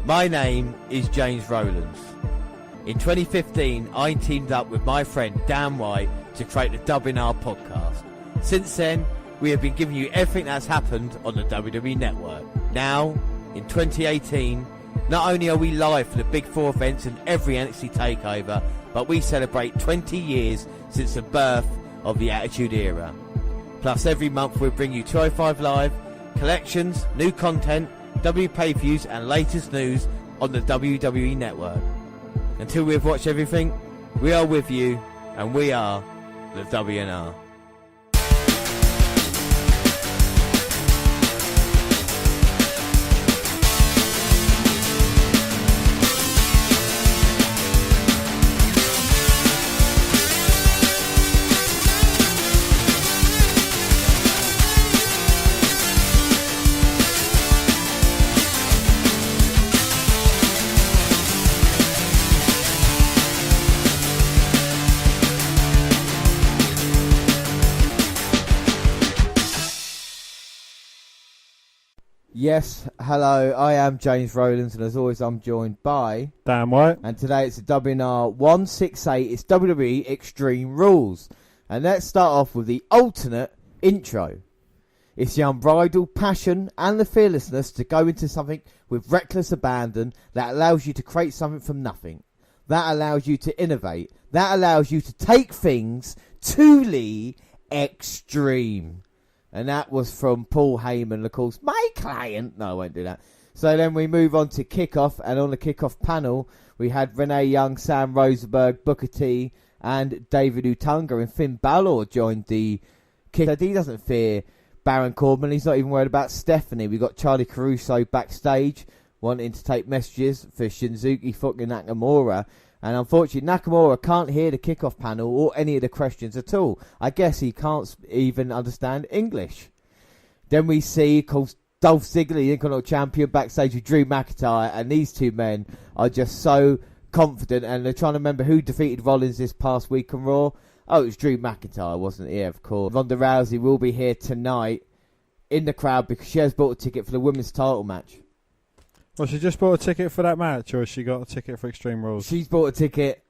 My name is James Rollins. In 2015, I teamed up with my friend Dan White to create the WNR podcast. Since then, we have been giving you everything that's happened on the WWE Network. Now, in 2018, not only are we live for the Big Four events and every NXT takeover, but we celebrate 20 years since the birth of the Attitude Era. Plus, every month we'll bring you 205 Live, collections, new content, W pay-per-views and latest news on the WWE Network. Until we've watched everything, we are with you, and we are the WNR. Yes, hello, I am James Rollins, and as always I'm joined by Dan White. And today it's the WNR168, it's WWE Extreme Rules. And let's start off with the alternate intro. It's the unbridled passion and the fearlessness to go into something with reckless abandon that allows you to create something from nothing. That allows you to innovate. That allows you to take things to the extreme. And that was from Paul Heyman, of course, my client. No, I won't do that. So then we move on to kickoff. And on the kickoff panel, we had Renee Young, Sam Rosenberg, Booker T, and David Utunga. And Finn Balor joined the kick. He doesn't fear Baron Corbin. He's not even worried about Stephanie. We got Charlie Caruso backstage wanting to take messages for Shinsuke fucking Nakamura. And unfortunately, Nakamura can't hear the kickoff panel or any of the questions at all. I guess he can't even understand English. Then we see, of course, Dolph Ziggler, the Intercontinental Champion, backstage with Drew McIntyre. And these two men are just so confident. And they're trying to remember who defeated Rollins this past week on Raw. Oh, it was Drew McIntyre, wasn't it? Yeah, of course. Ronda Rousey will be here tonight in the crowd because she has bought a ticket for the women's title match. Well, she just bought a ticket for that match, or has she got a ticket for Extreme Rules? She's bought a ticket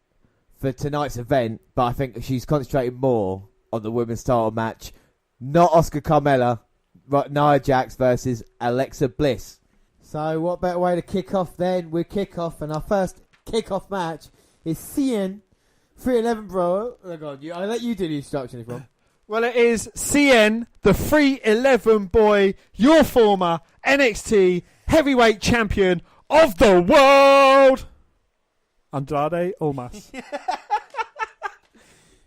for tonight's event, but I think she's concentrating more on the women's title match. Not Asuka Carmella, but Nia Jax versus Alexa Bliss. So what better way to kick off then? We kick off, and our first kick-off match is CN 311 Bro. Oh God, I'll let you do the instruction if you want. Well, it is CN, the 311 boy, your former NXT heavyweight champion of the world, Andrade Almas.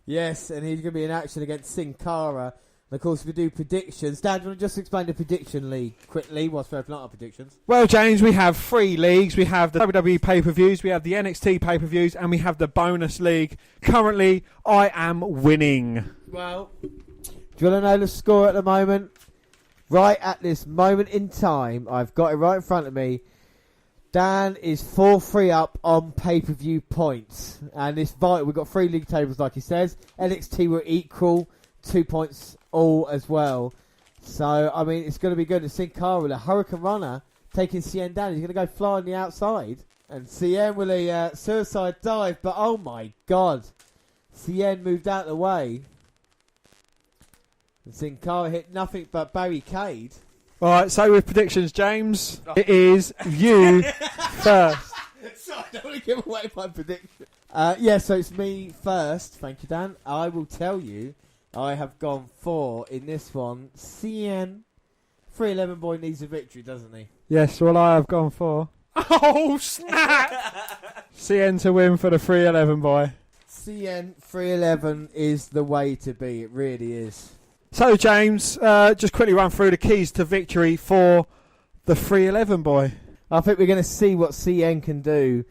Yes, and he's going to be in action against Sin Cara. And of course, we do predictions. Dan, do you want to just explain the prediction league quickly whilst we're opening up our predictions? Well, James, we have 3 leagues. We have the WWE pay-per-views, we have the NXT pay-per-views, and we have the bonus league. Currently, I am winning. Well, do you want to know the score at the moment? Right at this moment in time, I've got it right in front of me. Dan is 4-3 up on pay-per-view points. And it's vital. We've got 3 league tables, like he says. NXT were equal, 2 points all as well. So, I mean, it's going to be good to see Cara with a Hurricane Runner taking CN down. He's going to go fly on the outside. And CN with a suicide dive. But, oh my God. CN moved out of the way. And Sin Cara hit nothing but barricade. All right, so with predictions, James, it is you first. Sorry, I don't want to give away my prediction. So it's me first. Thank you, Dan. I will tell you, I have gone for, in this one, CN 311 boy needs a victory, doesn't he? Yes, well, I have gone for... Oh, snap! CN to win for the 311 boy. CN 311 is the way to be. It really is. So, James, just quickly run through the keys to victory for the 311 boy. I think we're going to see what CN can do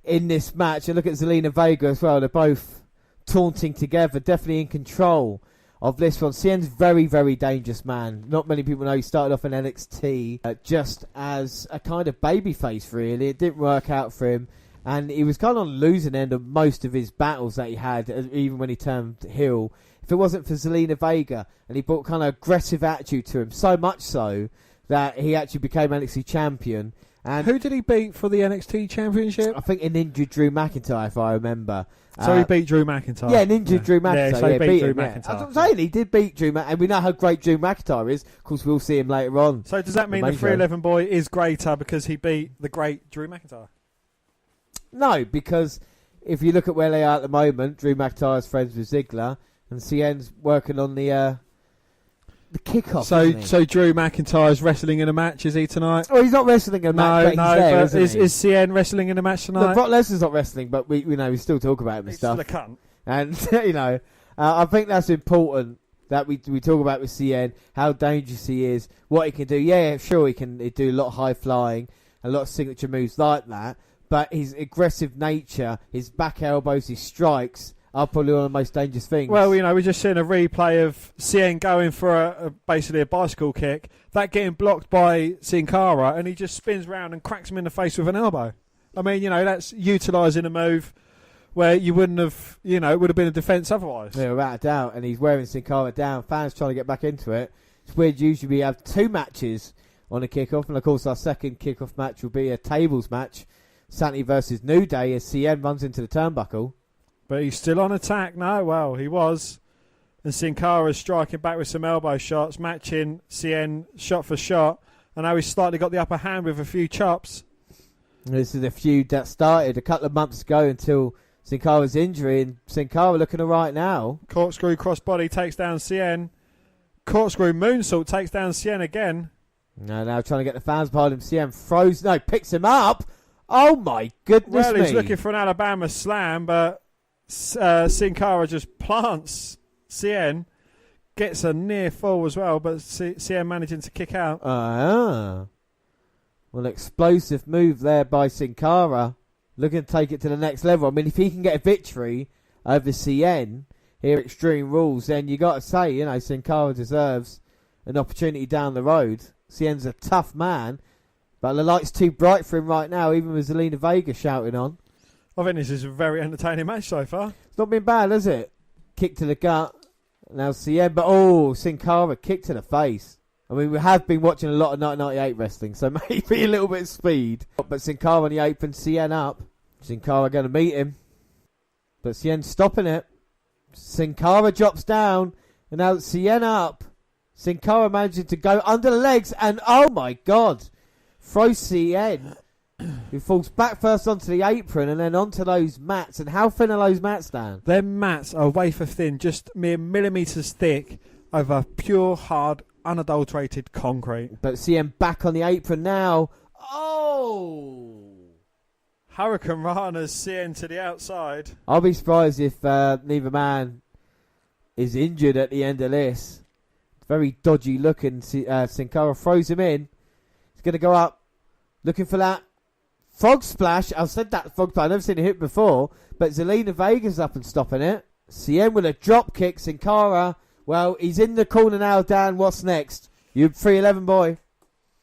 in this match. And look at Zelina Vega as well. They're both taunting together, definitely in control of this one. CN's very, very dangerous man. Not many people know he started off in NXT just as a kind of babyface, really. It didn't work out for him. And he was kind of on the losing end of most of his battles that he had, even when he turned heel. If it wasn't for Zelina Vega, and he brought kind of aggressive attitude to him, so much so that he actually became NXT champion. And who did he beat for the NXT Championship? I think an injured Drew McIntyre, if I remember. So he beat Drew McIntyre. Yeah, an injured Drew McIntyre. Yeah, so he beat Drew him, McIntyre. That's what I'm saying. He did beat Drew McIntyre. And we know how great Drew McIntyre is. Of course, we'll see him later on. So does that mean the 311 boy is greater because he beat the great Drew McIntyre? No, because if you look at where they are at the moment, Drew McIntyre's friends with Ziggler, and CN's working on the kickoff. So Drew McIntyre's wrestling in a match, is he tonight? Oh, he's not wrestling in a match. But is CN wrestling in a match tonight? No, Brock Lesnar's not wrestling, but we still talk about him and stuff. He's still a cunt. And I think that's important that we talk about with CN, how dangerous he is, what he can do. Yeah, sure, he can do a lot of high flying, a lot of signature moves like that. But his aggressive nature, his back elbows, his strikes are probably one of the most dangerous things. Well, we're just seeing a replay of CN going for basically a bicycle kick, that getting blocked by Sin Cara, and he just spins round and cracks him in the face with an elbow. I mean, that's utilising a move where you wouldn't have, it would have been a defence otherwise. Yeah, without a doubt. And he's wearing Sin Cara down. Fans trying to get back into it. It's weird. Usually we have 2 matches on a kickoff, and of course our second kickoff match will be a tables match. Sanity versus New Day as CN runs into the turnbuckle. But he's still on attack now. Well, he was. And Sin Cara's striking back with some elbow shots, matching CN shot for shot. And now he's slightly got the upper hand with a few chops. This is a feud that started a couple of months ago until Sin Cara's injury. And Sin Cara looking all right now. Corkscrew crossbody takes down CN. Corkscrew moonsault takes down CN again. Now trying to get the fans behind him. CN picks him up. Oh my goodness me. He's looking for an Alabama slam, but Sin Cara just plants CN, gets a near fall as well, but CN managing to kick out. Well, explosive move there by Sin Cara, looking to take it to the next level. I mean, if he can get a victory over CN here at Extreme Rules, then you got to say, Sin Cara deserves an opportunity down the road. CN's a tough man. But the light's too bright for him right now, even with Zelina Vega shouting on. I think this is a very entertaining match so far. It's not been bad, has it? Kick to the gut. Now CN, but Sin Cara, kick to the face. I mean, we have been watching a lot of 1998 wrestling, so maybe a little bit of speed. But Sin Cara on the apron, CN up. Sin Cara going to meet him. But CN's stopping it. Sin Cara drops down, and now CN up. Sin Cara managing to go under the legs, and oh my God. Throws CN, who falls back first onto the apron and then onto those mats. And how thin are those mats, Dan? Their mats are wafer thin, just mere millimetres thick over pure, hard, unadulterated concrete. But CN back on the apron now. Oh! Hurricane Rana's CN to the outside. I'll be surprised if neither man is injured at the end of this. Very dodgy looking. Sin Cara throws him in. He's going to go up, looking for that frog splash. I've said that frog splash. I've never seen it hit before. But Zelina Vega's up and stopping it. CN with a drop kick. Sin Cara, well, he's in the corner now, Dan. What's next? You 311 boy.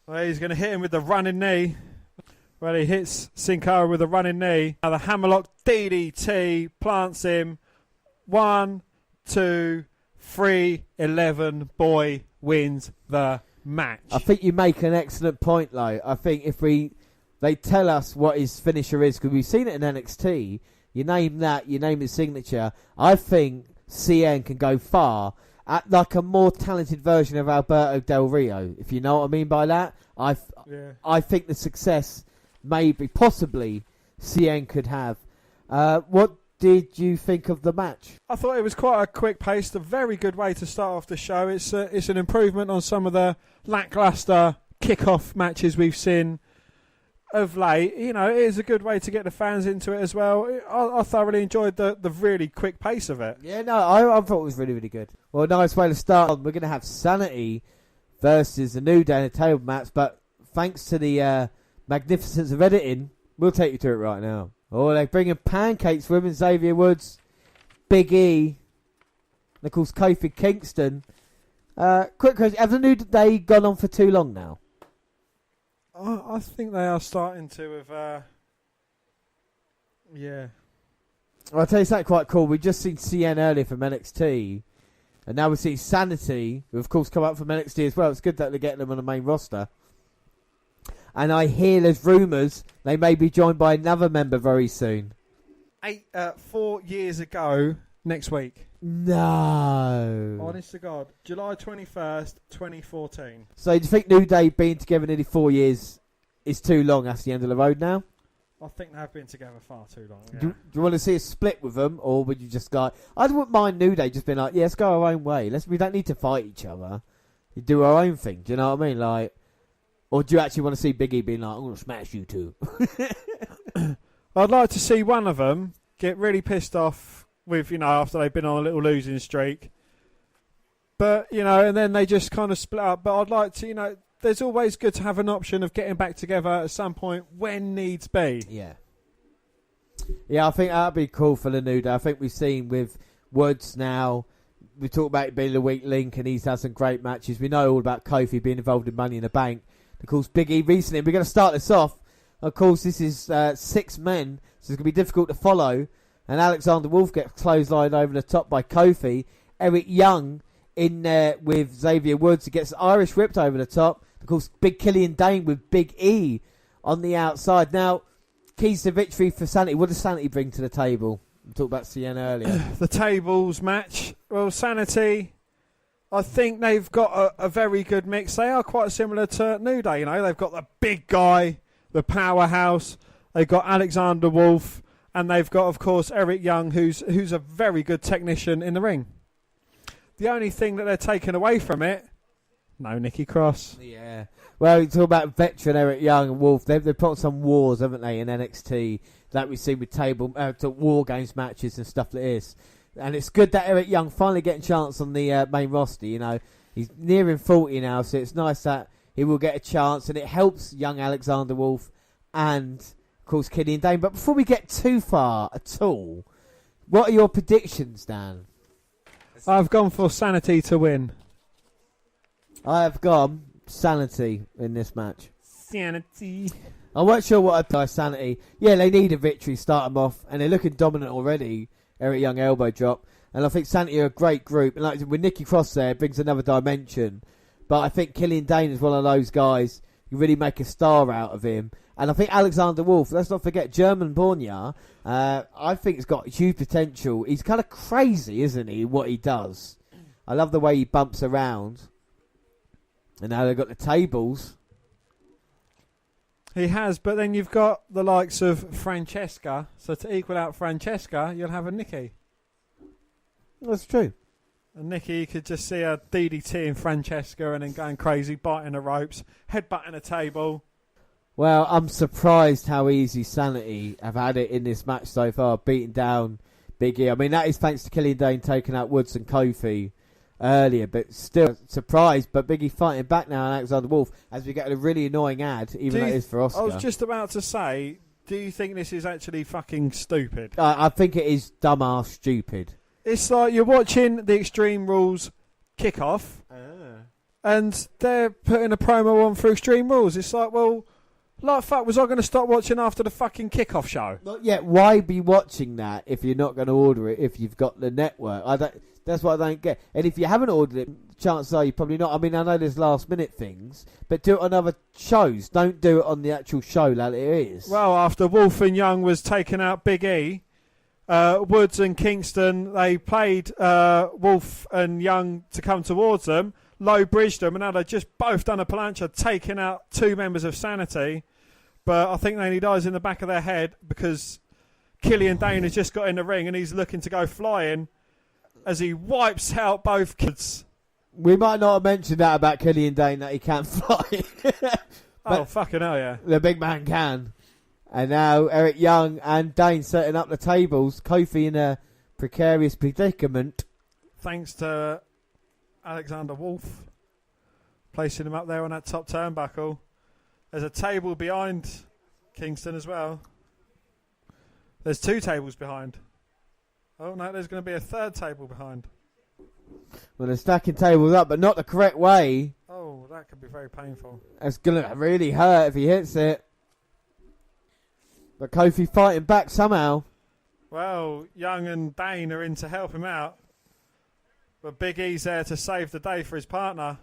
Well, he's going to hit him with the running knee. Well, he hits Sin Cara with a running knee. Now the hammerlock DDT plants him. 1, 2, 3, 11 boy wins the match. I think you make an excellent point, though. I think if they tell us what his finisher is, because we've seen it in NXT, you name that, you name his signature, I think CN can go far at like a more talented version of Alberto Del Rio, if you know what I mean by that. I think the success maybe, possibly, CN could have. What did you think of the match? I thought it was quite a quick paced, a very good way to start off the show. It's an improvement on some of the lackluster kick-off matches we've seen of late. It is a good way to get the fans into it as well. I thoroughly enjoyed the really quick pace of it. Yeah, no, I thought it was really, really good. Well, nice way to start. We're going to have Sanity versus the New Day in a table match, but thanks to the magnificence of editing, we'll take you to it right now. Oh, they're bringing pancakes for him and Xavier Woods, Big E, and of course Kofi Kingston. Quick question, have the New Day gone on for too long now? I think they are starting to have, yeah. Well, I'll tell you something quite cool. We've just seen CN earlier from NXT, and now we see Sanity, who of course come up from NXT as well. It's good that they're getting them on the main roster. And I hear there's rumours they may be joined by another member very soon. 4 years ago next week. No. Honest to God. July 21st, 2014. So do you think New Day being together nearly 4 years is too long? That's the end of the road now? I think they've been together far too long. Yeah. Do you want to see a split with them, or would you just go... I wouldn't mind New Day just being like, yeah, let's go our own way. We don't need to fight each other. You do our own thing. Do you know what I mean? Like, or do you actually want to see Big E being like, I'm going to smash you two? I'd like to see one of them get really pissed off with, after they've been on a little losing streak. But, and then they just kind of split up. But I'd like to, there's always good to have an option of getting back together at some point when needs be. Yeah. Yeah, I think that'd be cool for the New Day. I think we've seen with Woods now, we talk about it being the weak link and he's had some great matches. We know all about Kofi being involved in Money in the Bank. Of course, Big E recently, we're going to start this off. Of course, this is 6 men, so it's going to be difficult to follow. And Alexander Wolf gets clotheslined over the top by Kofi. Eric Young in there with Xavier Woods. He gets Irish whipped over the top. Of course, Big Killian Dane with Big E on the outside. Now, keys to victory for Sanity. What does Sanity bring to the table? We talked about CN earlier. The tables match. Well, Sanity, I think they've got a very good mix. They are quite similar to New Day. They've got the big guy, the powerhouse. They've got Alexander Wolf. And they've got, of course, Eric Young, who's a very good technician in the ring. The only thing that they're taking away from it, no Nikki Cross. Yeah. Well, you talk about veteran Eric Young and Wolf. They've put on some wars, haven't they, in NXT, like we've seen with War Games matches and stuff like this. And it's good that Eric Young finally getting a chance on the main roster. He's nearing 40 now, so it's nice that he will get a chance. And it helps young Alexander Wolf and, of course, Killian Dane. But before we get too far at all, what are your predictions, Dan? I've gone for Sanity to win. I have gone Sanity in this match. Sanity. I wasn't sure what I'd play Sanity. Yeah, they need a victory, start them off, and they're looking dominant already. Eric Young elbow drop. And I think Sanity are a great group. And like with Nikki Cross there, it brings another dimension. But I think Killian Dane is one of those guys who really make a star out of him. And I think Alexander Wolf, let's not forget, German-born, yeah. I think he's got huge potential. He's kind of crazy, isn't he, what he does? I love the way he bumps around. And now they've got the tables. He has, but then you've got the likes of Francesca. So to equal out Francesca, you'll have a Nikki. That's true. And Nikki could just see her DDTing Francesca and then going crazy, biting the ropes, headbutting a table. Well, I'm surprised how easy Sanity have had it in this match so far, beating down Big E. I mean, that is thanks to Killian Dane taking out Woods and Kofi earlier, but still surprised. But Big E fighting back now on Alexander Wolf as we get a really annoying ad, even though it is for Oscar. I was just about to say, do you think this is actually fucking stupid? I think it is dumbass stupid. It's like you're watching the Extreme Rules kickoff, and they're putting a promo on for Extreme Rules. It's like, well, like fuck, was I going to stop watching after the fucking kickoff show? Not yet. Why be watching that if you're not going to order it if you've got the network? That's what I don't get. And if you haven't ordered it, chances are you probably not. I mean, I know there's last minute things, but do it on other shows. Don't do it on the actual show like it is. Well, after Wolf and Young was taking out Big E, Woods and Kingston, they played Wolf and Young to come towards them, low bridged them, and now they've just both done a plancha, taking out 2 members of Sanity. But I think they need eyes in the back of their head because Killian Dane has just got in the ring and he's looking to go flying as he wipes out both kids. We might not have mentioned that about Killian Dane, that he can't fly. Oh, fucking hell, yeah. The big man can. And now Eric Young and Dane setting up the tables. Kofi in a precarious predicament. Thanks to Alexander Wolf placing him up there on that top turnbuckle. There's a table behind Kingston as well. There's 2 tables behind. Oh, no, there's going to be a 3rd table behind. Well, they're stacking tables up, but not the correct way. Oh, that could be very painful. It's going to really hurt if he hits it. But Kofi fighting back somehow. Well, Young and Dane are in to help him out. But Big E's there to save the day for his partner.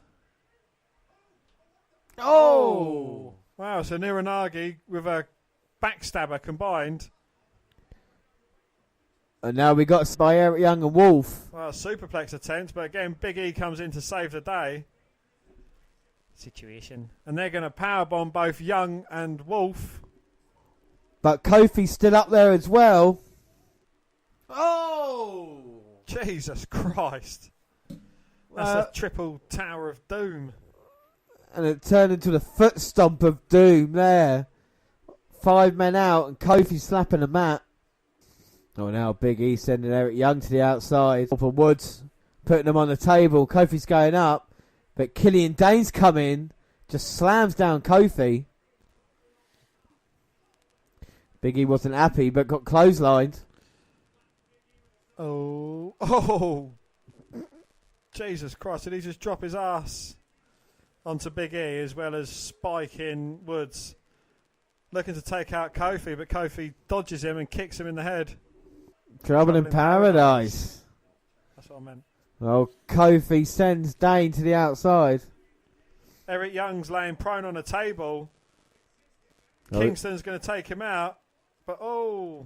Oh! Wow, so Niranagi with a backstabber combined. And now we got by Eric Young and Wolf. Well, superplex attempt, but again, Big E comes in to save the day. Situation. And they're going to powerbomb both Young and Wolf. But Kofi's still up there as well. Oh! Jesus Christ. That's a triple Tower of Doom. And it turned into the foot stomp of doom there. 5 men out and Kofi slapping the mat. Oh, now Big E sending Eric Young to the outside. For Woods, putting them on the table. Kofi's going up. But Killian Dane's come in. Just slams down Kofi. Big E wasn't happy but got clotheslined. Oh. Jesus Christ, did he just drop his ass onto Big E as well as spiking Woods? Looking to take out Kofi, but Kofi dodges him and kicks him in the head. Trouble in paradise. That's what I meant. Well, Kofi sends Dane to the outside. Eric Young's laying prone on a table. Kingston's going to take him out. But, Wolf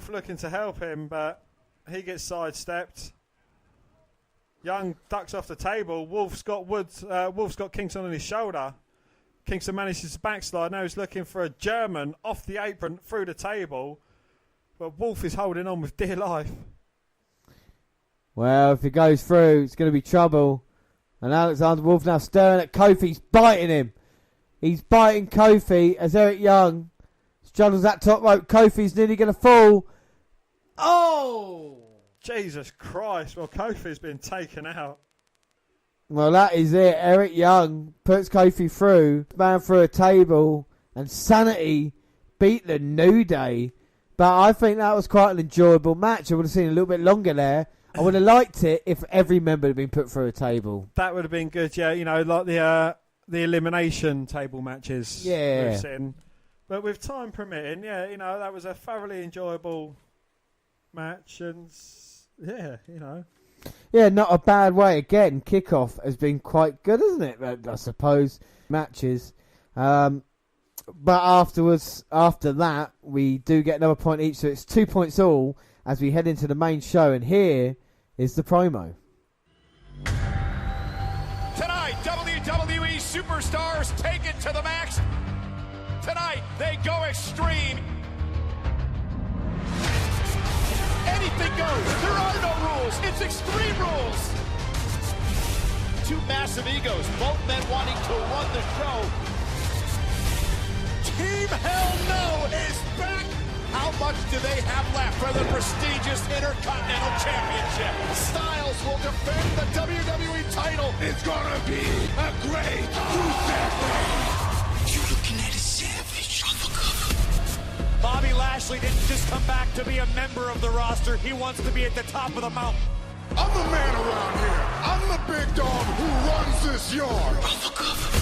looking to help him, but he gets sidestepped. Young ducks off the table. Wolf's got Kingston on his shoulder. Kingston manages to backslide. Now he's looking for a German off the apron through the table. But Wolf is holding on with dear life. Well, if he goes through, it's going to be trouble. And Alexander Wolf now staring at Kofi. He's biting him. He's biting Kofi as Eric Young struggles that top rope. Kofi's nearly going to fall. Oh! Jesus Christ. Well, Kofi's been taken out. Well, that is it. Eric Young puts Kofi through, man through a table, and Sanity beat the New Day. But I think that was quite an enjoyable match. I would have seen a little bit longer there. I would have liked it if every member had been put through a table. That would have been good, yeah. You know, like the elimination table matches. Yeah. We've seen. But with time permitting, yeah, you know, that was a thoroughly enjoyable match. And, yeah, you know. Yeah, not a bad way. Again, kickoff has been quite good, isn't it? I suppose. Matches. But after that, we do get another point each. So it's 2 points all as we head into the main show. And here is the promo. Tonight, WWE superstars take it to the max. Tonight, they go extreme. Anything goes. There are no rules. It's Extreme Rules. Two massive egos, both men wanting to run the show. Team Hell No is back. How much do they have left for the prestigious Intercontinental Championship? Styles will defend the WWE title. It's gonna be a great Rusev reign. You're looking at a savage on the cover. Bobby Lashley didn't just come back to be a member of the roster. He wants to be at the top of the mountain. I'm the man around here. I'm the big dog who runs this yard. On the cover.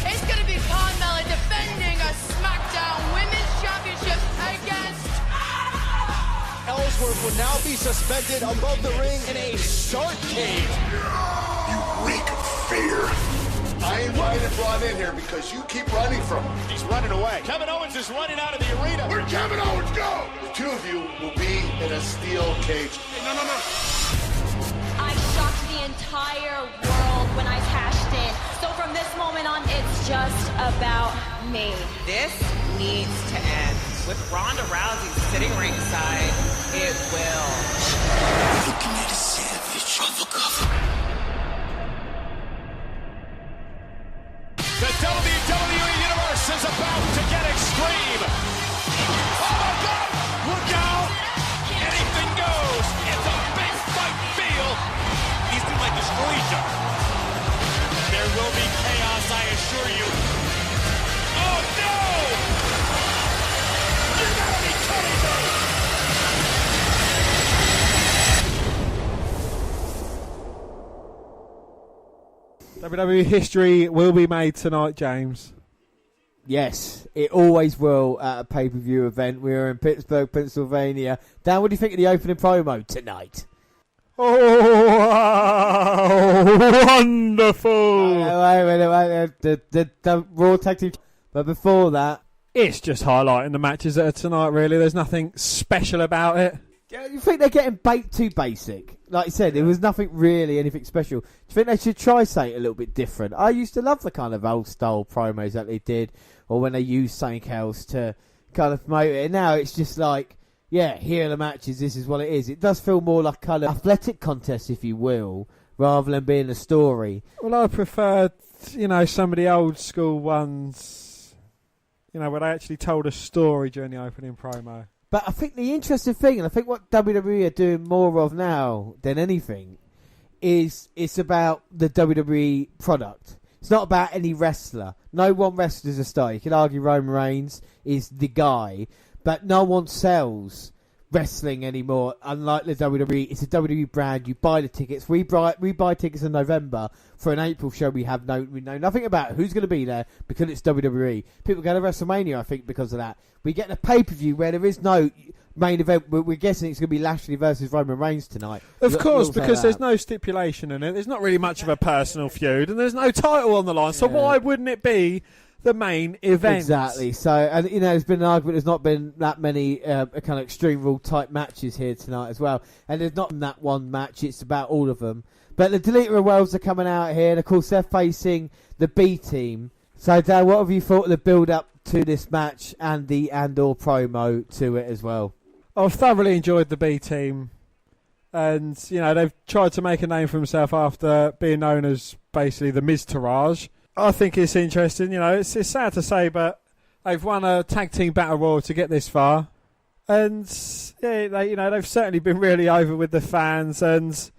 It's going to be Carmella defending a SmackDown Women's Championship against... Ellsworth will now be suspended above the ring in a shark cage. You reek of fear. I invited Braun in here because you keep running from him. He's running away. Kevin Owens is running out of the arena. Where'd Kevin Owens go? The two of you will be in a steel cage. Hey, no. I shocked the entire world when I cashed in. So from this moment on, it's just about me. This needs to end. With Ronda Rousey sitting ringside, it will. Looking at a savage on the cover. The WWE Universe is about to get extreme. Oh my God! Look out! Anything goes. It's a big fight feel. These two might destroy each other. There will be chaos, I assure you. Oh no! You gotta be kidding me! WWE history will be made tonight, James. Yes, it always will at a pay-per-view event. We are in Pittsburgh, Pennsylvania. Dan, what do you think of the opening promo tonight? Oh, wonderful! Wait a minute. The Raw Tag Team. But before that, It's just highlighting the matches that are tonight, really. There's nothing special about it. you think they're getting too basic? Like you said, there was nothing really anything special. Do you think they should try something a little bit different? I used to love the kind of old style promos that they did, or when they used something else to kind of promote it. And now it's just like, yeah, here are the matches, this is what it is. It does feel more like kind of athletic contest, if you will, rather than being a story. Well, I prefer, some of the old school ones, where they actually told a story during the opening promo. But I think the interesting thing, and I think what WWE are doing more of now than anything, is it's about the WWE product. It's not about any wrestler. No one wrestler is a star. You can argue Roman Reigns is the guy, but no one sells wrestling anymore. Unlike the WWE, it's a WWE brand. You buy the tickets. We buy tickets in November for an April show. We know nothing about who's going to be there because it's WWE. People go to WrestleMania, I think, because of that. We get a pay-per-view where there is no main event. We're guessing it's going to be Lashley versus Roman Reigns tonight. Of course, because there's no stipulation in it. There's not really much of a personal feud, and there's no title on the line. So why wouldn't it be the main event? Exactly. So, and there's been an argument. There's not been that many kind of Extreme Rule type matches here tonight as well. And there's not that one match. It's about all of them. But the Deleter of Worlds are coming out here, and of course they're facing the B team. So, Dan, what have you thought of the build-up to this match and the Andor promo to it as well? I've thoroughly enjoyed the B team, and they've tried to make a name for themselves after being known as basically the Miztourage. I think it's interesting. It's sad to say, but they've won a tag team battle royal to get this far, and they've certainly been really over with the fans. And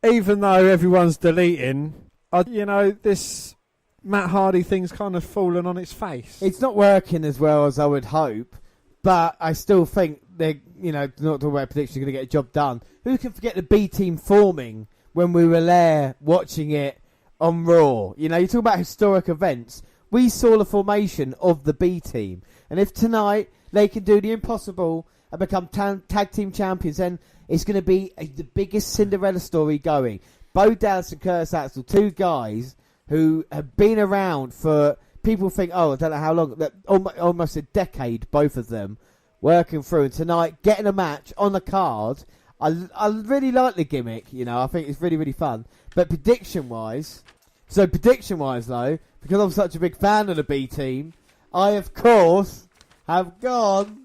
even though everyone's deleting, this Matt Hardy thing's kind of fallen on its face. It's not working as well as I would hope, but I still think they're, not talking about predictions, going to get a job done. Who can forget the B team forming when we were there watching it on Raw? You talk about historic events. We saw the formation of the B team, and if tonight they can do the impossible and become tag team champions, then it's going to be the biggest Cinderella story going. Bo Dallas and Curtis Axel, two guys who have been around for, people think, I don't know how long, almost a decade, both of them, working through. And tonight, getting a match on the card, I really like the gimmick, I think it's really, really fun. But prediction-wise though, because I'm such a big fan of the B team, I, of course, have gone,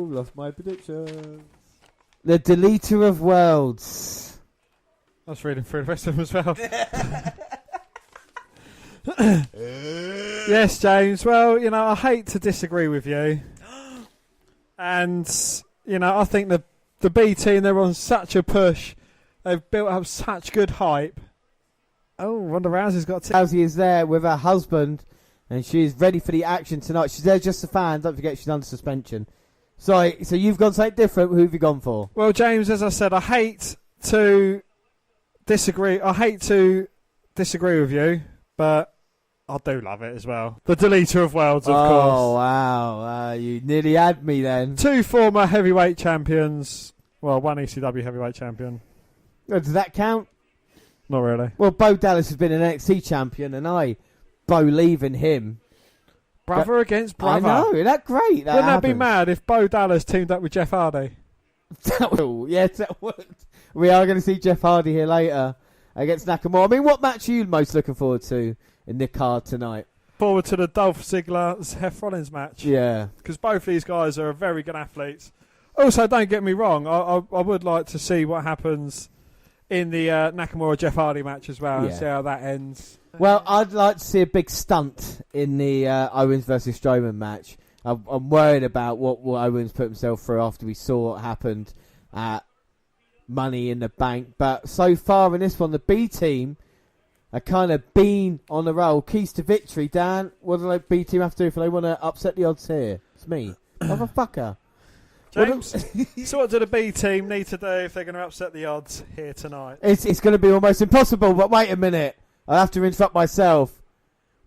lost my predictions. The Deleter of Worlds. I was reading through the rest of them as well. Yes, James. Well, I hate to disagree with you. And, I think the B team, they're on such a push. They've built up such good hype. Oh, Ronda Rousey's got Rousey is there with her husband, and she's ready for the action tonight. She's there just a fan. Don't forget she's under suspension. So you've gone something different. Who have you gone for? Well, James, as I said, I hate to disagree with you, but I do love it as well. The Deleter of Worlds, of course. Oh, wow. You nearly had me then. Two former heavyweight champions. Well, one ECW heavyweight champion. Does that count? Not really. Well, Bo Dallas has been an NXT champion, and I believe in him. Brother against brother. I know, isn't that great? Wouldn't that be mad if Bo Dallas teamed up with Jeff Hardy? Yes, that would. We are going to see Jeff Hardy here later against Nakamura. I mean, what match are you most looking forward to in the card tonight? Forward to the Dolph Ziggler Seth Rollins match. Yeah. Because both these guys are very good athletes. Also, don't get me wrong, I would like to see what happens in the Nakamura Jeff Hardy match as well, and see how that ends. Well, I'd like to see a big stunt in the Owens versus Strowman match. I'm worried about what Owens put himself through after we saw what happened at Money in the Bank. But so far in this one, the B team are kind of been on the roll. Keys to victory. Dan, what do the B team have to do if they want to upset the odds here? It's me. Motherfucker. James, so what do the B team need to do if they're going to upset the odds here tonight? It's going to be almost impossible, but wait a minute. I have to interrupt myself.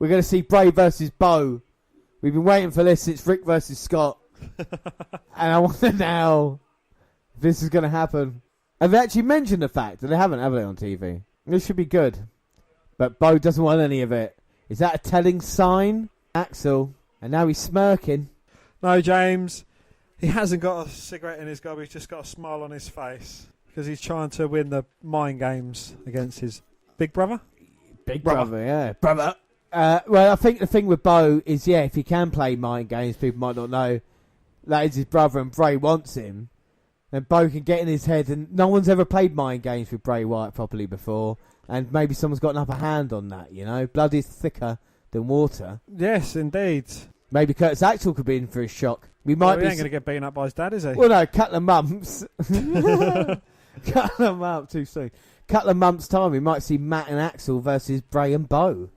We're going to see Bray versus Bo. We've been waiting for this since Rick versus Scott. And I want to now this is going to happen. Have they actually mentioned the fact that they haven't, have they, on TV? This should be good. But Bo doesn't want any of it. Is that a telling sign? Axel. And now he's smirking. No, James. He hasn't got a cigarette in his gob. He's just got a smile on his face. Because he's trying to win the mind games against his big brother. Big brother, yeah. Brother. Well, I think the thing with Bo is, if he can play mind games, people might not know that is his brother and Bray wants him. Then Bo can get in his head, and no one's ever played mind games with Bray Wyatt properly before. And maybe someone's got an upper hand on that, you know? Blood is thicker than water. Yes, indeed. Maybe Curtis Axel could be in for a shock. He ain't going to get beaten up by his dad, is he? Well, no, couple of months. Couple of months, too soon. Couple of months' time, we might see Matt and Axel versus Bray and Bo.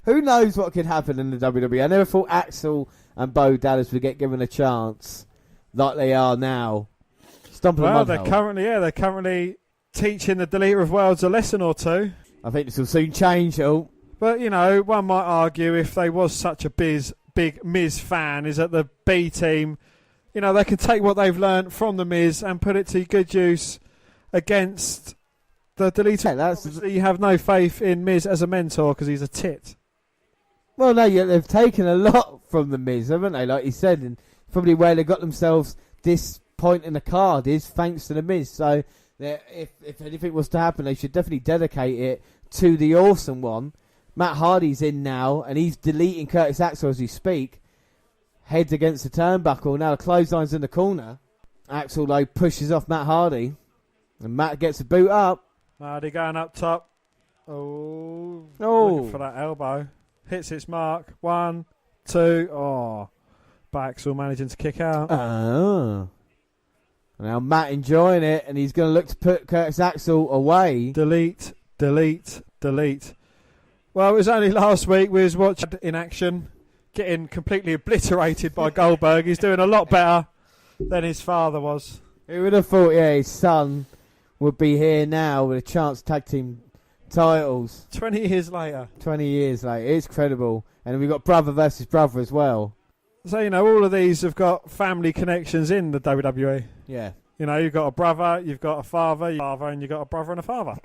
Who knows what could happen in the WWE? I never thought Axel and Bo Dallas would get given a chance like they are now. Well, they're currently teaching the Deleter of Worlds a lesson or two. I think this will soon change, But, you know, one might argue if they was such a big Miz fan, is that the B team, you know, they can take what they've learned from the Miz and put it to good use against the Deleter. Obviously, you have no faith in Miz as a mentor because he's a tit. Well, no, they've taken a lot from the Miz, haven't they? Like you said, and probably where they got themselves this point in the card is thanks to the Miz. So if anything was to happen, they should definitely dedicate it to the Awesome One. Matt Hardy's in now, and he's deleting Curtis Axel as we speak. Heads against the turnbuckle. Now the clothesline's in the corner. Axel, though, pushes off Matt Hardy. And Matt gets a boot up. Hardy going up top. Looking for that elbow. Hits its mark. 1, 2. But Axel managing to kick out. Now Matt enjoying it, and he's going to look to put Curtis Axel away. Delete. Well, it was only last week we was watching in action, getting completely obliterated by Goldberg. He's doing a lot better than his father was. Who would have thought, his son would be here now with a chance to tag team titles. 20 years later. 20 years later. It's credible. And we've got brother versus brother as well. So, you know, all of these have got family connections in the WWE. Yeah. You know, you've got a brother, you've got a father, and you've got a brother and a father.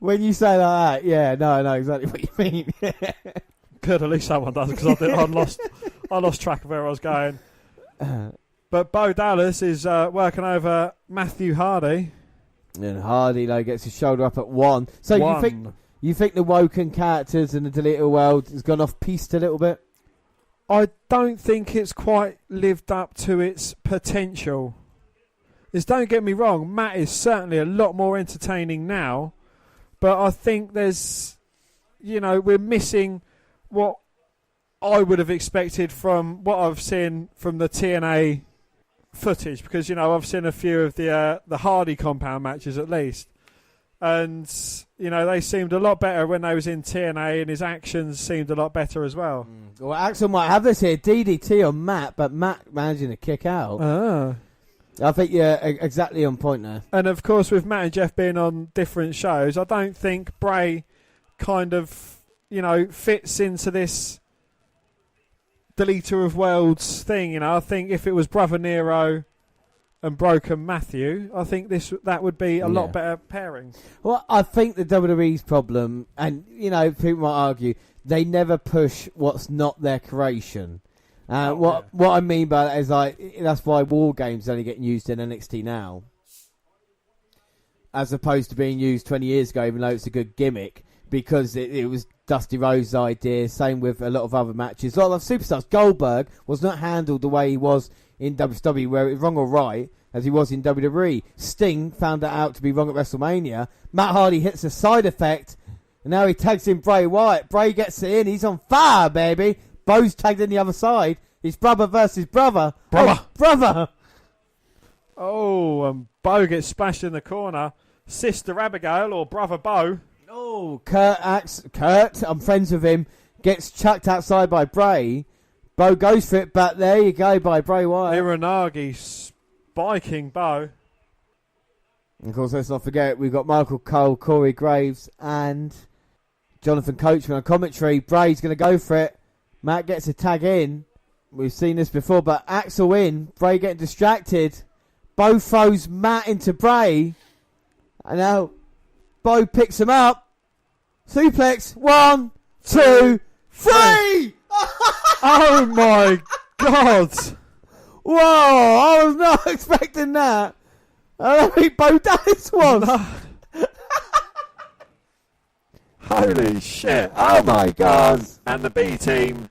When you say like that, yeah, no, I know exactly what you mean. Good, at least someone does, because I lost track of where I was going. But Bo Dallas is working over Matthew Hardy. And Hardy, gets his shoulder up at 1. So you think the Woken characters in the Deleter world has gone off piste a little bit? I don't think it's quite lived up to its potential. Don't get me wrong, Matt is certainly a lot more entertaining now. But I think there's, we're missing what I would have expected from what I've seen from the TNA footage. Because, I've seen a few of the Hardy compound matches at least. And, they seemed a lot better when they was in TNA, and his actions seemed a lot better as well. Well, Axel might have this here, DDT on Matt, but Matt managing to kick out. I think you're exactly on point there. And, of course, with Matt and Jeff being on different shows, I don't think Bray kind of, fits into this Deleter of Worlds thing. I think if it was Brother Nero and Broken Matthew, I think that would be a lot better pairing. Well, I think the WWE's problem, and, people might argue, they never push what's not their creation. What I mean by that is that's why War Games only getting used in NXT now, as opposed to being used 20 years ago, even though it's a good gimmick, because it was Dusty Rhodes' idea. Same with a lot of other matches. A lot of superstars. Goldberg was not handled the way he was in WWE, where it was wrong or right, as he was in WWE. Sting found that out to be wrong at WrestleMania. Matt Hardy hits a side effect, and now he tags in Bray Wyatt. Bray gets it in. He's on fire, baby. Bo's tagged in the other side. It's brother versus brother. Brother. Oh, Bo gets splashed in the corner. Sister Abigail or brother Bo. Oh, Kurt, I'm friends with him, gets chucked outside by Bray. Bo goes for it, but there you go by Bray Wyatt. Hiranagi spiking Bo. And of course, let's not forget, we've got Michael Cole, Corey Graves, and Jonathan Coachman on commentary. Bray's going to go for it. Matt gets a tag in. We've seen this before, but Axel in, Bray getting distracted. Bo throws Matt into Bray. And now Bo picks him up. Suplex. 1, 2, 3! Oh my God! Whoa, I was not expecting that. I don't think Bo Dallas was. No. Holy shit. Oh my God. And the B team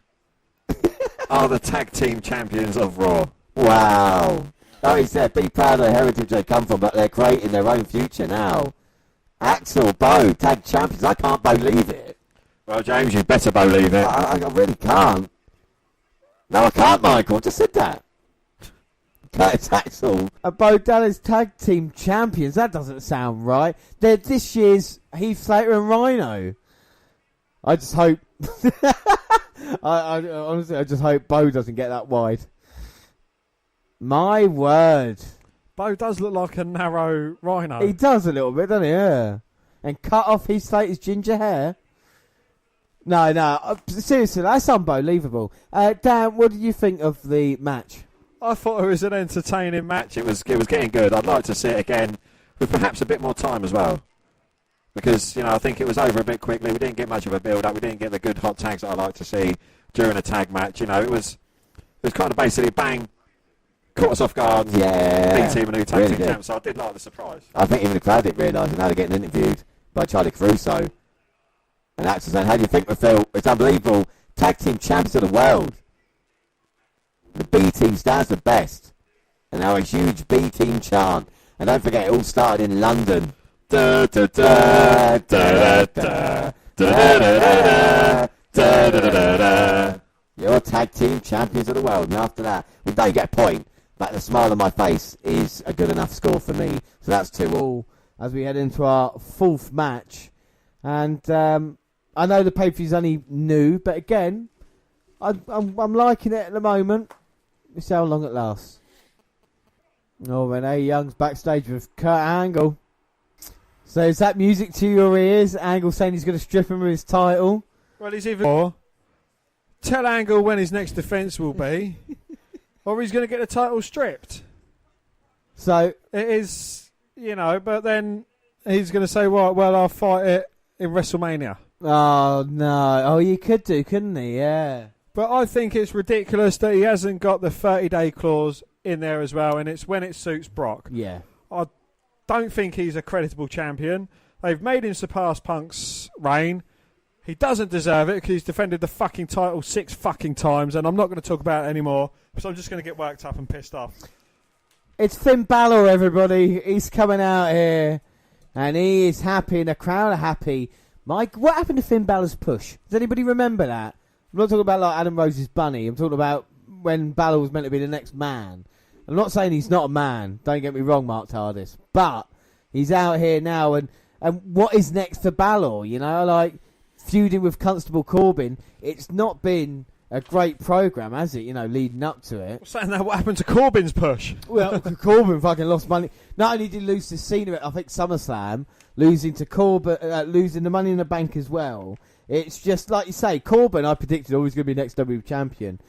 are the tag team champions of Raw. Wow. Like he said, be proud of the heritage they come from, but they're creating their own future now. Axel, Bo, tag champions. I can't believe it. Well, James, you better believe it. I really can't. No, I can't, Michael. I just said that. It's Axel. Bo Dallas tag team champions. That doesn't sound right. They're this year's Heath Slater and Rhino. I just hope. I honestly, I just hope Bo doesn't get that wide. My word. Bo does look like a narrow Rhino. He does a little bit, doesn't he? Yeah. And cut off Heath Slater's ginger hair. No. Seriously, that's unbelievable. Dan, what did you think of the match? I thought it was an entertaining match. It was getting good. I'd like to see it again with perhaps a bit more time as well. Because, I think it was over a bit quickly. We didn't get much of a build-up. We didn't get the good hot tags that I like to see during a tag match. It was kind of basically bang, caught us off guard. Yeah. B team and new tag team champs. So I did like the surprise. I think even the crowd didn't realise. Now they're getting interviewed by Charlie Caruso. And Axel saying, how do you think we feel? It's unbelievable. Tag team champs of the world. The B team stands the best. And now a huge B team chant. And don't forget, it all started in London. Da, da, da, da, da, da, da, da, da, da. You're tag team champions of the world. And after that, we don't get a point. But the smile on my face is a good enough score for me. So that's 2-2. As we head into our fourth match. And I know the pay-per-view's only new, but again, I'm liking it at the moment. Let's see how long it lasts. Oh, Renee Young's backstage with Kurt Angle. So is that music to your ears? Angle saying he's going to strip him of his title. Well, he's even more. Tell Angle when his next defence will be, or he's going to get the title stripped. So it is, but then he's going to say, well, I'll fight it in WrestleMania. Oh, no. Oh, you could do, couldn't he? Yeah. But I think it's ridiculous that he hasn't got the 30-day clause in there as well, and it's when it suits Brock. Yeah. I don't think he's a creditable champion. They've made him surpass Punk's reign. He doesn't deserve it because he's defended the fucking title 6 fucking times, and I'm not going to talk about it anymore because I'm just going to get worked up and pissed off. It's Finn Balor, everybody. He's coming out here, and he is happy, and the crowd are happy. Mike, what happened to Finn Balor's push? Does anybody remember that? I'm not talking about like Adam Rose's bunny. I'm talking about when Balor was meant to be the next man. I'm not saying he's not a man. Don't get me wrong, Mark Tardis. But he's out here now, and what is next for Balor? Like feuding with Constable Corbin. It's not been a great program, has it? Leading up to it. Saying that, what happened to Corbin's push? Well, Corbin fucking lost money. Not only did he lose the Cena at I think SummerSlam, losing to Corbin, losing the Money in the Bank as well. It's just like you say, Corbin, I predicted always going to be next WWE champion.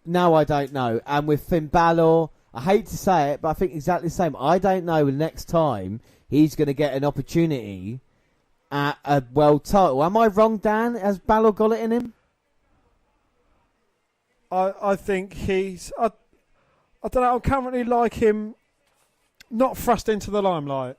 Now I don't know. And with Finn Balor, I hate to say it, but I think exactly the same. I don't know the next time he's going to get an opportunity at a world title. Am I wrong, Dan? Has Balor got it in him? I think he's... I don't know, I currently like him not thrust into the limelight.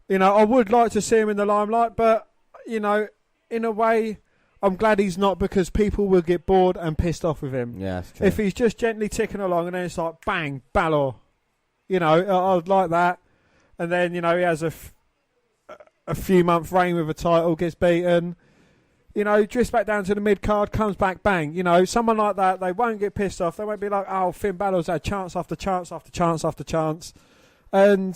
I would like to see him in the limelight, but, in a way, I'm glad he's not because people will get bored and pissed off with him. Yeah, that's true. If he's just gently ticking along and then it's like, bang, Balor. I'd like that. And then, he has a few-month reign with a title, gets beaten. Drifts back down to the mid-card, comes back, bang. Someone like that, they won't get pissed off. They won't be like, oh, Finn Balor's had chance after chance after chance after chance. And,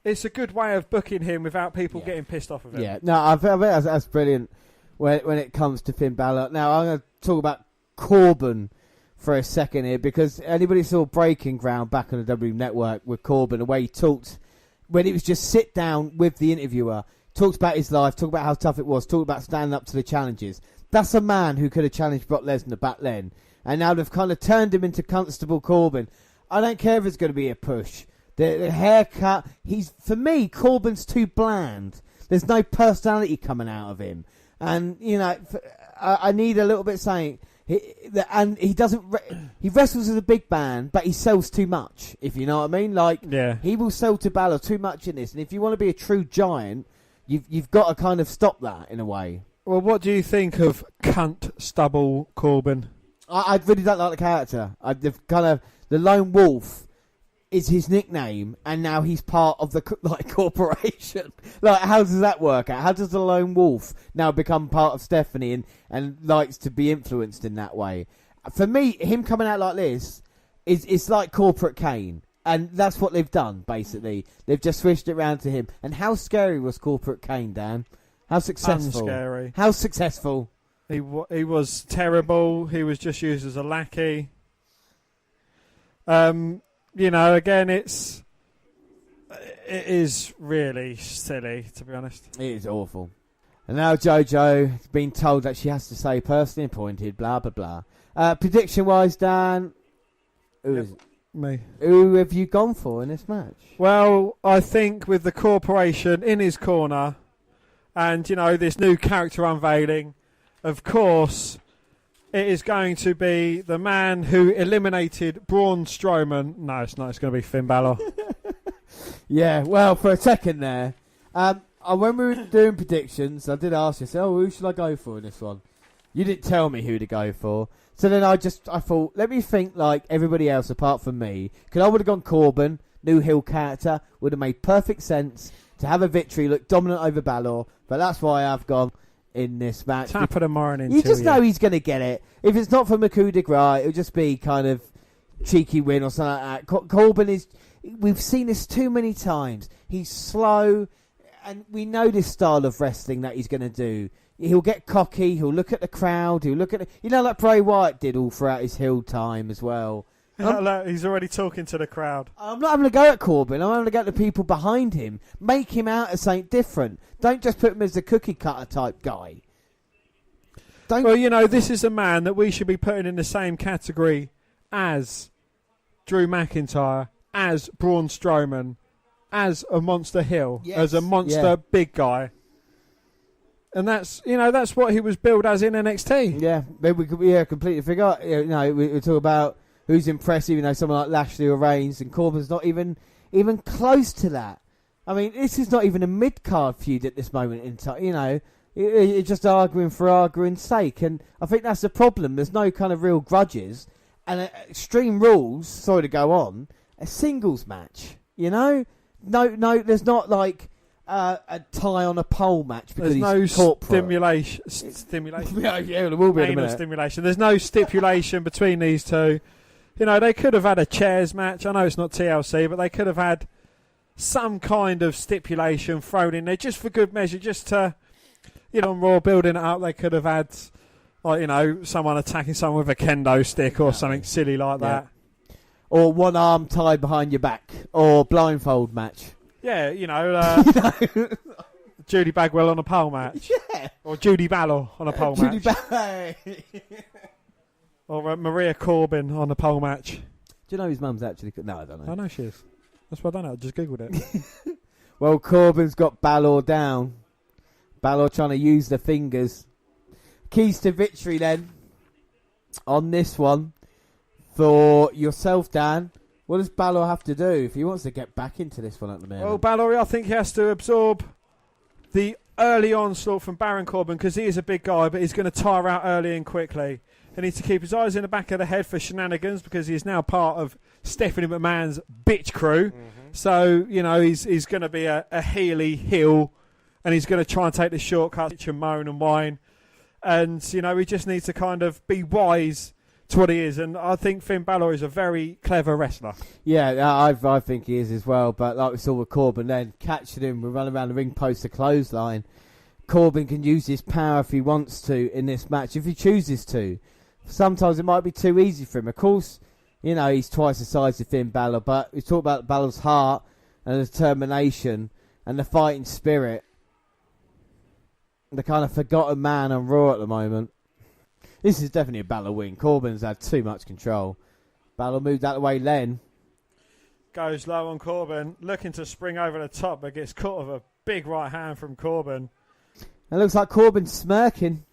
it's a good way of booking him without people getting pissed off of him. Yeah, no, I think that's brilliant when it comes to Finn Balor. Now, I'm going to talk about Corbin for a second here because anybody saw Breaking Ground back on the WWE Network with Corbin, the way he talked, when he was just sit down with the interviewer, talked about his life, talked about how tough it was, talked about standing up to the challenges. That's a man who could have challenged Brock Lesnar back then. And now they've kind of turned him into Constable Corbin. I don't care if it's going to be a push. The haircut, for me, Corbin's too bland. There's no personality coming out of him. And, I need a little bit saying... He doesn't... He wrestles as a big man, but he sells too much, if you know what I mean. He will sell to Balor too much in this. And if you want to be a true giant, you've got to kind of stop that, in a way. Well, what do you think of Cunt Stubble Corbin? I really don't like the character. The Lone Wolf is his nickname, and now he's part of the corporation. How does that work out? How does the Lone Wolf now become part of Stephanie and likes to be influenced in that way? For me, him coming out like this is like Corporate Kane, and that's what they've done, basically. They've just switched it around to him. And how scary was Corporate Kane, Dan? How successful? Unscary. How successful? He was terrible. He was just used as a lackey. Again, it is really silly, to be honest. It is awful. And now JoJo has been told that she has to say personally appointed, blah, blah, blah. Prediction-wise, Dan, Me. Who have you gone for in this match? Well, I think with the corporation in his corner and, this new character unveiling, of course, it is going to be the man who eliminated Braun Strowman. No, it's not. It's going to be Finn Balor. Yeah, well, for a second there, when we were doing predictions, I did ask you, who should I go for in this one? You didn't tell me who to go for. So then I thought, let me think like everybody else apart from me. Because I would have gone Corbin, new heel character, would have made perfect sense to have a victory, look dominant over Balor. But that's why I've gone in this match. Tap of the morning. You just know he's going to get it. If it's not for Maku de Gras, it'll just be kind of cheeky win or something like that. Corbin is... We've seen this too many times. He's slow, and we know this style of wrestling that he's going to do. He'll get cocky. He'll look at the crowd. He'll look at... like Bray Wyatt did all throughout his heel time as well. He's already talking to the crowd. I'm not having to go at Corbin. I'm having to go at the people behind him. Make him out as something different. Don't just put him as a cookie cutter type guy. Well, this is a man that we should be putting in the same category as Drew McIntyre, as Braun Strowman, as a monster heel, as a monster big guy. And that's what he was billed as in NXT. Yeah, maybe we completely forgot. We talk about who's impressive, someone like Lashley or Reigns, and Corbin's not even close to that. I mean, this is not even a mid-card feud at this moment in time, You're just arguing for arguing's sake, and I think that's the problem. There's no kind of real grudges, and Extreme Rules, sorry to go on, a singles match, No, there's not like a tie on a pole match because there's no stimulation. Yeah, there will be in a minute. Stimulation. There's no stipulation between these two. They could have had a chairs match. I know it's not TLC, but they could have had some kind of stipulation thrown in there just for good measure, just to, on Raw building it up. They could have had, someone attacking someone with a kendo stick or something silly like that. Or one arm tied behind your back, or blindfold match. Yeah, Judy Bagwell on a pole match. Yeah. Or Judy Balor on a pole match. Or Maria Corbin on a pole match. Do you know his mum's actually... No, I don't know. I know she is. That's what I don't know. I just Googled it. Well, Corbin's got Balor down. Balor trying to use the fingers. Keys to victory then on this one for yourself, Dan. What does Balor have to do if he wants to get back into this one at the minute? Well, Balor, I think he has to absorb the early onslaught from Baron Corbin because he is a big guy, but he's going to tire out early and quickly. He needs to keep his eyes in the back of the head for shenanigans because he is now part of Stephanie McMahon's bitch crew. Mm-hmm. So, he's going to be a heely heel and he's going to try and take the shortcut and moan and whine. And, he just needs to kind of be wise to what he is. And I think Finn Balor is a very clever wrestler. Yeah, I think he is as well. But like we saw with Corbin then, catching him, we're running around the ring post to clothesline. Corbin can use his power if he wants to in this match, if he chooses to. Sometimes it might be too easy for him. Of course, he's twice the size of Finn Balor, but we talk about Balor's heart and the determination and the fighting spirit. The kind of forgotten man on Raw at the moment. This is definitely a Balor win. Corbin's had too much control. Balor moved out of the way, Len. Goes low on Corbin, looking to spring over the top, but gets caught with a big right hand from Corbin. It looks like Corbin's smirking.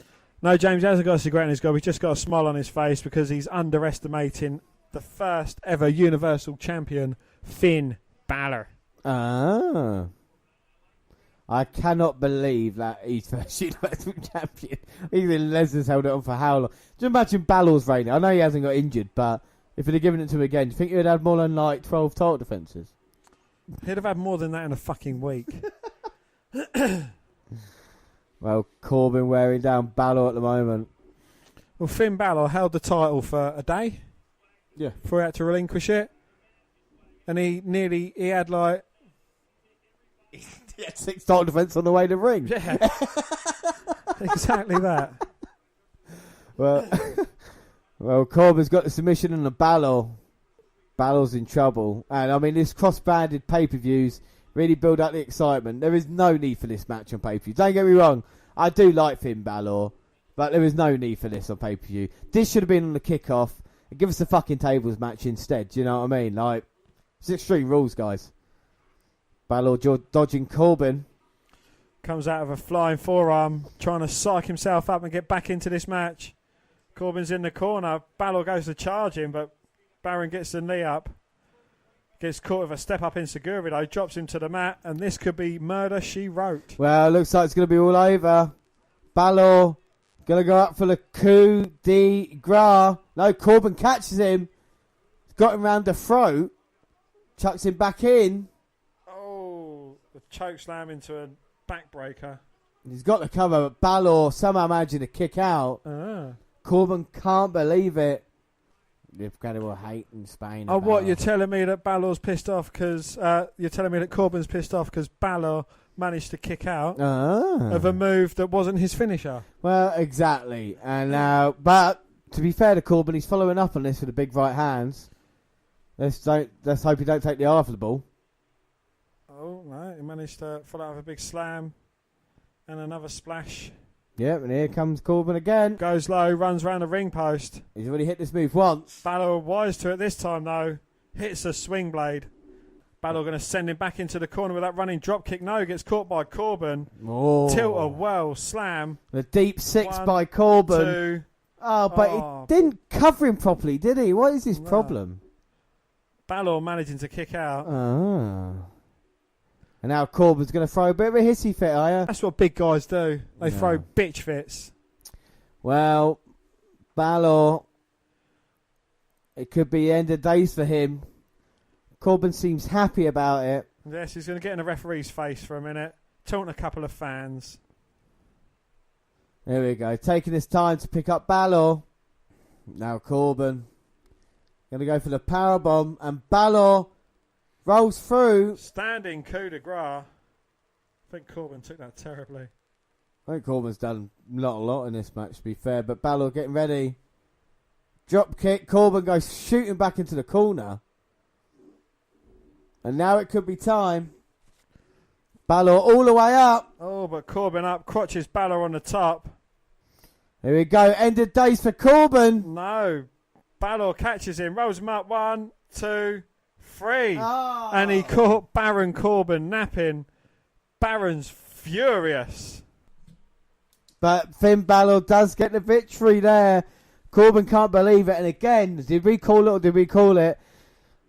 No, James hasn't got a cigarette in his gob. He's just got a smile on his face because he's underestimating the first ever Universal Champion, Finn Balor. Ah. I cannot believe that he's first Universal Champion. Even Lesnar's held it on for how long? Do you imagine Balor's reign? I know he hasn't got injured, but if he'd have given it to him again, do you think he would have had more than like 12 title defences? He'd have had more than that in a fucking week. Well, Corbin wearing down Balor at the moment. Well, Finn Balor held the title for a day. Yeah. Before he had to relinquish it. And he had like... He had 6 title defences on the way to the ring. Yeah. Exactly that. Well, Corbin's got the submission and the Balor's in trouble. And, I mean, this cross-banded pay-per-views really build up the excitement. There is no need for this match on pay-per-view. Don't get me wrong. I do like Finn Balor, but there is no need for this on pay-per-view. This should have been on the kickoff. And give us a fucking tables match instead. Do you know what I mean? Like, it's Extreme Rules, guys. Balor dodging Corbin. Comes out of a flying forearm, trying to psych himself up and get back into this match. Corbin's in the corner. Balor goes to charge him, but Baron gets the knee up. Gets caught with a step up insecurity, though. Drops him to the mat, and this could be murder, she wrote. Well, it looks like it's going to be all over. Balor going to go up for the coup de grace. No, Corbin catches him. Got him round the throat. Chucks him back in. Oh, the choke slam into a backbreaker. He's got the cover, but Balor somehow managing to kick out. Corbin can't believe it. The incredible hate in Spain. Oh, what? You're telling me that Balor's pissed off because... you're telling me that Corbin's pissed off because Balor managed to kick out of a move that wasn't his finisher. Well, exactly. And but to be fair to Corbin, he's following up on this with the big right hands. Let's hope he don't take the eye off the ball. Oh, no. He managed to follow up with a big slam and another splash. Yep, and here comes Corbin again. Goes low, runs round the ring post. He's already hit this move once. Balor wise to it this time, though. Hits a swing blade. Balor going to send him back into the corner with that running drop kick. No, gets caught by Corbin. Oh. Tilt-a-whirl slam. The deep 6 by Corbin. 2. Oh, but he didn't cover him properly, did he? What is his problem? Balor managing to kick out. And now Corbin's going to throw a bit of a hissy fit, are you? That's what big guys do. They throw bitch fits. Well, Balor, it could be the end of days for him. Corbin seems happy about it. Yes, he's going to get in the referee's face for a minute. Taunting a couple of fans. There we go. Taking his time to pick up Balor. Now Corbin. Going to go for the powerbomb. And Balor rolls through. Standing coup de grace. I think Corbin took that terribly. I think Corbin's done not a lot in this match, to be fair. But Balor getting ready. Drop kick. Corbin goes shooting back into the corner. And now it could be time. Balor all the way up. Oh, but Corbin up. Crotches Balor on the top. Here we go. End of days for Corbin. No. Balor catches him. Rolls him up. 1, 2, 3. Oh. And he caught Baron Corbin napping. Baron's furious. But Finn Balor does get the victory there. Corbin can't believe it. And again, did we call it or did we call it?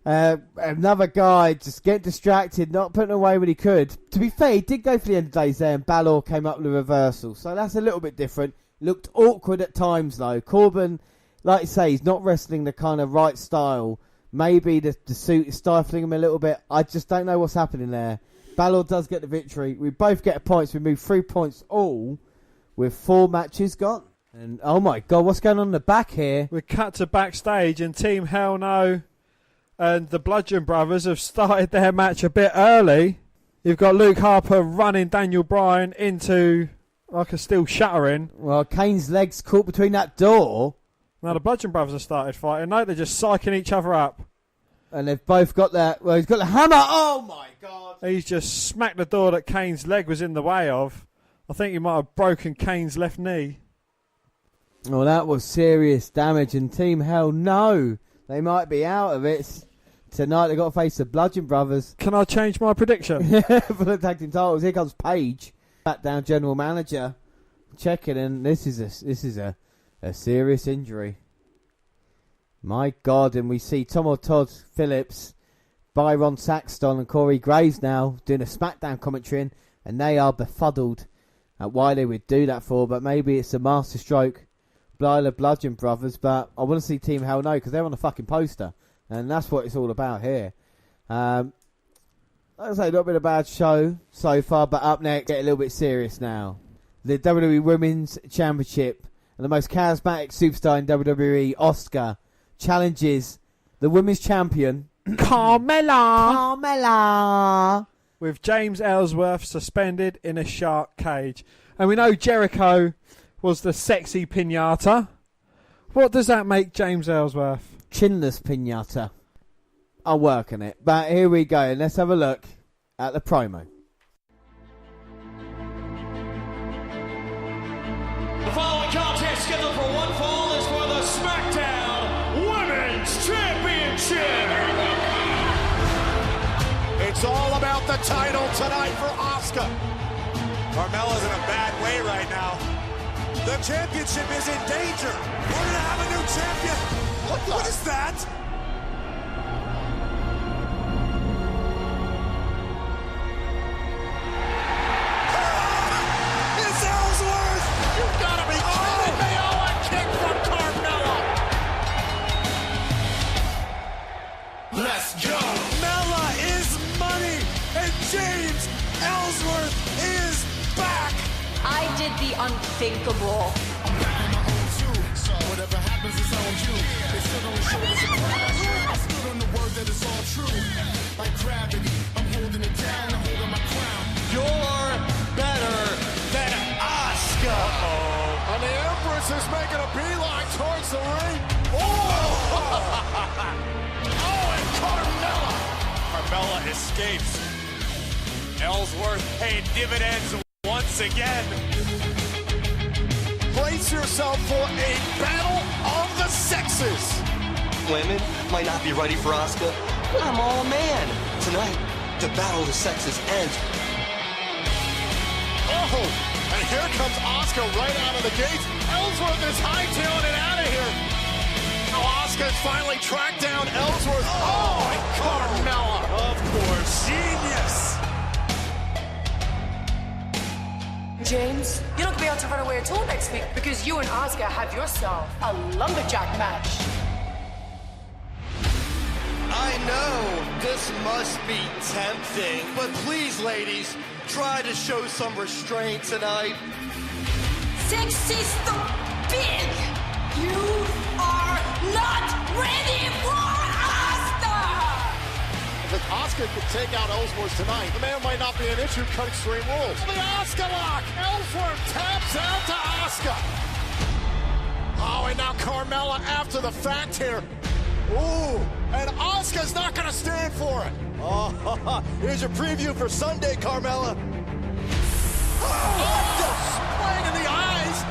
Another guy just get distracted, not putting away when he could. To be fair, he did go for the end of days there, and Balor came up with a reversal. So that's a little bit different. Looked awkward at times, though. Corbin, like you say, he's not wrestling the kind of right style. Maybe the suit is stifling him a little bit. I just don't know what's happening there. Balor does get the victory. We both get points. We move 3 points all with 4 matches gone. And oh my God, what's going on in the back here? We cut to backstage, and Team Hell No and the Bludgeon Brothers have started their match a bit early. You've got Luke Harper running Daniel Bryan into like a steel shuttering. Well, Kane's legs caught between that door. Now the Bludgeon Brothers have started fighting. No, they're just psyching each other up. And they've both got that. Well, he's got the hammer. Oh my God. He's just smacked the door that Kane's leg was in the way of. I think he might have broken Kane's left knee. Well, that was serious damage, and Team Hell No. They might be out of it. Tonight they've got to face the Bludgeon Brothers. Can I change my prediction? For the tag team titles. Here comes Paige, SmackDown General Manager, checking in. This is a serious injury. My God, and we see Todd Phillips, Byron Saxton and Corey Graves now doing a SmackDown commentary, and they are befuddled at why they would do that for, but maybe it's a masterstroke by the Bludgeon Brothers, but I want to see Team Hell No because they're on the fucking poster, and that's what it's all about here. Like I say, a little bit of a bad show so far, but up next, get a little bit serious now. The WWE Women's Championship and the most charismatic superstar in WWE, Asuka, challenges the Women's Champion, Carmella, with James Ellsworth suspended in a shark cage. And we know Jericho was the sexy pinata. What does that make James Ellsworth? Chinless pinata. I'll work on it. But here we go. Let's have a look at the promo. The following contest scheduled for one fall is for the SmackDown Women's Championship. It's all about the title tonight for Asuka. Carmella's in a bad way right now. The championship is in danger. We're going to have a new champion. What is that? It's Ellsworth! You've got to be kidding me! Oh, a kick from Carmella! Let's go! Mella is money, and James Ellsworth is back! I did the unthinkable. Whatever happens is on you. They still don't show us a crash. I stood on the word that is all true. Like gravity, I'm holding it down, I'm holding my crown. You're better than Asuka. Uh-oh. And the Empress is making a beeline towards the ring. Oh! Oh, and Carmella. Carmella escapes. Ellsworth paid dividends once again. Brace yourself for a battle of the sexes. Women might not be ready for Asuka, but I'm all man. Tonight, the battle of the sexes ends. Oh, and here comes Asuka right out of the gates. Ellsworth is hightailing it out of here. Now Asuka's finally tracked down Ellsworth. Oh, and Carmella. Of course. Genius. James, you're not going to be able to run away at all next week because you and Asuka have yourself a lumberjack match. I know this must be tempting, but please, ladies, try to show some restraint tonight. Sexist the big. You are not ready for Asuka. If Asuka could take out Ellsworth tonight, the man might not be an issue cut Extreme Rules. The Asuka lock! Ellsworth taps out to Asuka. Oh, and now Carmella after the fact here. Ooh, and Asuka's not going to stand for it. Oh, here's your preview for Sunday, Carmella. Oh, the spring in the eyes.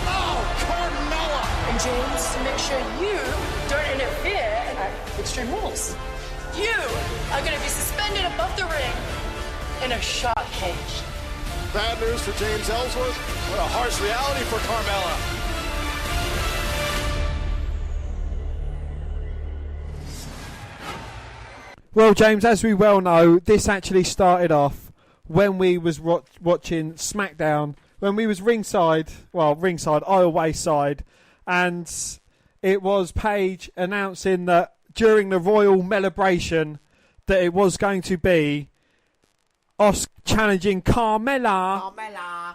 Oh, Carmella. And James, make sure you don't interfere at Extreme Rules. You are going to be suspended above the ring in a shark cage. Bad news for James Ellsworth. What a harsh reality for Carmella. Well, James, as we well know, this actually started off when we was watching SmackDown, when we was ringside, aisle wayside, and it was Paige announcing that during the Royal Celebration that it was going to be Asuka challenging Carmella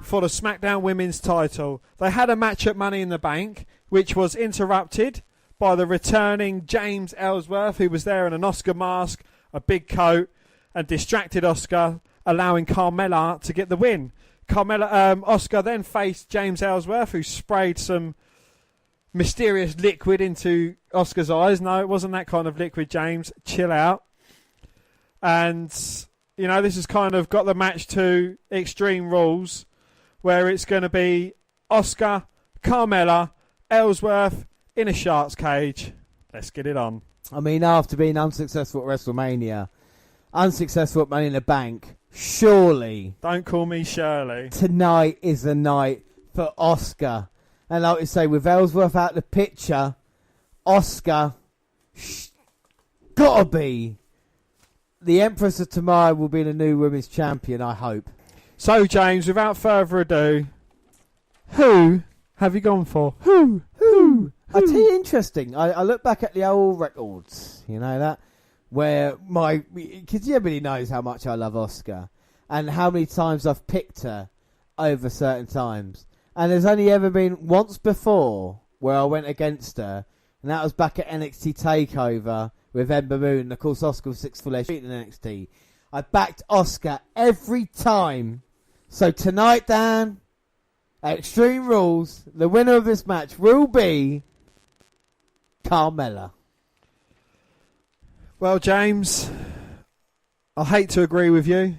for the SmackDown Women's title. They had a match at Money in the Bank, which was interrupted by the returning James Ellsworth, who was there in an Asuka mask, a big coat, and distracted Asuka, allowing Carmella to get the win. Asuka then faced James Ellsworth, who sprayed some mysterious liquid into Asuka's eyes. No, it wasn't that kind of liquid, James. Chill out. And, you know, this has kind of got the match to Extreme Rules, where it's going to be Asuka, Carmella, Ellsworth in a shark's cage. Let's get it on. I mean, after being unsuccessful at WrestleMania, unsuccessful at Money in the Bank, surely... Don't call me Shirley. Tonight is the night for Asuka. And like we say, with Ellsworth out the picture, Asuka gotta be. The Empress of Tomorrow will be the new women's champion, I hope. So, James, without further ado, who have you gone for? Who? I tell you, interesting. I look back at the old records, you know that, where because everybody knows how much I love Asuka and how many times I've picked her over certain times. And there's only ever been once before where I went against her, and that was back at NXT TakeOver with Ember Moon. And of course, Asuka was 6 full in NXT. I backed Asuka every time. So tonight, Dan, at Extreme Rules, the winner of this match will be Carmella. Well, James, I hate to agree with you.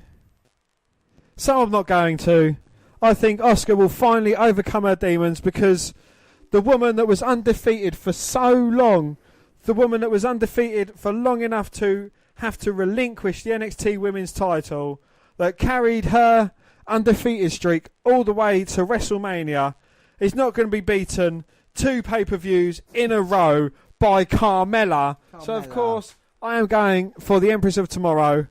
So I'm not going to. I think Asuka will finally overcome her demons, because the woman that was undefeated for so long, the woman that was undefeated for long enough to have to relinquish the NXT Women's title, that carried her undefeated streak all the way to WrestleMania, is not going to be beaten 2 pay-per-views in a row by Carmella. So, of course, I am going for the Empress of Tomorrow,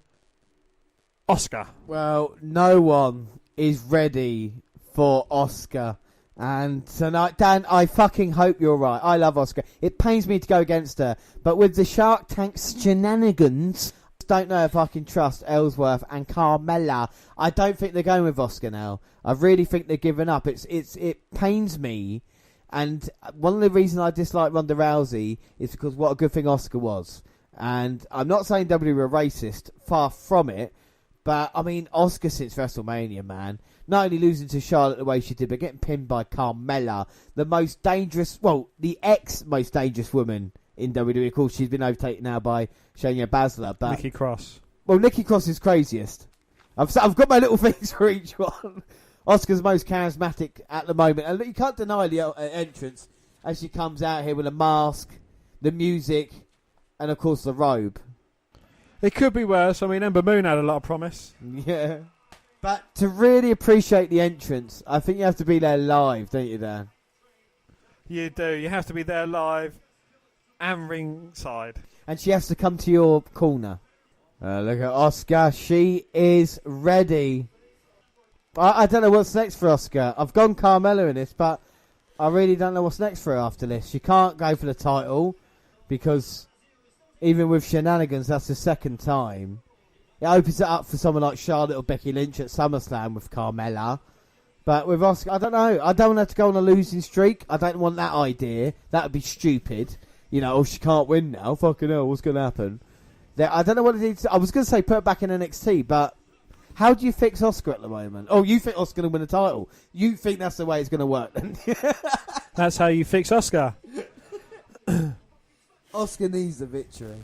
Asuka. Well, no one is ready for Asuka. And tonight, Dan, I fucking hope you're right. I love Asuka. It pains me to go against her, but with the Shark Tank shenanigans, I don't know if I can trust Ellsworth and Carmella. I don't think they're going with Asuka now. I really think they're giving up. It pains me, and one of the reasons I dislike Ronda Rousey is because what a good thing Asuka was. And I'm not saying WWE are racist, far from it, but I mean Asuka since WrestleMania, man. Not only losing to Charlotte the way she did, but getting pinned by Carmella, the most dangerous, well, the ex-most dangerous woman in WWE. Of course, she's been overtaken now by Shayna Baszler. But Nikki Cross. Well, Nikki Cross is craziest. I've got my little things for each one. Asuka's most charismatic at the moment. And you can't deny the entrance as she comes out here with a mask, the music, and, of course, the robe. It could be worse. I mean, Ember Moon had a lot of promise. Yeah. But to really appreciate the entrance, I think you have to be there live, don't you, Dan? You do. You have to be there live and ringside. And she has to come to your corner. Look at Asuka. She is ready. I don't know what's next for Asuka. I've gone Carmella in this, but I really don't know what's next for her after this. She can't go for the title because even with shenanigans, that's the second time. It opens it up for someone like Charlotte or Becky Lynch at SummerSlam with Carmella. But with Asuka, I don't know. I don't want her to go on a losing streak. I don't want that idea. That would be stupid. You know, she can't win now. Fucking hell, what's going to happen? I don't know what it is. I was going to say put her back in NXT, but how do you fix Asuka at the moment? Oh, you think Asuka's going to win the title? You think that's the way it's going to work? That's how you fix Asuka. Asuka needs the victory.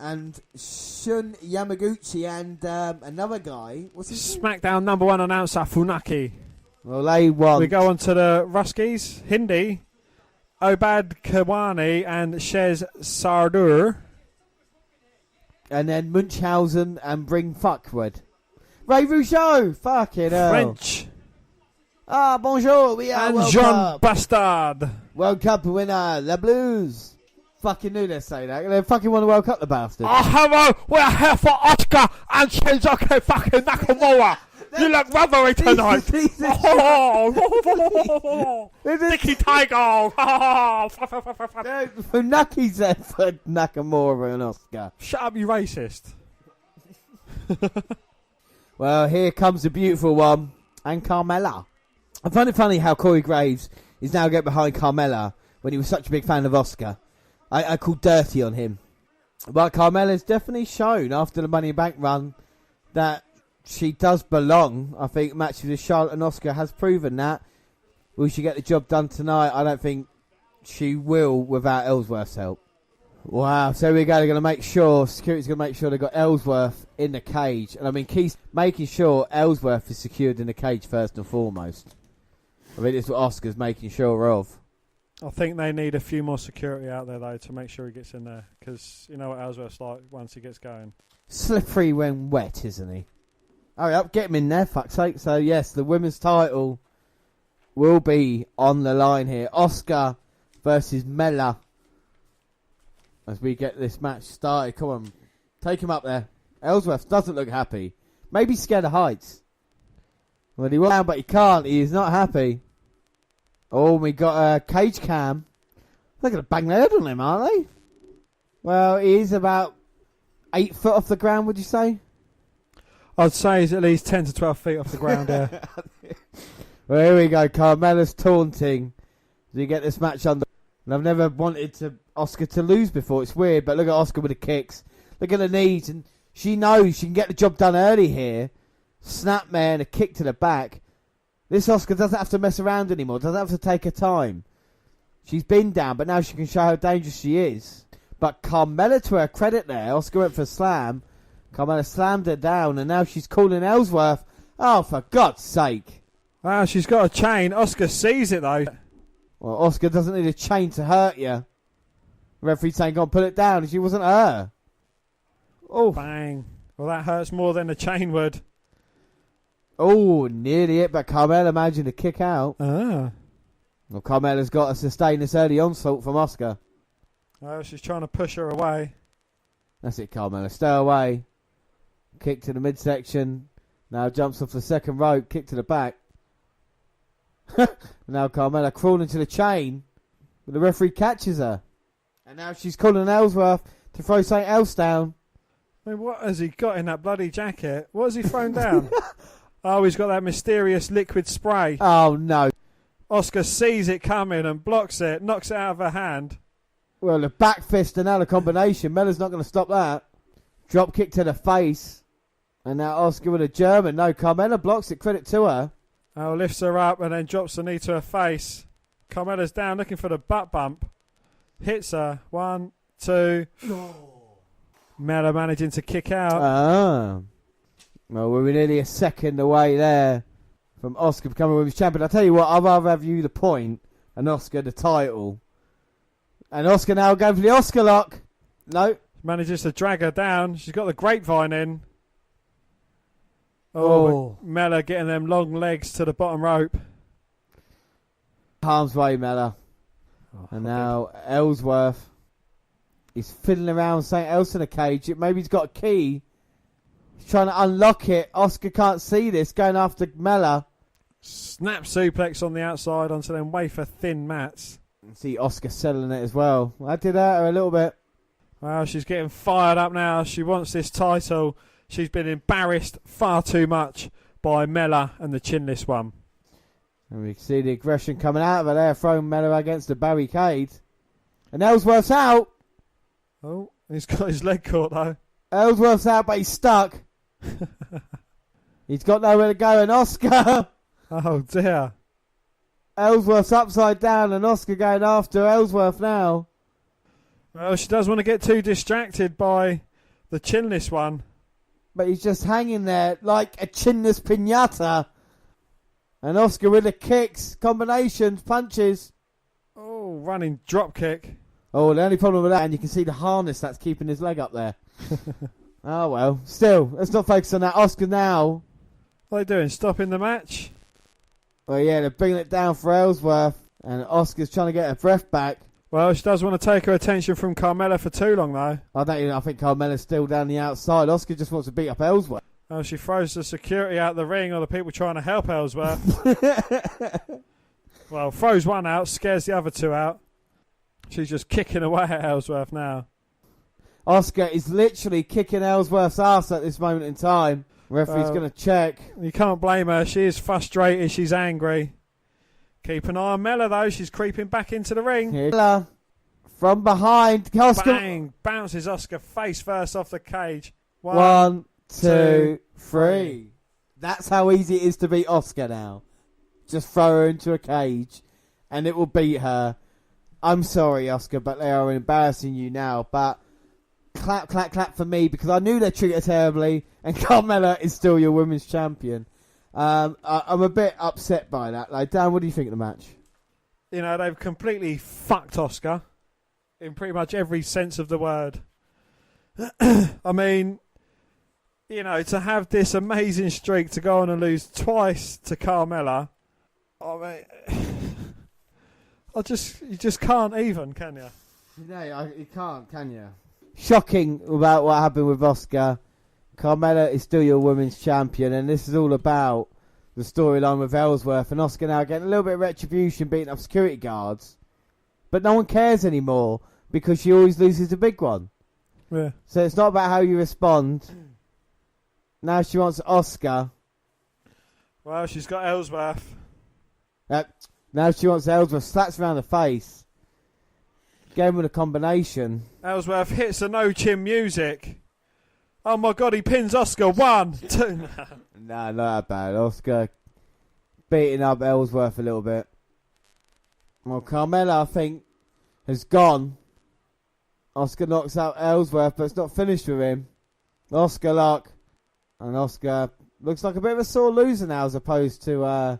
And Shun Yamaguchi and another guy. What's his name? SmackDown #1 announcer Funaki. Well, they won. We go on to the Ruskies. Hindi, Obad Kawani and Shez Sardur. And then Munchausen and Bring Fuckwood. Ray Rougeau! Fucking hell. French. Ah, bonjour. We are And World Jean Cup. Bastard. World Cup winner, the Blues. Fucking knew they'd say that. They fucking won the World Cup, the bastards. Oh, hello. We're here for Asuka and Shinsuke fucking Nakamura. You look rubbery tonight. Nicky Tiger. Funaki said for Nakamura and Asuka. Shut up, you racist. Well, here comes the beautiful one. And Carmella. I find it funny how Corey Graves is now getting behind Carmella when he was such a big fan of Asuka. I called dirty on him. But Carmella's definitely shown after the Money in Bank run that she does belong. I think matches with Charlotte and Asuka has proven that. Will she get the job done tonight? I don't think she will without Ellsworth's help. Wow, so we're going to make sure, security's going to make sure they've got Ellsworth in the cage. And I mean, Keith's making sure Ellsworth is secured in the cage first and foremost. I mean, it's what Asuka's making sure of. I think they need a few more security out there, though, to make sure he gets in there. Because you know what Ellsworth's like once he gets going. Slippery when wet, isn't he? Hurry up, get him in there, fuck's sake. So, yes, the women's title will be on the line here. Asuka versus Mella. As we get this match started. Come on, take him up there. Ellsworth doesn't look happy. Maybe scared of heights. Well, he wants down, but he can't. He is not happy. Oh, we got a cage cam. They're going to bang their head on him, aren't they? Well, he is about 8 foot off the ground, would you say? I'd say he's at least 10 to 12 feet off the ground there. Well, here we go. Carmella's taunting. Do you get this match under? And I've never wanted Asuka to lose before. It's weird, but look at Asuka with the kicks. Look at the knees, and she knows she can get the job done early here. Snap man, a kick to the back. This Asuka doesn't have to mess around anymore. Doesn't have to take her time. She's been down, but now she can show how dangerous she is. But Carmella, to her credit there, Asuka went for a slam. Carmella slammed her down, and now she's calling Ellsworth. Oh, for God's sake. Wow, she's got a chain. Asuka sees it, though. Well, Asuka doesn't need a chain to hurt you. Referee saying, go on, put it down. She wasn't her. Oh. Bang. Well, that hurts more than a chain would. Oh, nearly it, but Carmella managing to kick out. Ah. Well, Carmella's got to sustain this early onslaught from Asuka. Oh, she's trying to push her away. That's it, Carmella. Stay away. Kick to the midsection. Now jumps off the second rope. Kick to the back. Now Carmella crawling to the chain. But the referee catches her. And now she's calling Ellsworth to throw something else down. I mean, what has he got in that bloody jacket? What has he thrown down? Oh, he's got that mysterious liquid spray. Oh, no. Asuka sees it coming and blocks it, knocks it out of her hand. Well, the back fist and now the combination. Mella's not going to stop that. Drop kick to the face. And now Asuka with a German. No, Carmella blocks it. Credit to her. Oh, lifts her up and then drops the knee to her face. Carmella's down looking for the butt bump. Hits her. 1, 2. Mella managing to kick out. Ah. Well, we're nearly a second away there from Asuka becoming women's champion. I'll tell you what, I'd rather have you the point and Asuka the title. And Asuka now going for the Asuka lock. No. Manages to drag her down. She's got the grapevine in. Oh. Mella getting them long legs to the bottom rope. Harm's way, Mella. And now Ellsworth is fiddling around something else in the cage. Maybe he's got a key. He's trying to unlock it. Asuka can't see this. Going after Mella. Snap suplex on the outside onto them wafer thin mats. See Asuka selling it as well. I did hurt her a little bit. Well, she's getting fired up now. She wants this title. She's been embarrassed far too much by Mella and the chinless one. And we can see the aggression coming out of her there, throwing Mella against the barricade. And Ellsworth's out. Oh, he's got his leg caught though. Ellsworth's out, but he's stuck. He's got nowhere to go, and Asuka. Oh dear. Ellsworth's upside down, and Asuka going after Ellsworth now. Well, she does want to get too distracted by the chinless one. But he's just hanging there like a chinless piñata. And Asuka with the kicks, combinations, punches. Oh, running drop kick. Oh, the only problem with that, and you can see the harness that's keeping his leg up there. Oh, well. Still, let's not focus on that. Asuka now. What are they doing? Stopping the match? Well, yeah, they're bringing it down for Ellsworth. And Asuka's trying to get her breath back. Well, she does want to take her attention from Carmella for too long, though. I think Carmella's still down the outside. Asuka just wants to beat up Ellsworth. Oh, she throws the security out the ring, or the people trying to help Ellsworth. Well, throws one out, scares the other two out. She's just kicking away at Ellsworth now. Asuka is literally kicking Ellsworth's ass at this moment in time. Referee's going to check. You can't blame her. She is frustrated. She's angry. Keep an eye on Mella, though. She's creeping back into the ring. Mella from behind. Asuka. Bang! Bounces Asuka face first off the cage. 1, 2, 3. That's how easy it is to beat Asuka now. Just throw her into a cage and it will beat her. I'm sorry, Asuka, but they are embarrassing you now. But clap, clap, clap for me, because I knew they treated her terribly, and Carmella is still your women's champion. I'm a bit upset by that. Like, Dan, what do you think of the match? You know, they've completely fucked Asuka in pretty much every sense of the word. I mean, you know, to have this amazing streak to go on and lose twice to Carmella, I mean, you just can't even, can you? No, you can't, can you? Shocking about what happened with Asuka. Carmella is still your women's champion, and this is all about the storyline with Ellsworth and Asuka now getting a little bit of retribution, beating up security guards, but no one cares anymore because she always loses the big one. Yeah. So it's not about how you respond. Now she wants Asuka. Well, she's got Ellsworth. Now she wants Ellsworth. Slaps around the face. Game with a combination. Ellsworth hits the no-chin music. Oh my God, he pins Asuka. 1, 2. Nah, not that bad. Asuka beating up Ellsworth a little bit. Well, Carmella, I think, has gone. Asuka knocks out Ellsworth, but it's not finished with him. Asuka luck. And Asuka looks like a bit of a sore loser now, as opposed to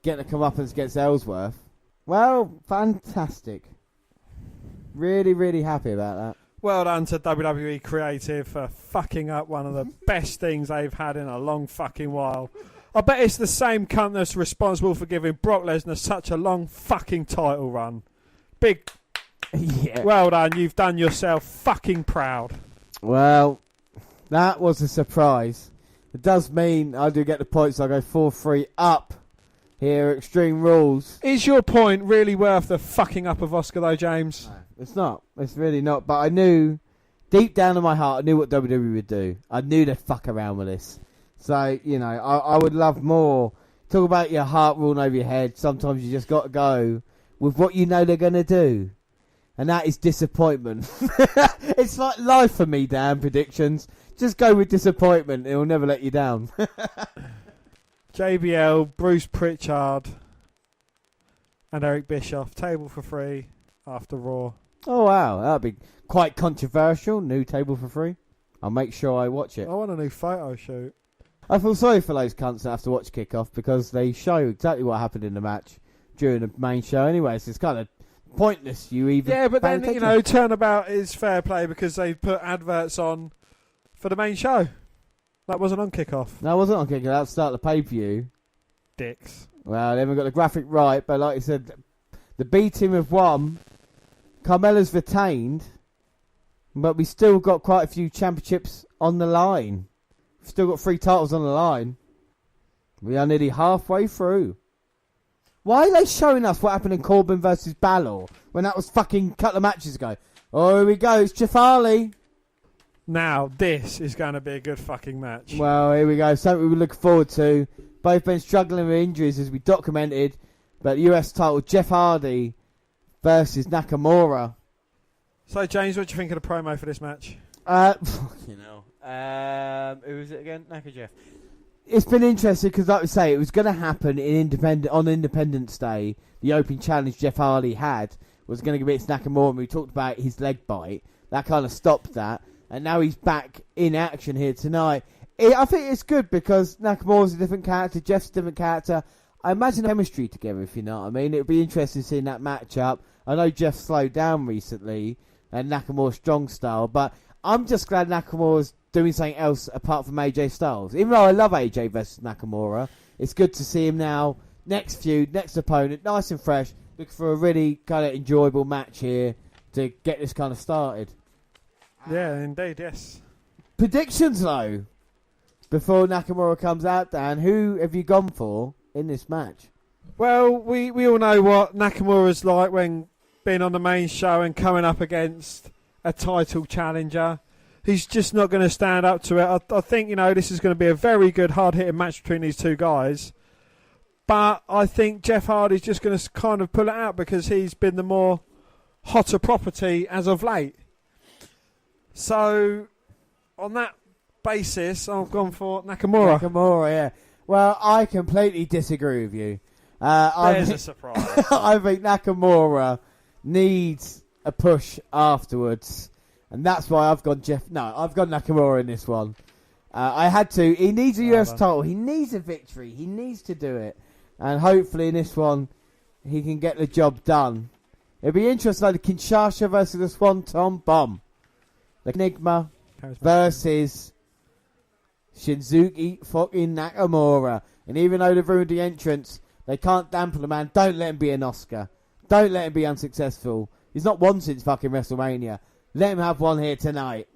getting a comeuppance against Ellsworth. Well, fantastic. Really, really happy about that. Well done to WWE Creative for fucking up one of the best things they've had in a long fucking while. I bet it's the same cunt that's responsible for giving Brock Lesnar such a long fucking title run. Big... Yeah. Well done, you've done yourself fucking proud. Well, that was a surprise. It does mean I do get the points. I go 4-3 up here at Extreme Rules. Is your point really worth the fucking up of Asuka though, James? No, it's not. It's really not. But I knew, deep down in my heart, I knew what WWE would do. I knew they'd fuck around with this. So, you know, I would love more. Talk about your heart ruling over your head. Sometimes you just got to go with what you know they're going to do. And that is disappointment. It's like life for me, Dan, predictions. Just go with disappointment. It will never let you down. JBL, Bruce Pritchard, and Eric Bischoff. Table for free after Raw. Oh, wow. That would be quite controversial. New table for free. I'll make sure I watch it. I want a new photo shoot. I feel sorry for those cunts that have to watch Kickoff because they show exactly what happened in the match during the main show anyway. So it's kind of pointless you even. Yeah, but then, you know, turnabout is fair play because they put adverts on for the main show. That wasn't on Kickoff. No, it wasn't on Kickoff. That was start the pay-per-view. Dicks. Well, they haven't got the graphic right, but like you said, the B team have won. Carmella's retained, but we still got quite a few championships on the line. We've still got 3 titles on the line. We are nearly halfway through. Why are they showing us what happened in Corbin versus Balor when that was fucking a couple of matches ago? Oh, here we go. It's Jeff Hardy. Now, this is going to be a good fucking match. Well, here we go. Something we look forward to. Both been struggling with injuries as we documented. But US title, Jeff Hardy versus Nakamura. So, James, what do you think of the promo for this match? Fucking hell. Who was it again? Jeff. It's been interesting because, like we say, it was going to happen on Independence Day. The opening challenge Jeff Hardy had was going to be against Nakamura, and we talked about his leg bite. That kind of stopped that, and now he's back in action here tonight. I think it's good because Nakamura's a different character, Jeff's a different character. I imagine chemistry together, if you know what I mean. It would be interesting seeing that matchup. I know Jeff slowed down recently, and Nakamura's strong style, but I'm just glad Nakamura's doing something else apart from AJ Styles. Even though I love AJ versus Nakamura, it's good to see him now. Next feud, next opponent, nice and fresh. Looking for a really kind of enjoyable match here to get this kind of started. Yeah, indeed, yes. Predictions, though, before Nakamura comes out, Dan. Who have you gone for in this match? Well, we all know what Nakamura's like when being on the main show and coming up against a title challenger. He's just not going to stand up to it. I think, you know, this is going to be a very good, hard-hitting match between these two guys. But I think Jeff Hardy's just going to kind of pull it out because he's been the more hotter property as of late. So, on that basis, I've gone for Nakamura. Nakamura, yeah. Well, I completely disagree with you. There's a surprise. I think Nakamura needs a push afterwards. And that's why I've gone I've got Nakamura in this one. I had to. He needs a US title. He needs a victory. He needs to do it. And hopefully in this one, he can get the job done. It'll be interesting, like the Kinshasa versus the Swanton Bomb. The Enigma versus Shinsuke fucking Nakamura. And even though they've ruined the entrance, they can't dampen the man. Don't let him be an Oscar. Don't let him be unsuccessful. He's not won since fucking WrestleMania. Let him have one here tonight.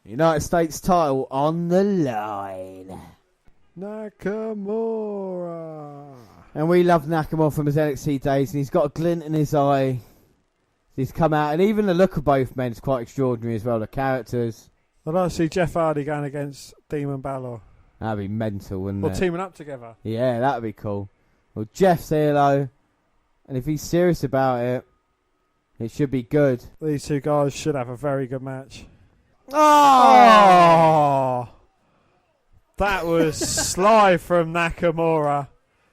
United States title on the line. Nakamura. And we love Nakamura from his NXT days, and he's got a glint in his eye. He's come out, and even the look of both men is quite extraordinary as well, the characters. I'd like to see Jeff Hardy going against Demon Balor. That'd be mental, wouldn't it? Or teaming up together. Yeah, that'd be cool. Well, Jeff, say hello. And if he's serious about it, it should be good. These two guys should have a very good match. Oh! That was sly from Nakamura.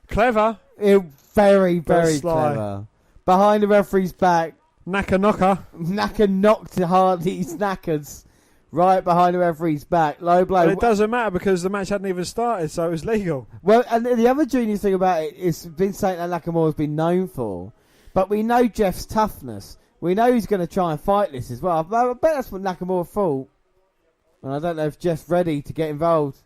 Clever. Very, very clever. Behind the referee's back. Naka knocked Hardy's knackers right behind the referee's back. Low blow. But it doesn't matter because the match hadn't even started, so it was legal. Well, and the other genius thing about it is been something that Nakamura's been known for. But we know Jeff's toughness. We know he's going to try and fight this as well. I bet that's what Nakamura thought. And I don't know if Jeff's ready to get involved.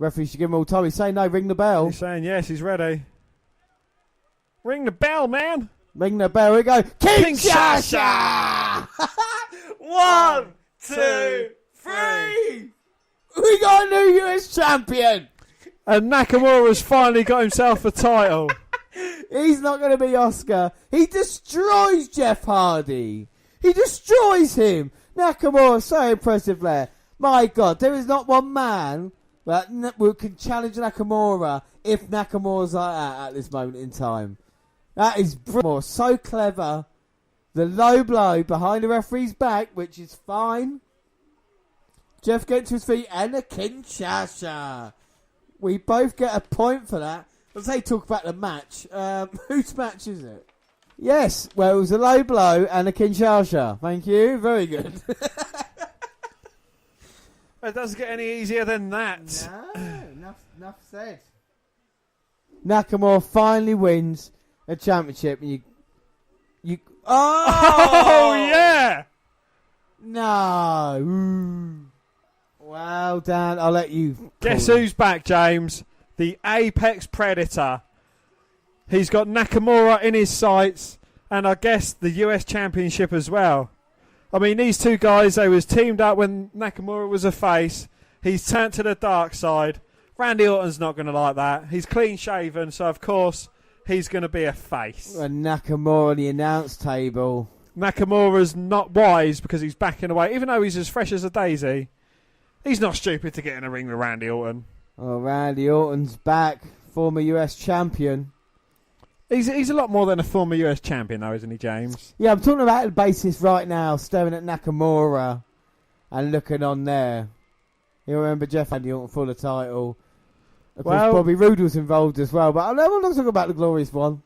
Referee should give him all time. He's saying no, ring the bell. He's saying yes, he's ready. Ring the bell, man. Ring the bell. We go. Kinshasa! 1, 2, 3. We got a new US champion. And Nakamura's finally got himself a title. He's not going to be Oscar. He destroys Jeff Hardy. He destroys him. Nakamura, so impressive there. My God, there is not one man that can challenge Nakamura if Nakamura's like that at this moment in time. That is brilliant. So clever. The low blow behind the referee's back, which is fine. Jeff gets to his feet and a Kinshasa. We both get a point for that. Let's say talk about the match. Whose match is it? Yes, well, it was a low blow and a Kinshasa. Thank you. Very good. It doesn't get any easier than that. No, enough said. Nakamura finally wins a championship. And you. Oh yeah. No. Ooh. Well, Dan, I'll let you. Guess who's back, James? The Apex Predator. He's got Nakamura in his sights, and I guess the US Championship as well. I mean, these two guys, they was teamed up when Nakamura was a face. He's turned to the dark side. Randy Orton's not going to like that. He's clean shaven, so of course he's going to be a face. And Nakamura on the announce table. Nakamura's not wise because he's backing away. Even though he's as fresh as a daisy, he's not stupid to get in a ring with Randy Orton. Oh, Randy Orton's back, former US champion. He's a lot more than a former US champion, though, isn't he, James? Yeah, I'm talking about the basis right now, staring at Nakamura and looking on there. You remember Jeff Randy Orton for the title. Of course, Bobby Roode was involved as well, but I'm not talking about the glorious one.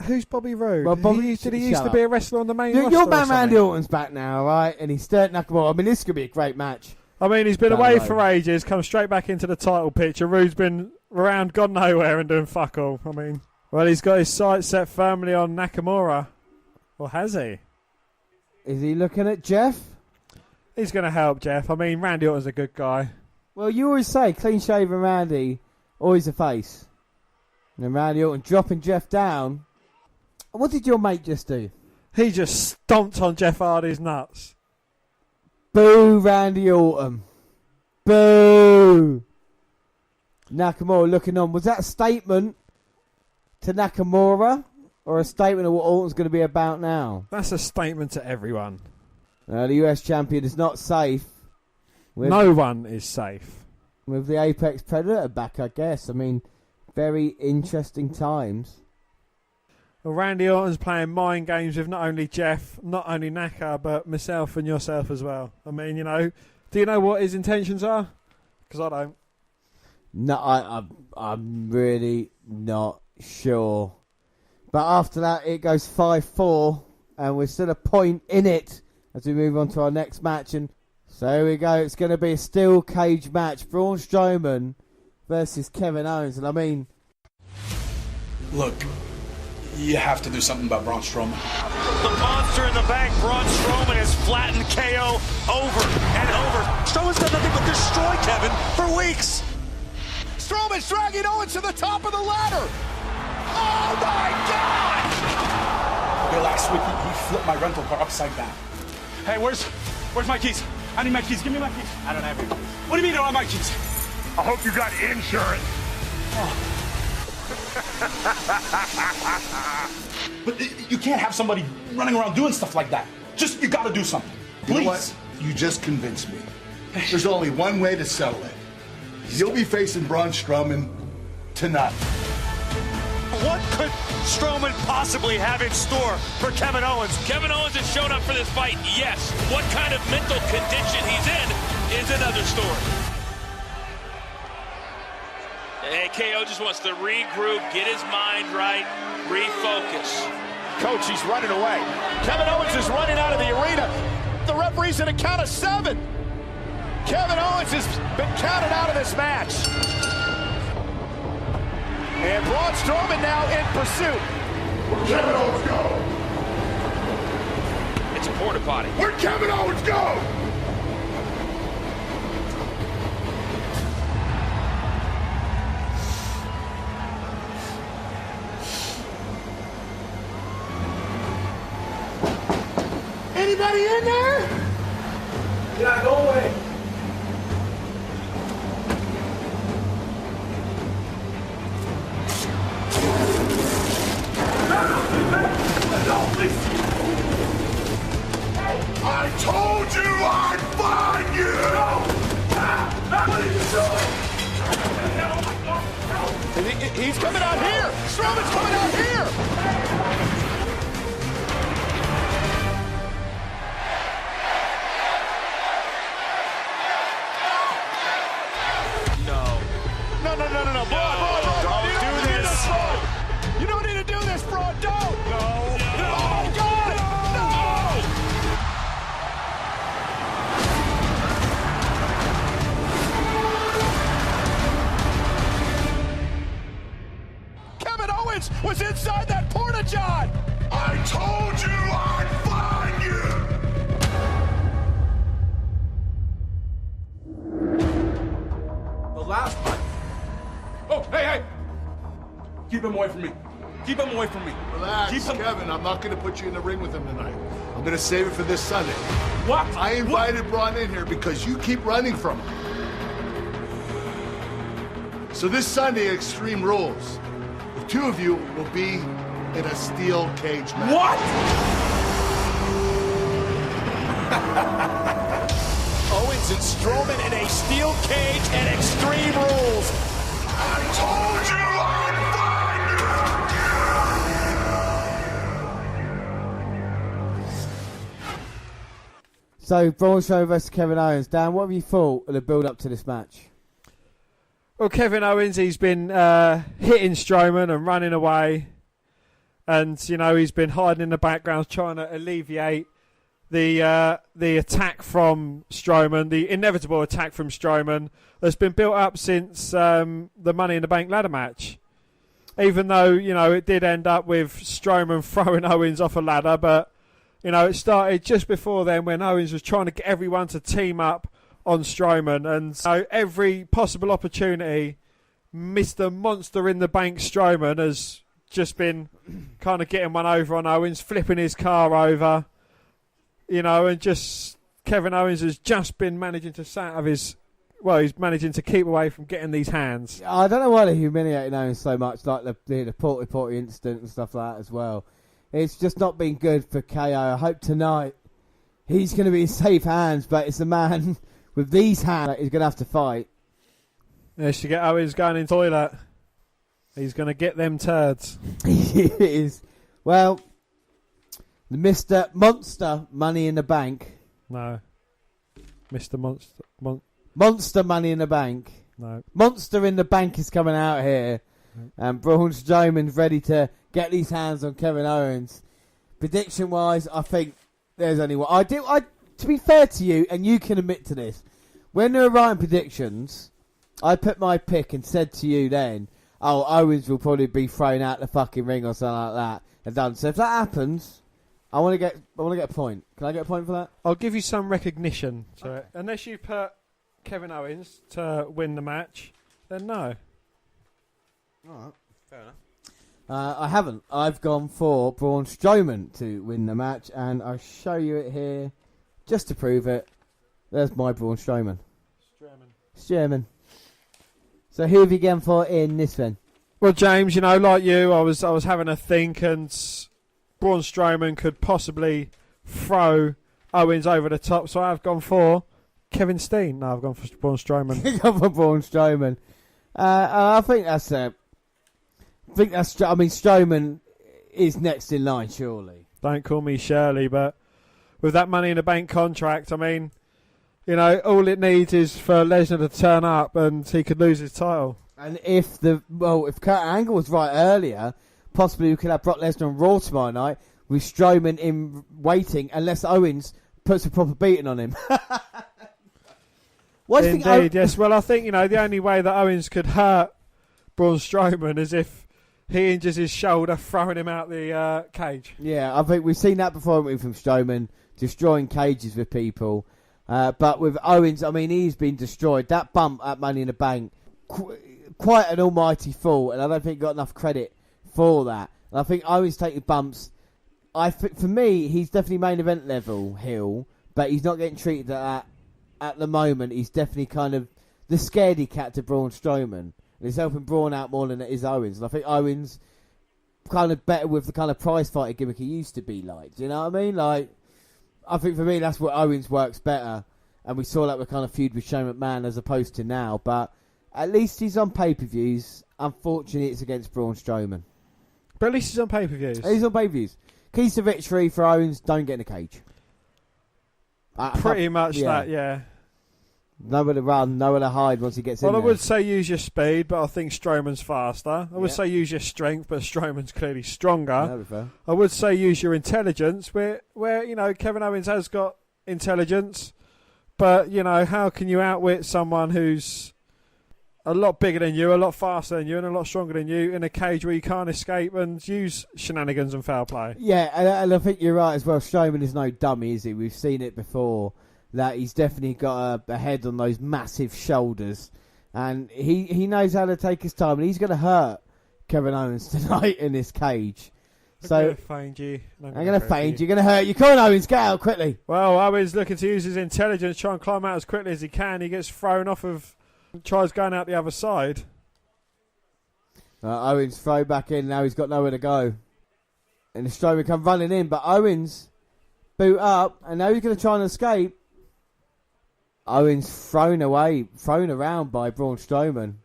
Who's Bobby Roode? Well, Did he used to be a wrestler on the main roster? Your man Randy Orton's back now, right? And he's staring at Nakamura. I mean, this could be a great match. I mean, he's been away for ages, come straight back into the title picture. Roode's been around God nowhere and doing fuck all. I mean, well, he's got his sights set firmly on Nakamura. Or has he? Is he looking at Jeff? He's going to help Jeff. I mean, Randy Orton's a good guy. Well, you always say clean-shaven Randy, always a face. And then Randy Orton dropping Jeff down. What did your mate just do? He just stomped on Jeff Hardy's nuts. Boo, Randy Orton. Boo. Nakamura looking on. Was that a statement to Nakamura or a statement of what Orton's going to be about now? That's a statement to everyone. The US champion is not safe. No one is safe. With the Apex Predator back, I guess. I mean, very interesting times. Well, Randy Orton's playing mind games with not only Jeff, not only Naka, but myself and yourself as well. I mean, you know, do you know what his intentions are? Because I don't. No, I'm really not sure. But after that, it goes 5-4 and we're still a point in it as we move on to our next match. And so here we go. It's going to be a steel cage match. Braun Strowman versus Kevin Owens. And I mean... Look, you have to do something about Braun Strowman. The monster in the bank, Braun Strowman, has flattened KO over and over. Strowman's done nothing but destroy Kevin for weeks. Strowman's dragging Owens to the top of the ladder. Oh my God! Okay, last week he flipped my rental car upside down. Hey, where's my keys? I need my keys. Give me my keys. I don't have your keys. What do you mean I don't have my keys? I hope you got insurance. Oh. But you can't have somebody running around doing stuff like that. Just, you gotta do something. Please. You know what? You just convinced me. There's only one way to settle it. You'll be facing Braun Strowman tonight. What could Strowman possibly have in store for Kevin Owens? Kevin Owens has shown up for this fight, yes. What kind of mental condition he's in is another story. Hey, KO just wants to regroup, get his mind right, refocus. Coach, he's running away. Kevin Owens is running out of the arena. The referee's at a count of 7. Kevin Owens has been counted out of this match. And Braun Strowman now in pursuit. Where'd Kevin Owens go? It's a porta potty. Where'd Kevin Owens go? Anybody in there? Yeah, go away. I told you I'd find you! What are you doing? He's coming out here! Strowman's coming out here! No. Braun, you don't need to do this, Braun. You don't need to do this, Braun. Don't. No. Oh, my God. No. Kevin Owens was inside that porta-john. I told you I'd find you. The last fight. Oh, hey! Keep him away from me. Keep him away from me. Relax, Kevin. I'm not going to put you in the ring with him tonight. I'm going to save it for this Sunday. What? I invited Braun in here because you keep running from him. So this Sunday, Extreme Rules, the two of you will be in a steel cage match. What? Owens and Strowman in a steel cage and Extreme Rules. I told you So, Braun Strowman versus Kevin Owens. Dan, what have you thought of the build-up to this match? Well, Kevin Owens, he's been hitting Strowman and running away. And, he's been hiding in the background trying to alleviate the attack from Strowman, the inevitable attack from Strowman that's been built up since the Money in the Bank ladder match. Even though, it did end up with Strowman throwing Owens off a ladder, but, it started just before then when Owens was trying to get everyone to team up on Strowman. And so every possible opportunity, Mr. Monster in the Bank Strowman has just been kind of getting one over on Owens, flipping his car over. And just Kevin Owens has just been managing to sat of his... Well, he's managing to keep away from getting these hands. I don't know why they're humiliating Owens so much, like the potty incident and stuff like that as well. It's just not been good for KO. I hope tonight he's going to be in safe hands, but it's the man with these hands that he's going to have to fight. Yeah, should get Owens going in toilet. He's going to get them turds. He is. Well... The Mr. Monster Money in the Bank. No. Mr. Monster. Monster Money in the Bank. No. Monster in the Bank is coming out here. And Braun Strowman's ready to get these hands on Kevin Owens. Prediction wise, I think there's only one. To be fair to you, and you can admit to this, when they were writing predictions, I put my pick and said to you then, Owens will probably be thrown out the fucking ring or something like that. And done. So if that happens, I want to get a point. Can I get a point for that? I'll give you some recognition to it. Unless you put Kevin Owens to win the match, then no. All right, fair enough. I haven't. I've gone for Braun Strowman to win the match, and I'll show you it here just to prove it. There's my Braun Strowman. Strowman. So who have you gone for in this then? Well, James, like you, I was having a think, and Braun Strowman could possibly throw Owens over the top, so I've gone for Kevin Steen. No, I've gone for Braun Strowman. You've gone for Braun Strowman. I think that's. Strowman is next in line, surely. Don't call me Shirley, but with that Money in the Bank contract, all it needs is for Lesnar to turn up, and he could lose his title. And if Kurt Angle was right earlier, possibly we could have Brock Lesnar on Raw tomorrow night with Strowman in waiting, unless Owens puts a proper beating on him. Indeed, yes. Well, I think the only way that Owens could hurt Braun Strowman is if he injures his shoulder, throwing him out the cage. Yeah, I think we've seen that before from Strowman, destroying cages with people. But with Owens, he's been destroyed. That bump at Money in the Bank, quite an almighty fall, and I don't think he got enough credit for that. And I think Owens taking bumps. For me, he's definitely main event level heel, but he's not getting treated at the moment. He's definitely kind of the scaredy cat to Braun Strowman. And he's helping Braun out more than it is Owens. And I think Owens kind of better with the kind of prize fighter gimmick he used to be like. Do you know what I mean? Like, I think for me that's where Owens works better. And we saw that with kind of feud with Shane McMahon as opposed to now. But at least he's on pay-per-views. Unfortunately, it's against Braun Strowman. But at least he's on pay-per-views. He's on pay-per-views. Keys to victory for Owens, don't get in a cage. Pretty much that, yeah. Nowhere to run, nowhere to hide once he gets in there. Well, I would say use your speed, but I think Strowman's faster. I would say use your strength, but Strowman's clearly stronger. That'd be fair. I would say use your intelligence, where Kevin Owens has got intelligence, but, how can you outwit someone who's a lot bigger than you, a lot faster than you, and a lot stronger than you in a cage where you can't escape and use shenanigans and foul play? Yeah, and I think you're right as well. Strowman is no dummy, is he? We've seen it before. That he's definitely got a head on those massive shoulders, and he knows how to take his time, and he's going to hurt Kevin Owens tonight in this cage. I'm going to find you. I'm going to find you. You're going to hurt you. Come on, Owens, get out quickly. Well, Owens looking to use his intelligence, try and climb out as quickly as he can. He gets thrown off tries going out the other side. Owens throw back in. Now he's got nowhere to go, and the Strowman come running in, but Owens boot up, and now he's going to try and escape. Owens thrown around by Braun Strowman.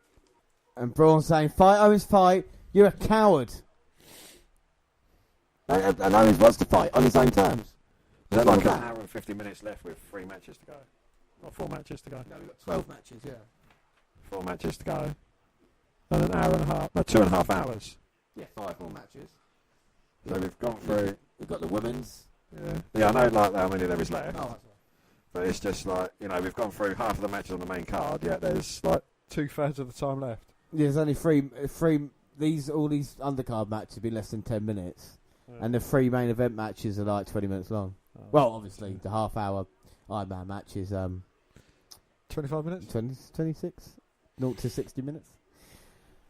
And Braun saying, fight, Owens, fight. You're a coward. And Owens wants to fight on his own terms. There's like an hour and 50 minutes left with 3 matches to go. Not 4 matches to go. No, we've got 12 matches, yeah. 4 matches to go. And an hour and a half. No, 2.5 hours. Yeah, 5 more matches. So we've gone through. We've got the women's. Yeah, I know like how many there is left. Oh, that's right. But it's just like, we've gone through half of the matches on the main card, yet there's like 2/3 of the time left. There's only three. All these undercard matches have been less than 10 minutes, and the 3 main event matches are like 20 minutes long. Well, obviously the half-hour Ironman match is 25 minutes, 26, 0 to 60 minutes.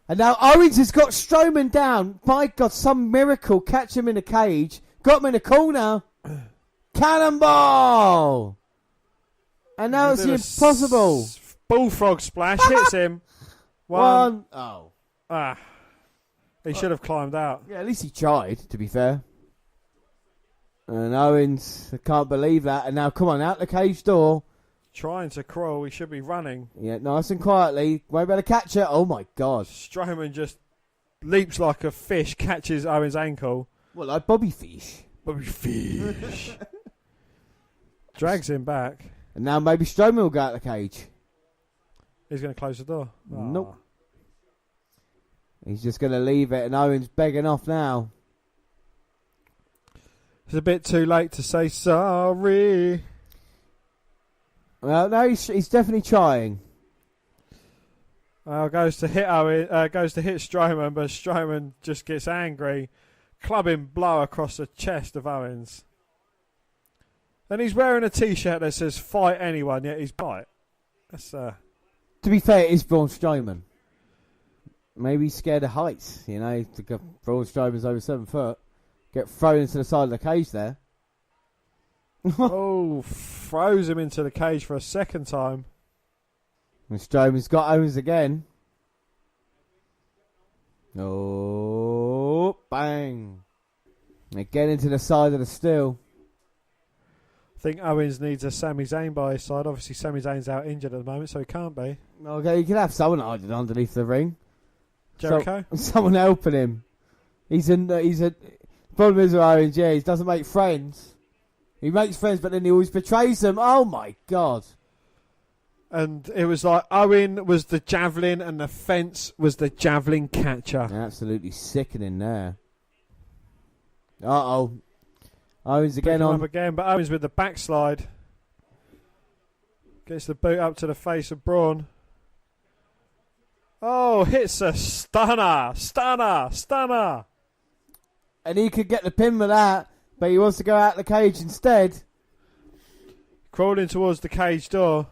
And now Owens has got Strowman down. My God, some miracle! Catch him in a cage. Got him in a corner. Cannonball! And now it's impossible. Bullfrog splash hits him. One. Oh. He should have climbed out. Yeah, at least he tried, to be fair. And Owens, I can't believe that. And now, come on, out the cage door. Trying to crawl, he should be running. Yeah, nice and quietly. Won't be able to catch it. Oh, my God. Strowman just leaps like a fish, catches Owens' ankle. What, like Bobby Fish? Bobby Fish. Drags him back. And now maybe Strowman will go out the cage. He's going to close the door. Nope. He's just going to leave it, and Owens begging off now. It's a bit too late to say sorry. Well, no, he's definitely trying. Goes to hit Strowman, but Strowman just gets angry, clubbing blow across the chest of Owens. And he's wearing a T-shirt that says "Fight anyone," yet he's bite. That's To be fair, it is Braun Strowman. Maybe he's scared of heights. You know, Braun Strowman's over 7 foot. Get thrown into the side of the cage there. Oh, throws him into the cage for a second time. And Strowman's got Owens again. Oh, bang. Again into the side of the steel. I think Owens needs a Sami Zayn by his side. Obviously, Sami Zayn's out injured at the moment, so he can't be. Okay, you can have someone hiding underneath the ring. Jericho? Someone helping him. He's a problem is with Owens, yeah, he doesn't make friends. He makes friends, but then he always betrays them. Oh, my God. And it was like Owen was the javelin and the fence was the javelin catcher. Absolutely sickening there. Uh-oh. Owens again Picking on. Up again, but Owens with the backslide. Gets the boot up to the face of Braun. Oh, hits a stunner. And he could get the pin with that, but he wants to go out the cage instead. Crawling towards the cage door.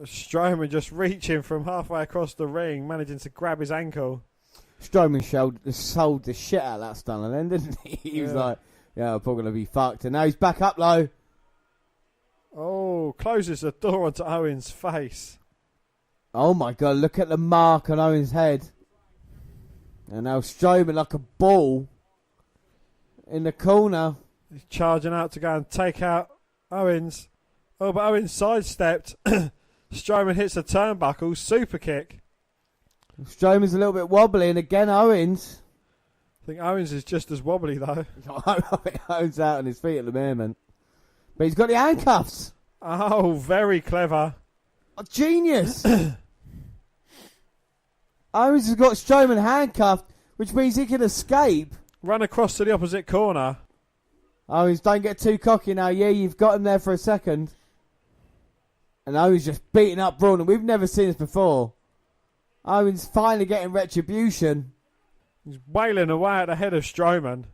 Strowman just reaching from halfway across the ring, managing to grab his ankle. Strowman sold the shit out of that stunner then, didn't he? He was like, yeah, I'm probably going to be fucked. And now he's back up low. Oh, closes the door onto Owens' face. Oh my God, look at the mark on Owens' head. And now Strowman like a ball in the corner. He's charging out to go and take out Owens. Oh, but Owens sidestepped. Strowman hits a turnbuckle, super kick. Strowman's a little bit wobbly, and again Owens. I think Owens is just as wobbly, though. Owens out on his feet at the moment. But he's got the handcuffs. Oh, very clever. Oh, genius. Owens has got Strowman handcuffed, which means he can escape. Run across to the opposite corner. Owens, don't get too cocky now. Yeah, you've got him there for a second. And Owens just beating up Braun, and we've never seen this before. Owens finally getting retribution. He's wailing away at the head of Strowman.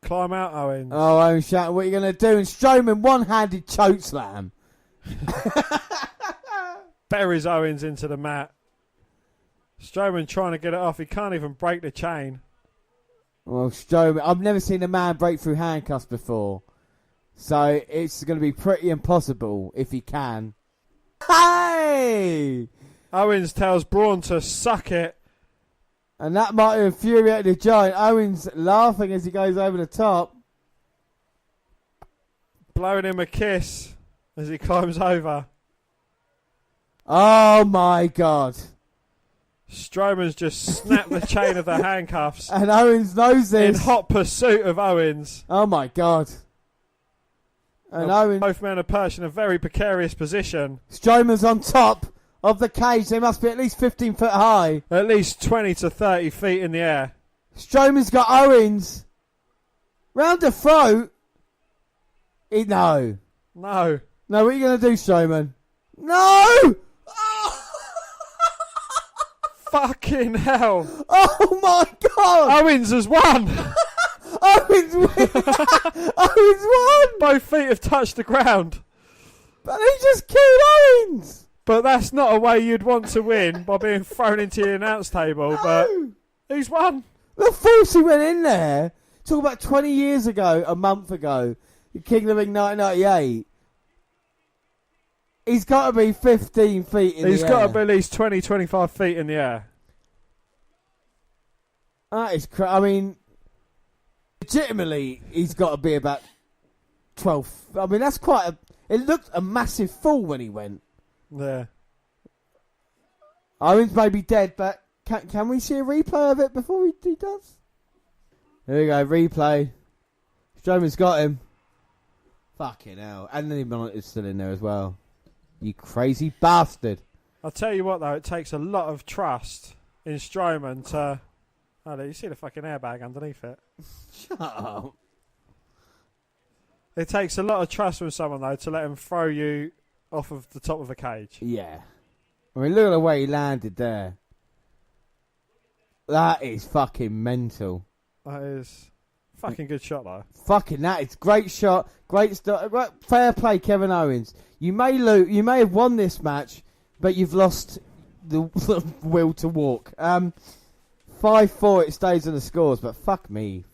Climb out, Owens. Oh, Owens shouting, what are you going to do? And Strowman one-handed chokeslam. Buries Owens into the mat. Strowman trying to get it off. He can't even break the chain. Well, Strowman, I've never seen a man break through handcuffs before. So it's going to be pretty impossible if he can. Hey! Owens tells Braun to suck it. And that might have infuriated the Giant. Owens laughing as he goes over the top. Blowing him a kiss as he climbs over. Oh my God. Strowman's just snapped the chain of the handcuffs. And Owens knows this. In hot pursuit of Owens. Oh my God. And Owens. Both men are perched in a very precarious position. Strowman's on top of the cage. They must be at least 15 foot high. At least 20 to 30 feet in the air. Strowman's got Owens round the throat. No. No. No, what are you going to do, Strowman? No! Fucking hell. Oh my God. Owens has won. Owens won. Owens won. Both feet have touched the ground. But he just killed Owens. But that's not a way you'd want to win, by being thrown into the announce table. No. But he's won. The force he went in there. Talk about 20 years ago, a month ago, King of the Ring 1998. He's got to be 15 feet in the air. He's got to be at least 20, 25 feet in the air. That is I mean, legitimately, he's got to be about 12. I mean, that's quite a... It looked a massive fall when he went. Yeah. Owens may be dead, but can we see a replay of it before he does? Here we go, replay. Strowman's got him. Fucking hell. And then is still in there as well. You crazy bastard. I'll tell you what, though, it takes a lot of trust in Strowman to Oh, no, you see the fucking airbag underneath it. Shut up. It takes a lot of trust from someone, though, to let him throw you off of the top of a cage. Yeah. I mean, look at the way he landed there. That is fucking mental. That is fucking good shot, though. Fucking that is great shot, great stuff. Fair play, Kevin Owens. You may lose, you may have won this match, but you've lost the will to walk. 5-4, it stays on the scores, but fuck me.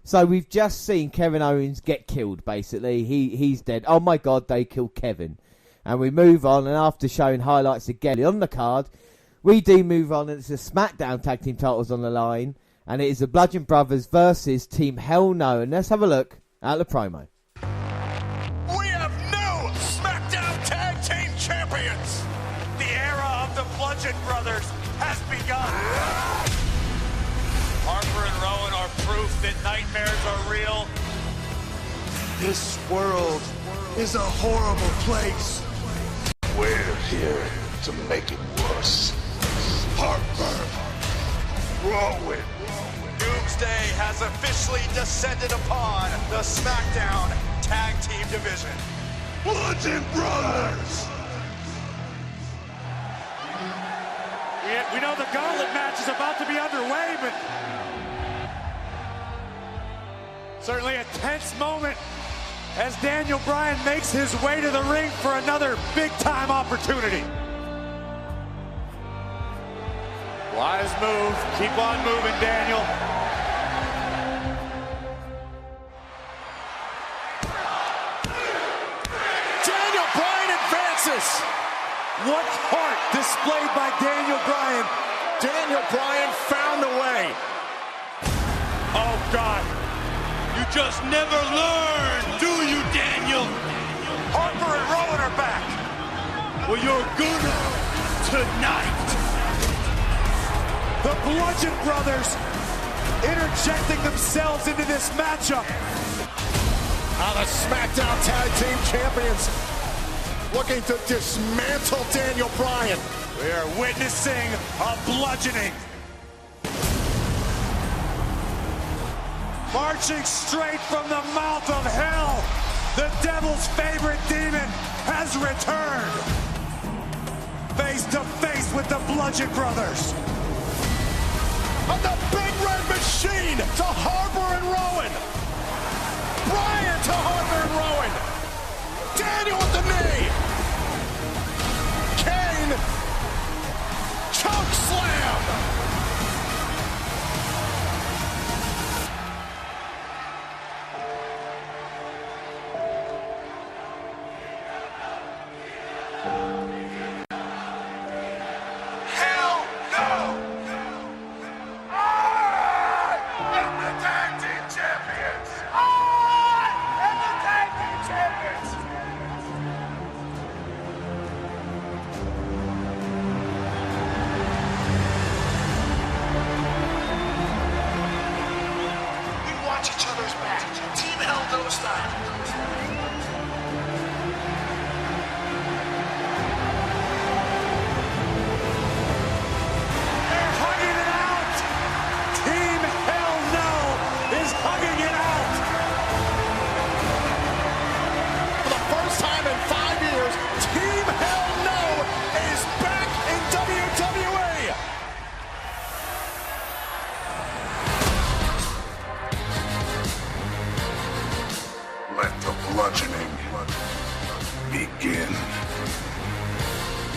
So we've just seen Kevin Owens get killed, basically. He's dead. Oh my God, they killed Kevin. And we move on, and after showing highlights again on the card, we do move on, and it's the SmackDown Tag Team titles on the line, and it is the Bludgeon Brothers versus Team Hell No. And let's have a look at the promo. We have new SmackDown Tag Team Champions. The era of the Bludgeon Brothers has begun. Harper and Rowan are proof that nightmares are real. This world is a horrible place. We're here to make it worse. Harper, Rowan. Doomsday has officially descended upon the SmackDown Tag Team Division. Bludgeon Brothers. We know the gauntlet match is about to be underway, but certainly a tense moment as Daniel Bryan makes his way to the ring for another big-time opportunity. Wise move. Keep on moving, Daniel. Daniel Bryan advances. What heart displayed by Daniel Bryan. Daniel Bryan found a way. Oh, God. You just never learn, do you, Daniel? Harper and Rowan are back. Well, you're gonna tonight. The Bludgeon Brothers interjecting themselves into this matchup. The SmackDown Tag Team Champions looking to dismantle Daniel Bryan. We are witnessing a bludgeoning. Marching straight from the mouth of hell, the devil's favorite demon has returned. Face to face with the Bludgeon Brothers. On the Big Red Machine to Harper and Rowan. Bryan to Harper and Rowan. Daniel with the knee. Kane. Choke slam.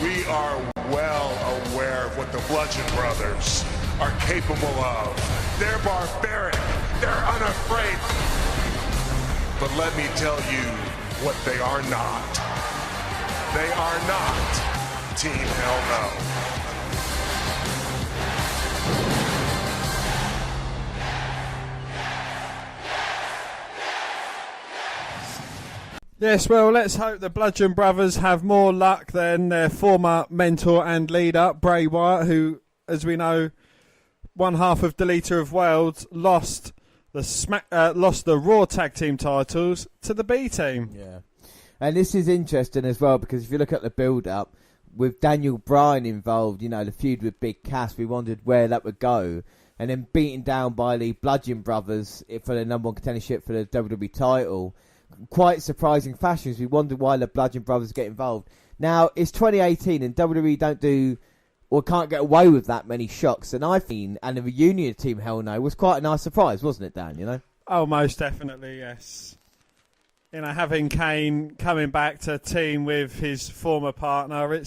We are well aware of what the Bludgeon Brothers are capable of. They're barbaric. They're unafraid. But let me tell you what they are not. They are not Team Hell No. Yes, well, let's hope the Bludgeon Brothers have more luck than their former mentor and leader, Bray Wyatt, who, as we know, one half of Deleter of Wales, lost the Raw Tag Team titles to the B Team. Yeah, and this is interesting as well, because if you look at the build-up, with Daniel Bryan involved, you know, the feud with Big Cass, we wondered where that would go. and then beaten down by the Bludgeon Brothers for the number one contendership for the WWE title. Quite surprising fashion, as we wondered why the Bludgeon Brothers get involved. Now, it's 2018 and WWE don't do or can't get away with that many shocks, and I think, and the reunion of Team Hell No was quite a nice surprise, wasn't it, Dan, you know? Oh, most definitely, yes. You know, having Kane coming back to team with his former partner,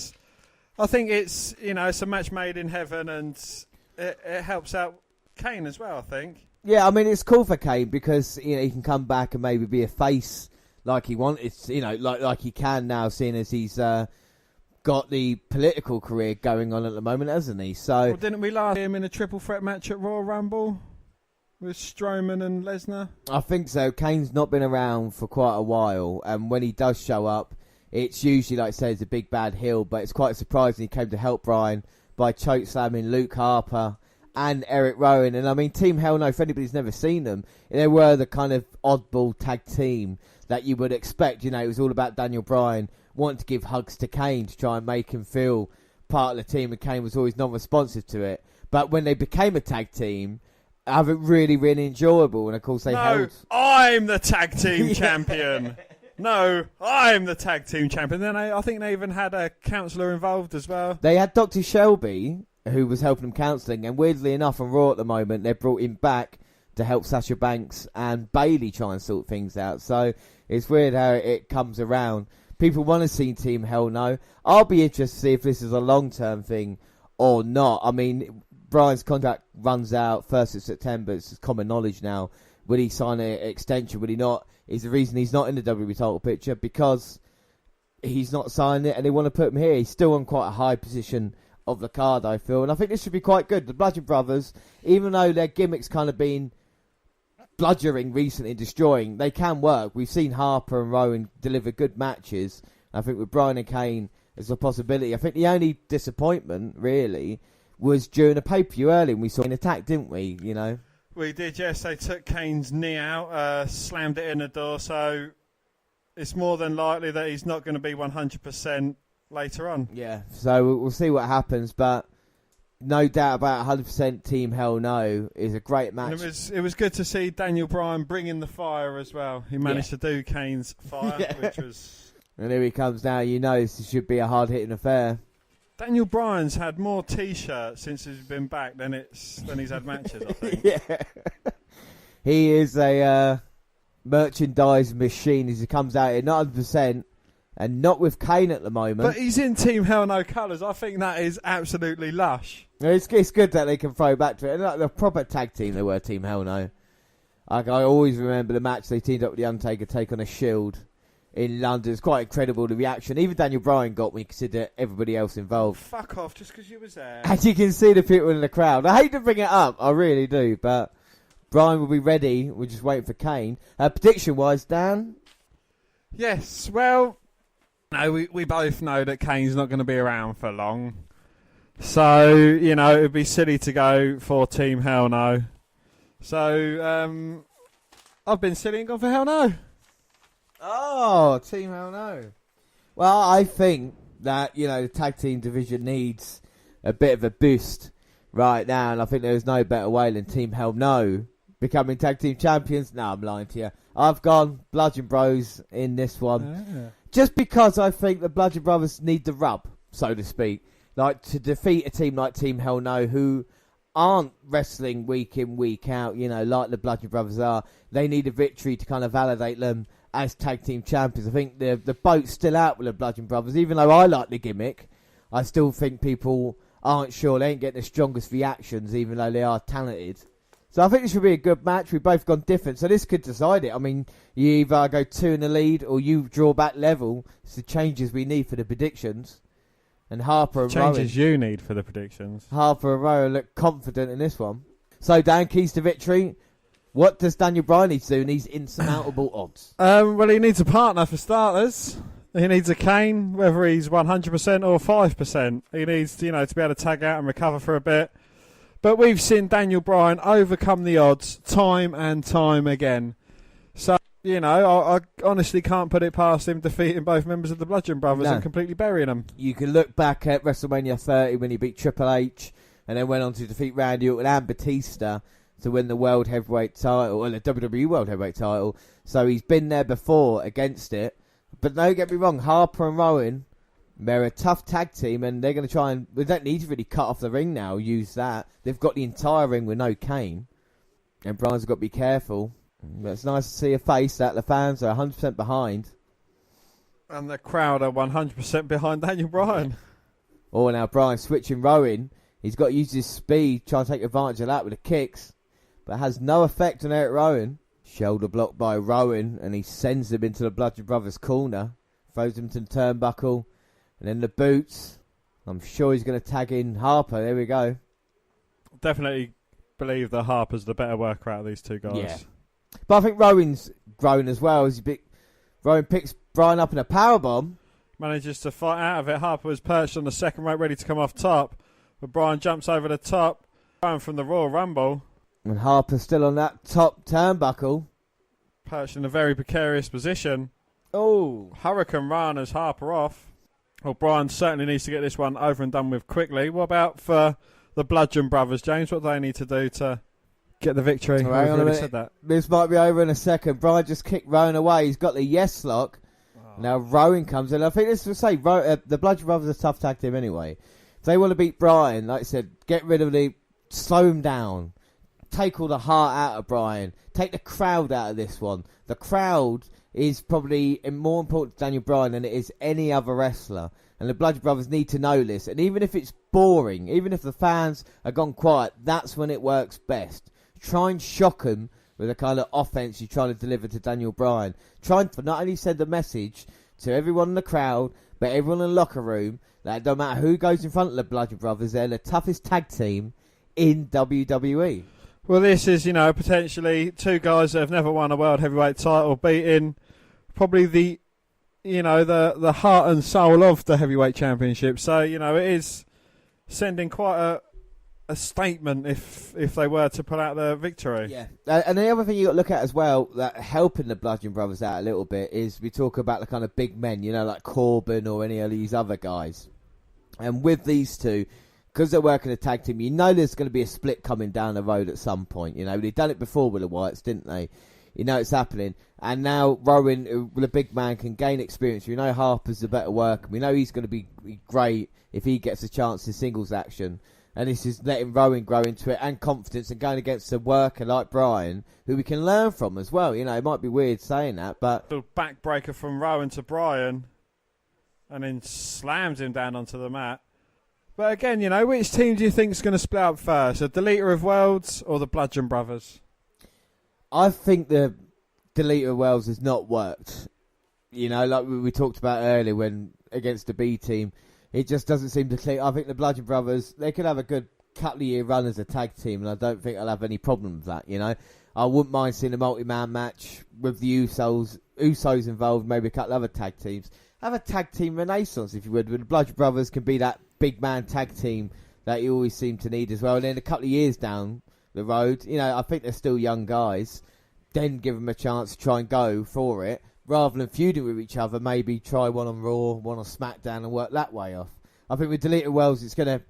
I think it's a match made in heaven, and it helps out Kane as well, I think. Yeah, I mean, it's cool for Kane because, he can come back and maybe be a face like he wanted, like he can now, seeing as he's got the political career going on at the moment, hasn't he? So, didn't we last see him in a triple threat match at Royal Rumble with Strowman and Lesnar? I think so. Kane's not been around for quite a while, and when he does show up, it's usually, like I say, it's a big bad heel, but it's quite surprising he came to help Brian by chokeslamming Luke Harper and Eric Rowan. And I mean, Team Hell No, if anybody's never seen them, they were the kind of oddball tag team that you would expect. It was all about Daniel Bryan wanting to give hugs to Kane to try and make him feel part of the team, and Kane was always non-responsive to it. But when they became a tag team, I have it really, really enjoyable. And of course, they held... I'm the tag team champion. No, I'm the tag team champion. Then I think they even had a counsellor involved as well. They had Dr. Shelby, who was helping them counselling, and weirdly enough, on Raw at the moment, they brought him back to help Sasha Banks and Bayley try and sort things out. So it's weird how it comes around. People want to see Team Hell No. I'll be interested to see if this is a long-term thing or not. I mean, Brian's contract runs out 1st of September. It's common knowledge now. Will he sign an extension? Will he not? Is the reason he's not in the WWE title picture because he's not signed it and they want to put him here. He's still on quite a high position of the card, I feel. And I think this should be quite good. The Bludgeon Brothers, even though their gimmick's kind of been bludgeoning recently, destroying, they can work. We've seen Harper and Rowan deliver good matches. I think with Brian and Kane as a possibility. I think the only disappointment, really, was during the pay-per-view early when we saw an attack, didn't we? We did, yes. They took Kane's knee out, slammed it in the door, so it's more than likely that he's not going to be 100% later on. Yeah, so we'll see what happens, but no doubt about 100% Team Hell No is a great match. And it was good to see Daniel Bryan bringing the fire as well. He managed to do Kane's fire, which was... And here he comes now. This should be a hard-hitting affair. Daniel Bryan's had more T-shirts since he's been back than he's had matches, I think. Yeah. He is a merchandise machine as he comes out here, not 100%, and not with Kane at the moment. But he's in Team Hell No colours. I think that is absolutely lush. It's good that they can throw back to it. And like the proper tag team they were, Team Hell No. I always remember the match they teamed up with The Undertaker take on a Shield in London. It's quite incredible, the reaction. Even Daniel Bryan got when you consider everybody else involved. Fuck off, just because you was there. And you can see the people in the crowd. I hate to bring it up, I really do, but Bryan will be ready. We're just waiting for Kane. Prediction-wise, Dan? Yes, well, no, we both know that Kane's not going to be around for long. So, it would be silly to go for Team Hell No. So, I've been silly and gone for Hell No. Oh, Team Hell No. Well, I think that, the tag team division needs a bit of a boost right now, and I think there's no better way than Team Hell No becoming tag team champions. No, I'm lying to you. I've gone Bludgeon Bros in this one. Yeah. Just because I think the Bludgeon Brothers need the rub, so to speak. Like, to defeat a team like Team Hell No, who aren't wrestling week in, week out, like the Bludgeon Brothers are. They need a victory to kind of validate them as tag team champions. I think the boat's still out with the Bludgeon Brothers. Even though I like the gimmick, I still think people aren't sure. They ain't getting the strongest reactions, even though they are talented. So I think this should be a good match. We've both gone different, so this could decide it. I mean, you either go 2 in the lead or you draw back level. It's the changes we need for the predictions. And Harper and Rowan... Changes you need for the predictions. Harper and Rowan look confident in this one. So, Dan, keys to victory. What does Daniel Bryan need to do in these insurmountable odds? Well, he needs a partner for starters. He needs a Kane, whether he's 100% or 5%. He needs, to be able to tag out and recover for a bit. But we've seen Daniel Bryan overcome the odds time and time again. So, I honestly can't put it past him defeating both members of the Bludgeon Brothers and completely burying them. You can look back at WrestleMania 30 when he beat Triple H and then went on to defeat Randy Orton and Batista to win the World Heavyweight title, or the WWE World Heavyweight title. So he's been there before against it. But don't get me wrong, Harper and Rowan, they're a tough tag team, and they're going to try and... They don't need to really cut off the ring now, use that. They've got the entire ring with no Kane. And Bryan's got to be careful. But it's nice to see a face that the fans are 100% behind. And the crowd are 100% behind Daniel Bryan. Oh, now Bryan switching Rowan. He's got to use his speed, try and take advantage of that with the kicks. But has no effect on Eric Rowan. Shoulder blocked by Rowan, and he sends him into the Bludgeon Brothers corner. Throws him to the turnbuckle. And then the boots. I'm sure he's going to tag in Harper. There we go. Definitely believe that Harper's the better worker out of these two guys. Yeah. But I think Rowan's grown as well. Rowan picks Bryan up in a powerbomb. Manages to fight out of it. Harper was perched on the second rope ready to come off top. But Bryan jumps over the top. Bryan from the Royal Rumble. And Harper's still on that top turnbuckle. Perched in a very precarious position. Oh. Hurricane Run as Harper off. Well, Bryan certainly needs to get this one over and done with quickly. What about for the Bludgeon Brothers, James? What do they need to do to get the victory? Hang on a minute. Said that. This might be over in a second. Bryan just kicked Rowan away. He's got the yes lock. Oh. Now Rowan comes in. I think this will say the Bludgeon Brothers are a tough tag team anyway. If they want to beat Bryan, like I said, get rid of slow him down. Take all the heart out of Bryan. Take the crowd out of this one. The crowd is probably more important to Daniel Bryan than it is any other wrestler. And the Bludgeon Brothers need to know this. And even if it's boring, even if the fans are gone quiet, that's when it works best. Try and shock them with the kind of offense you're trying to deliver to Daniel Bryan. Try and not only send a message to everyone in the crowd, but everyone in the locker room, that it don't matter who goes in front of the Bludgeon Brothers, they're the toughest tag team in WWE. Well, this is, potentially two guys that have never won a World Heavyweight title, beating probably the heart and soul of the Heavyweight Championship. So, it is sending quite a statement if they were to pull out the victory. Yeah. And the other thing you got to look at as well, that helping the Bludgeon Brothers out a little bit, is we talk about the kind of big men, like Corbin or any of these other guys. And with these two, because they're working a tag team, there's going to be a split coming down the road at some point. They've done it before with the Wyatts, didn't they? It's happening. And now Rowan, the big man, can gain experience. Harper's the better worker. We know he's going to be great if he gets a chance in singles action. And this is letting Rowan grow into it and confidence and going against a worker like Bryan, who we can learn from as well. It might be weird saying that, but... The backbreaker from Rowan to Bryan and then slams him down onto the mat. But again, which team do you think is going to split up first? The Deleter of Worlds or the Bludgeon Brothers? I think the Deleter of Worlds has not worked. Like we talked about earlier when against the B team, it just doesn't seem to click. I think the Bludgeon Brothers, they could have a good couple of year run as a tag team, and I don't think I'll have any problem with that, I wouldn't mind seeing a multi-man match with the Usos involved, maybe a couple of other tag teams. Have a tag team renaissance, if you would, where the Bludgeon Brothers can be that big man tag team that you always seem to need as well. And then a couple of years down the road, I think they're still young guys, then give them a chance to try and go for it, rather than feuding with each other, maybe try one on Raw, one on SmackDown and work that way off. I think with Deleter Wells, it's going to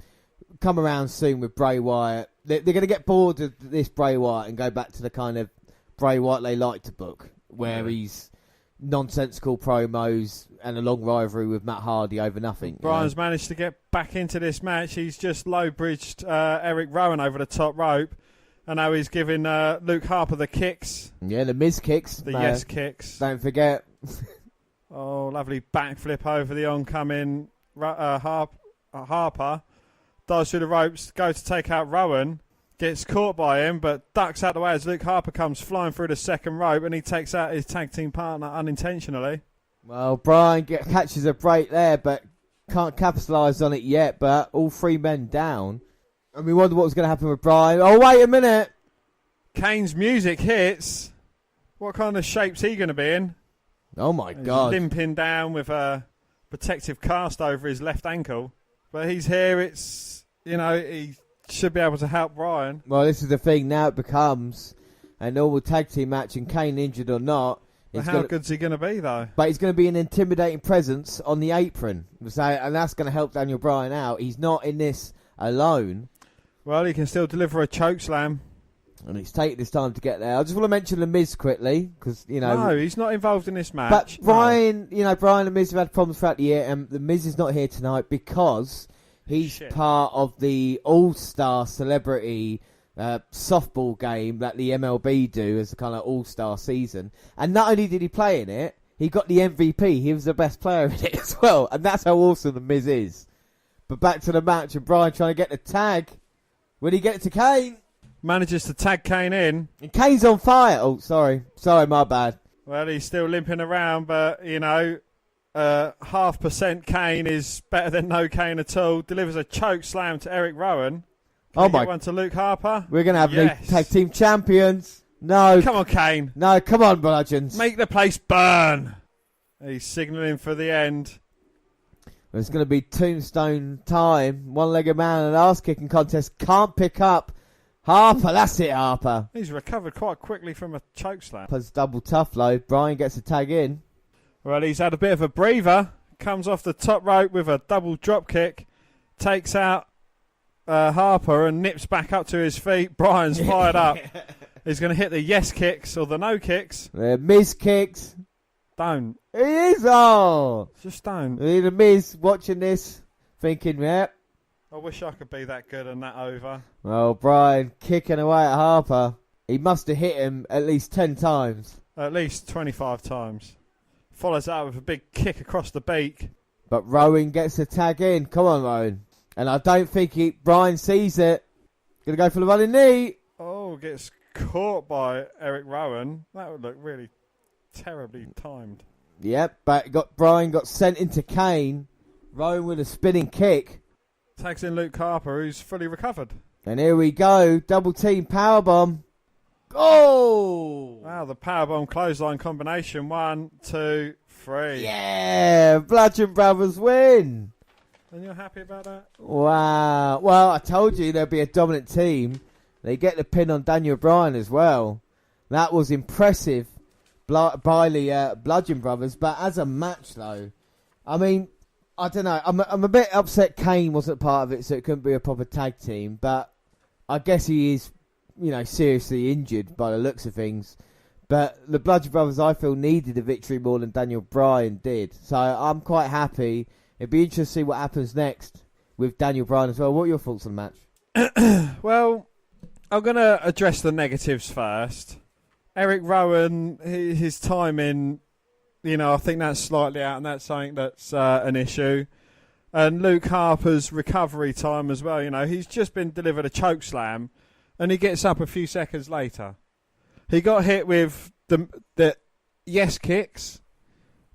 come around soon with Bray Wyatt. They're going to get bored of this Bray Wyatt and go back to the kind of Bray Wyatt they like to book, where he's nonsensical promos and a long rivalry with Matt Hardy over nothing. Bryan's managed to get back into this match. He's just low-bridged Eric Rowan over the top rope. And now he's giving Luke Harper the kicks. Yeah, the Miz kicks. The yes kicks. Don't forget. Oh, lovely backflip over the oncoming Harper. Dives through the ropes, goes to take out Rowan. Gets caught by him, but ducks out the way as Luke Harper comes flying through the second rope, and he takes out his tag team partner unintentionally. Well, Bryan catches a break there, but can't capitalise on it yet. But all three men down. And we wonder what was going to happen with Bryan. Oh, wait a minute. Kane's music hits. What kind of shape's he going to be in? Oh, my God. He's limping down with a protective cast over his left ankle. But he's here. It's, he should be able to help Bryan. Well, this is the thing. Now it becomes a normal tag team match, and Kane, injured or not. But how good's he going to be, though? But he's going to be an intimidating presence on the apron. And that's going to help Daniel Bryan out. He's not in this alone. Well, he can still deliver a choke slam. And it's taken his time to get there. I just want to mention The Miz quickly, because, No, he's not involved in this match. But Brian, Brian and Miz have had problems throughout the year, and The Miz is not here tonight because he's part of the All-Star Celebrity softball game that the MLB do as a kind of All-Star season. And not only did he play in it, he got the MVP. He was the best player in it as well. And that's how awesome The Miz is. But back to the match, and Brian trying to get the tag. When he gets to Kane... Manages to tag Kane in. And Kane's on fire. Oh, sorry, my bad. Well, he's still limping around, but, 0.5% Kane is better than no Kane at all. Delivers a choke slam to Eric Rowan. Can we get one to Luke Harper? We're going to have new tag team champions. No. Come on, Kane. No, come on, Bludgeons. Make the place burn. He's signalling for the end. It's going to be tombstone time. One-legged man and an ass-kicking contest. Can't pick up Harper. That's it, Harper. He's recovered quite quickly from a chokeslam. Harper's double tough load. Brian gets a tag in. Well, he's had a bit of a breather. Comes off the top rope with a double drop kick. Takes out Harper and nips back up to his feet. Brian's fired up. He's going to hit the yes kicks or the no kicks. Miz kicks. Don't. He is. Oh. Just don't. The Miz watching this, thinking, yep. I wish I could be that good and that over. Well, Brian kicking away at Harper. He must have hit him at least 10 times. At least 25 times. Follows that with a big kick across the beak. But Rowan gets the tag in. Come on, Rowan. And I don't think Brian sees it. Gonna go for the running knee. Oh, gets caught by Eric Rowan. That would look really terribly timed. Yep, but Brian got sent into Kane. Rowan with a spinning kick. Tags in Luke Harper, who's fully recovered. And here we go. Double team powerbomb. Oh! Wow, the powerbomb clothesline combination. 1, 2, 3. Yeah! Bludgeon Brothers win! And you're happy about that? Wow. Well, I told you there'd be a dominant team. They get the pin on Daniel Bryan as well. That was impressive by the Bludgeon Brothers. But as a match, though, I mean, I don't know. I'm a bit upset Kane wasn't part of it, so it couldn't be a proper tag team. But I guess he is, seriously injured by the looks of things. But the Bludgeon Brothers, I feel, needed a victory more than Daniel Bryan did. So I'm quite happy. It'd be interesting to see what happens next with Daniel Bryan as well. What are your thoughts on the match? Well, I'm going to address the negatives first. Eric Rowan, his timing, I think that's slightly out, and that's something that's an issue. And Luke Harper's recovery time as well. He's just been delivered a choke slam, and he gets up a few seconds later. He got hit with the yes kicks,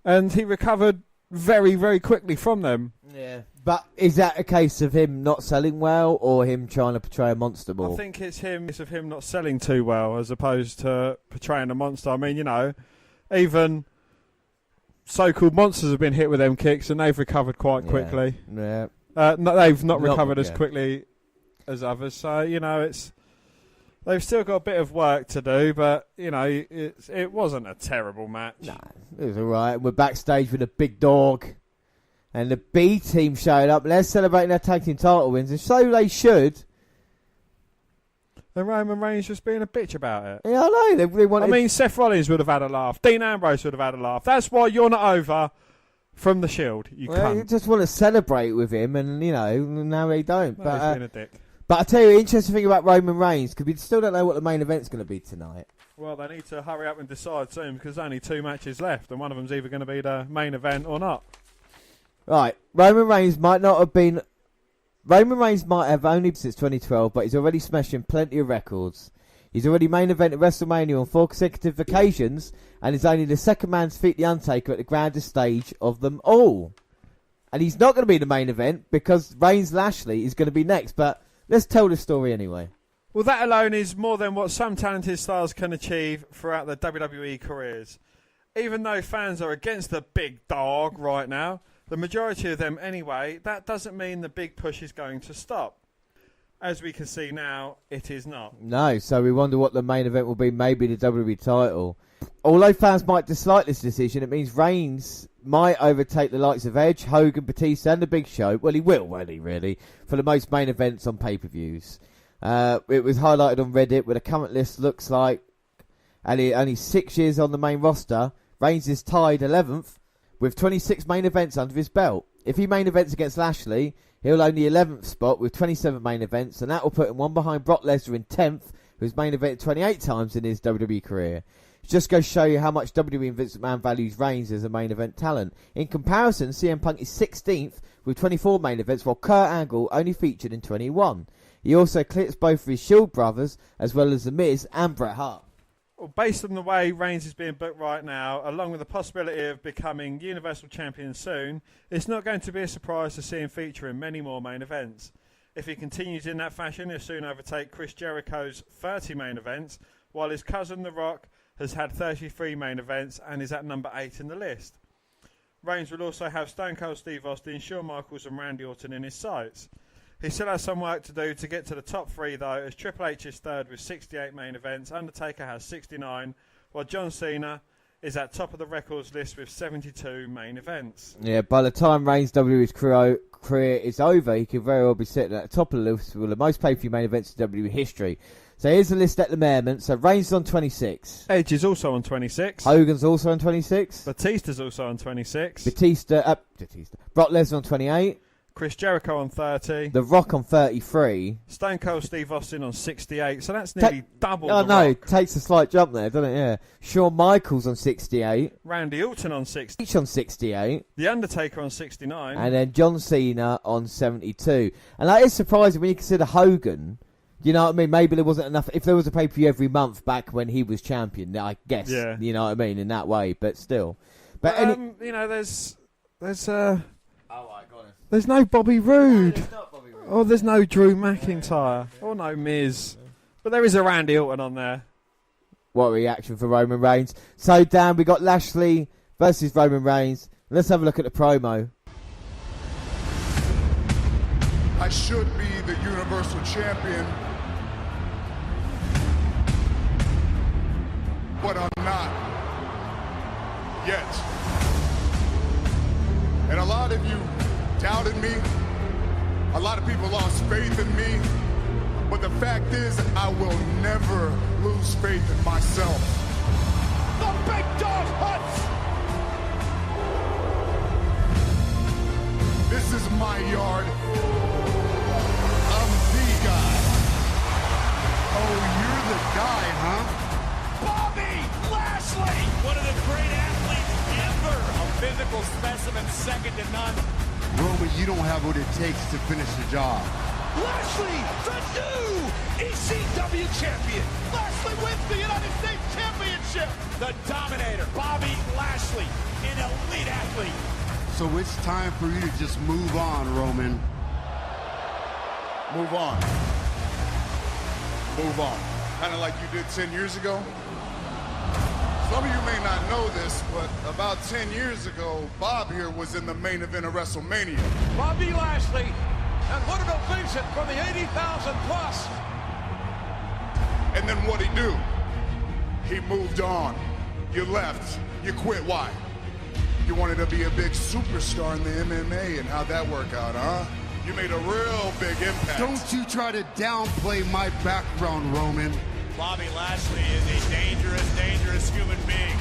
and he recovered very, very quickly from them. Yeah. But is that a case of him not selling well or him trying to portray a monster more? I think it's of him not selling too well as opposed to portraying a monster. I mean, even so-called monsters have been hit with them kicks and they've recovered quite quickly. Yeah. They've not recovered as quickly as others. So, they've still got a bit of work to do, but, it wasn't a terrible match. No, it was all right. We're backstage with a big dog. And the B team showed up. They're celebrating their tag team title wins. And so they should. And Roman Reigns just being a bitch about it. Yeah, I know. They wanted... I mean, Seth Rollins would have had a laugh. Dean Ambrose would have had a laugh. That's why you're not over from the Shield. You just want to celebrate with him. And, now they don't. No, but he's been a dick. But I tell you, interesting thing about Roman Reigns, because we still don't know what the main event's going to be tonight. Well, they need to hurry up and decide soon because there's only 2 matches left, and one of them's either going to be the main event or not. Right, Roman Reigns might have only since 2012, but he's already smashing plenty of records. He's already main event at WrestleMania on 4 consecutive occasions, and is only the second man to defeat The Undertaker at the grandest stage of them all. And he's not going to be the main event because Reigns Lashley is going to be next, but let's tell the story anyway. Well, that alone is more than what some talented stars can achieve throughout their WWE careers. Even though fans are against the big dog right now, the majority of them anyway, that doesn't mean the big push is going to stop. As we can see now, it is not. No, so we wonder what the main event will be, maybe the WWE title. Although fans might dislike this decision, it means Reigns might overtake the likes of Edge, Hogan, Batista and The Big Show. Well, he will, won't he, really, for the most main events on pay-per-views. It was highlighted on Reddit where the current list looks like, and only 6 years on the main roster, Reigns is tied 11th with 26 main events under his belt. If he main events against Lashley, he'll own the 11th spot with 27 main events, and that will put him one behind Brock Lesnar in 10th, who's main evented 28 times in his WWE career. It just goes to show you how much WWE and Vince McMahon values Reigns as a main event talent. In comparison, CM Punk is 16th with 24 main events, while Kurt Angle only featured in 21. He also eclipsed both of his Shield brothers, as well as The Miz and Bret Hart. Well, based on the way Reigns is being booked right now, along with the possibility of becoming Universal Champion soon, it's not going to be a surprise to see him feature in many more main events. If he continues in that fashion, he'll soon overtake Chris Jericho's 30 main events, while his cousin The Rock has had 33 main events and is at number 8 in the list. Reigns will also have Stone Cold Steve Austin, Shawn Michaels and Randy Orton in his sights. He still has some work to do to get to the top 3 though, as Triple H is third with 68 main events, Undertaker has 69, while John Cena is at top of the records list with 72 main events. Yeah, by the time Reigns' WWE's career is over, he could very well be sitting at the top of the list with the most pay-per-view main events in WWE history. So here's the list at the moment. So Reigns is on 26. Edge is also on 26. Hogan's also on 26. Batista's also on 26. Brock Lesnar on 28. Chris Jericho on 30. The Rock on 33. Stone Cold Steve Austin on 68. So that's nearly double. Oh, the no, Rock. takes a slight jump there, doesn't it? Yeah. Shawn Michaels on 68. Randy Orton on 60. Each on 68. The Undertaker on 69. And then John Cena on 72. And that is surprising when you consider Hogan. You know what I mean? Maybe there wasn't enough. If there was a pay-per-view every month back when he was champion, I guess. Yeah. You know what I mean? In that way, but still. But you know, there's There's no Bobby Roode. there's not Bobby Roode. Or there's no Drew McIntyre. Or no Miz. But there is a Randy Orton on there. What a reaction for Roman Reigns. So, Dan, we got Lashley versus Roman Reigns. Let's have a look at the promo. I should be the Universal Champion, but I'm not yet. And a lot of you doubted me. A lot of people lost faith in me. But the fact is, I will never lose faith in myself. The big dog hunts! This is my yard. I'm the guy. Oh, you're the guy, huh? Bobby Lashley! One of the great athletes ever! A physical specimen second to none. Roman, you don't have what it takes to finish the job. Lashley, the new ECW champion. Lashley wins the United States Championship. The Dominator, Bobby Lashley, an elite athlete. So it's time for you to just move on, Roman. Move on. Move on. Kind of like you did 10 years ago. Some of you may not know this, but about 10 years ago, Bob here was in the main event of WrestleMania. Bobby Lashley, and what an ovation from the 80,000 plus. And then what'd he do? He moved on. You left. You quit. Why? You wanted to be a big superstar in the MMA, and how'd that work out, huh? You made a real big impact. Don't you try to downplay my background, Roman. Bobby Lashley is a dangerous, dangerous human being.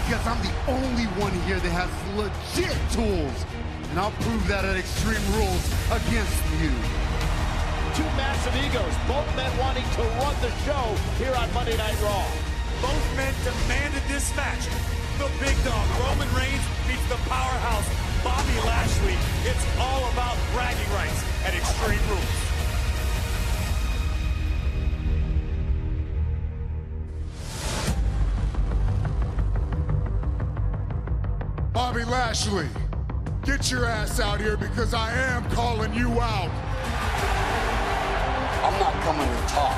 Because I'm the only one here that has legit tools. And I'll prove that at Extreme Rules against you. Two massive egos, both men wanting to run the show here on Monday Night Raw. Both men demanded this match. The big dog, Roman Reigns, beats the powerhouse, Bobby Lashley. It's all about bragging rights at Extreme Rules. Bobby Lashley, get your ass out here because I am calling you out. I'm not coming to talk.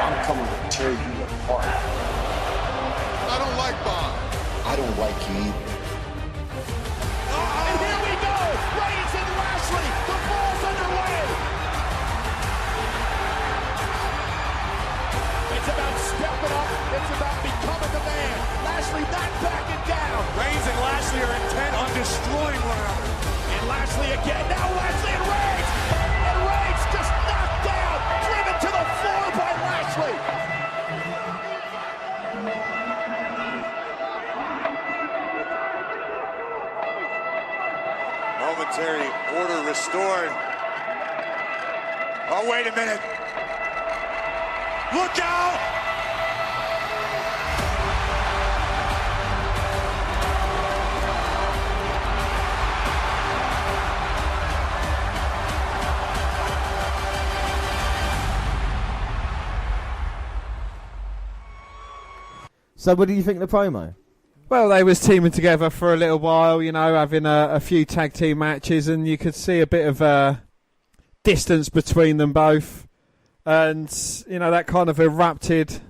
I'm coming to tear you apart. I don't like Bob. I don't like you either. And here we go! Reigns and Lashley! The ball's underway! It's about stepping up. It's about becoming the man. Lashley not backing down. Reigns and Lashley are intent on destroying one another. And Lashley again. Now Lashley and Reigns! And Reigns just knocked down. Momentary order restored. Oh, wait a minute. Look out! So what do you think of the promo? Well, they was teaming together for a little while, you know, having a few tag team matches, and you could see a bit of distance between them both. And, you know, that kind of erupted.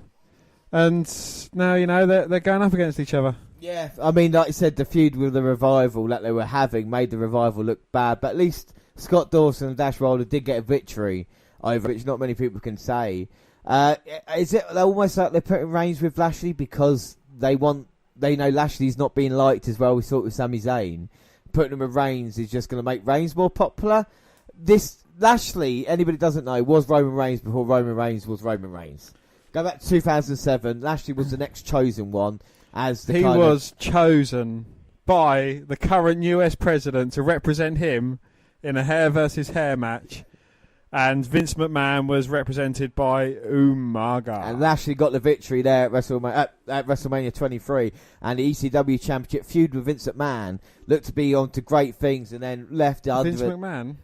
And now, you know, they're going up against each other. Yeah, I mean, like you said, the feud with the Revival that they were having made the Revival look bad. But at least Scott Dawson and Dash Wilder did get a victory over it, which not many people can say. Is it almost like they're putting Reigns with Lashley because they know Lashley's not being liked as well? We saw it with Sami Zayn. Putting him with Reigns is just going to make Reigns more popular. This Lashley, anybody doesn't know, was Roman Reigns before Roman Reigns was Roman Reigns. Go back to 2007. Lashley was the next chosen one as the He was chosen by the current US president to represent him in a hair versus hair match. And Vince McMahon was represented by Umaga. And Lashley got the victory there at WrestleMania 23. And the ECW Championship feud with Vince McMahon looked to be on to great things and then left under Vince McMahon?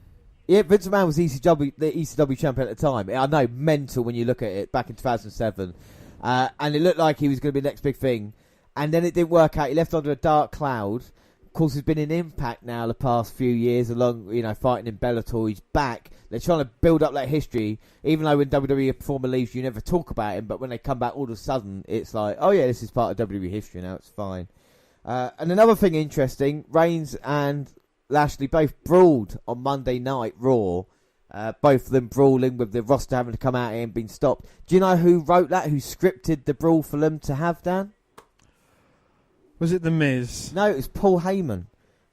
Yeah, Vince McMahon was the ECW champion at the time. I know, mental when you look at it, back in 2007. And it looked like he was going to be the next big thing. And then it didn't work out. He left under a dark cloud. Of course, he's been in Impact now the past few years, along, you know, fighting in Bellator. He's back. They're trying to build up that history, even though when WWE a performer leaves, you never talk about him. But when they come back, all of a sudden, it's like, oh yeah, this is part of WWE history now. It's fine. And another thing interesting, Reigns and Lashley both brawled on Monday Night Raw. Both of them brawling with the roster having to come out here and being stopped. Do you know who wrote that? Who scripted the brawl for them to have, Dan? Was it The Miz? No, it was Paul Heyman.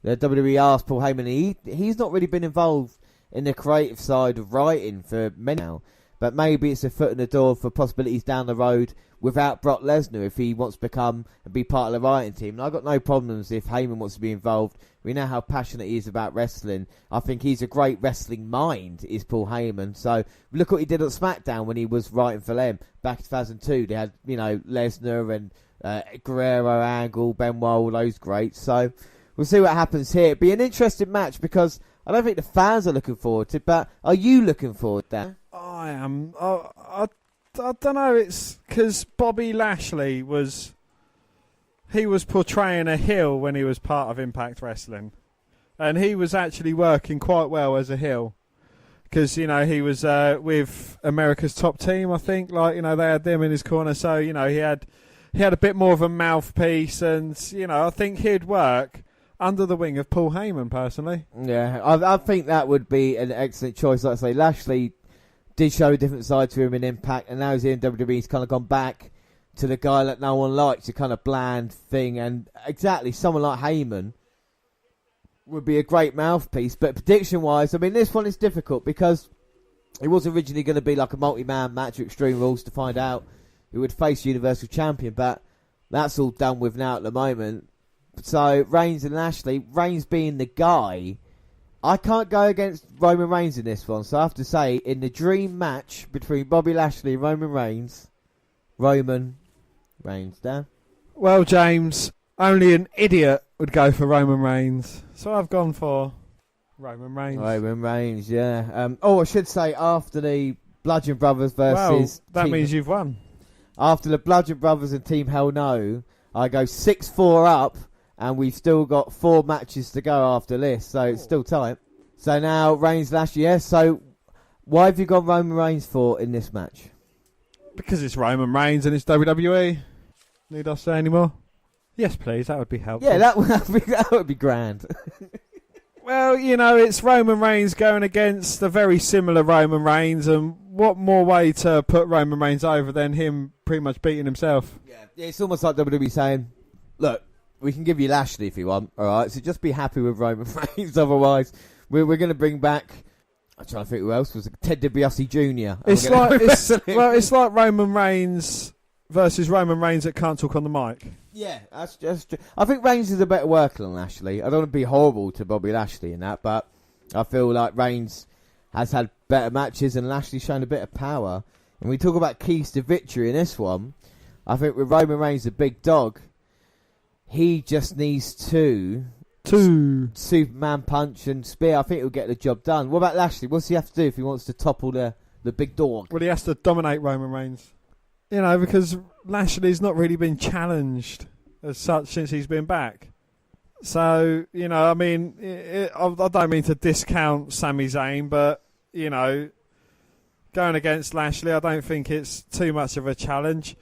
The WWE asked Paul Heyman. He's not really been involved in the creative side of writing for many now. But maybe it's a foot in the door for possibilities down the road without Brock Lesnar if he wants to become and be part of the writing team. And I've got no problems if Heyman wants to be involved. We know how passionate he is about wrestling. I think he's a great wrestling mind, is Paul Heyman. So look what he did on SmackDown when he was writing for them back in 2002. They had, you know, Lesnar and Guerrero, Angle, Benoit, all those greats. So we'll see what happens here. It'll be an interesting match because I don't think the fans are looking forward to it, but are you looking forward to that? I am. I don't know. It's because Bobby Lashley was portraying a heel when he was part of Impact Wrestling. And he was actually working quite well as a heel. Because, you know, he was with America's Top Team, I think. Like, you know, they had them in his corner. So, you know, he had a bit more of a mouthpiece. And, you know, I think he'd work under the wing of Paul Heyman, personally. Yeah, I think that would be an excellent choice. Like I say, Lashley did show a different side to him in Impact. And now he's in WWE. He's kind of gone back to the guy that no one likes, a kind of bland thing. And exactly, someone like Heyman would be a great mouthpiece. But prediction-wise, I mean, this one is difficult because it was originally going to be like a multi-man match at Extreme Rules to find out who would face Universal Champion. But that's all done with now at the moment. So, Reigns and Lashley, Reigns being the guy, I can't go against Roman Reigns in this one. So I have to say, in the dream match between Bobby Lashley and Roman Reigns, Dan? Well, James, only an idiot would go for Roman Reigns. So I've gone for Roman Reigns. Roman Reigns, yeah. I should say, after the Bludgeon Brothers versus... Well, that means you've won. After the Bludgeon Brothers and Team Hell No, I go 6-4 up, and we've still got 4 matches to go after this, so it's still tight. So now, Reigns, Lashley, yes. So, why have you got Roman Reigns for in this match? Because it's Roman Reigns and it's WWE. Need I say any more? Yes, please. That would be helpful. Yeah, that would be grand. Well, you know, it's Roman Reigns going against a very similar Roman Reigns, and what more way to put Roman Reigns over than him pretty much beating himself? Yeah, it's almost like WWE saying, look, we can give you Lashley if you want, all right? So just be happy with Roman Reigns. Otherwise, we're going to bring back... I'm trying to think who else was it. Ted DiBiase Jr. It's like Roman Reigns versus Roman Reigns that can't talk on the mic. Yeah, that's just true. I think Reigns is a better worker than Lashley. I don't want to be horrible to Bobby Lashley in that, but I feel like Reigns has had better matches and Lashley's shown a bit of power. And we talk about keys to victory in this one. I think with Roman Reigns, the big dog, he just needs two Superman punch and spear. I think he'll get the job done. What about Lashley? What's he have to do if he wants to topple the big dog? Well, he has to dominate Roman Reigns. You know, because Lashley's not really been challenged as such since he's been back. So, you know, I mean, I don't mean to discount Sami Zayn, but, you know, going against Lashley, I don't think it's too much of a challenge.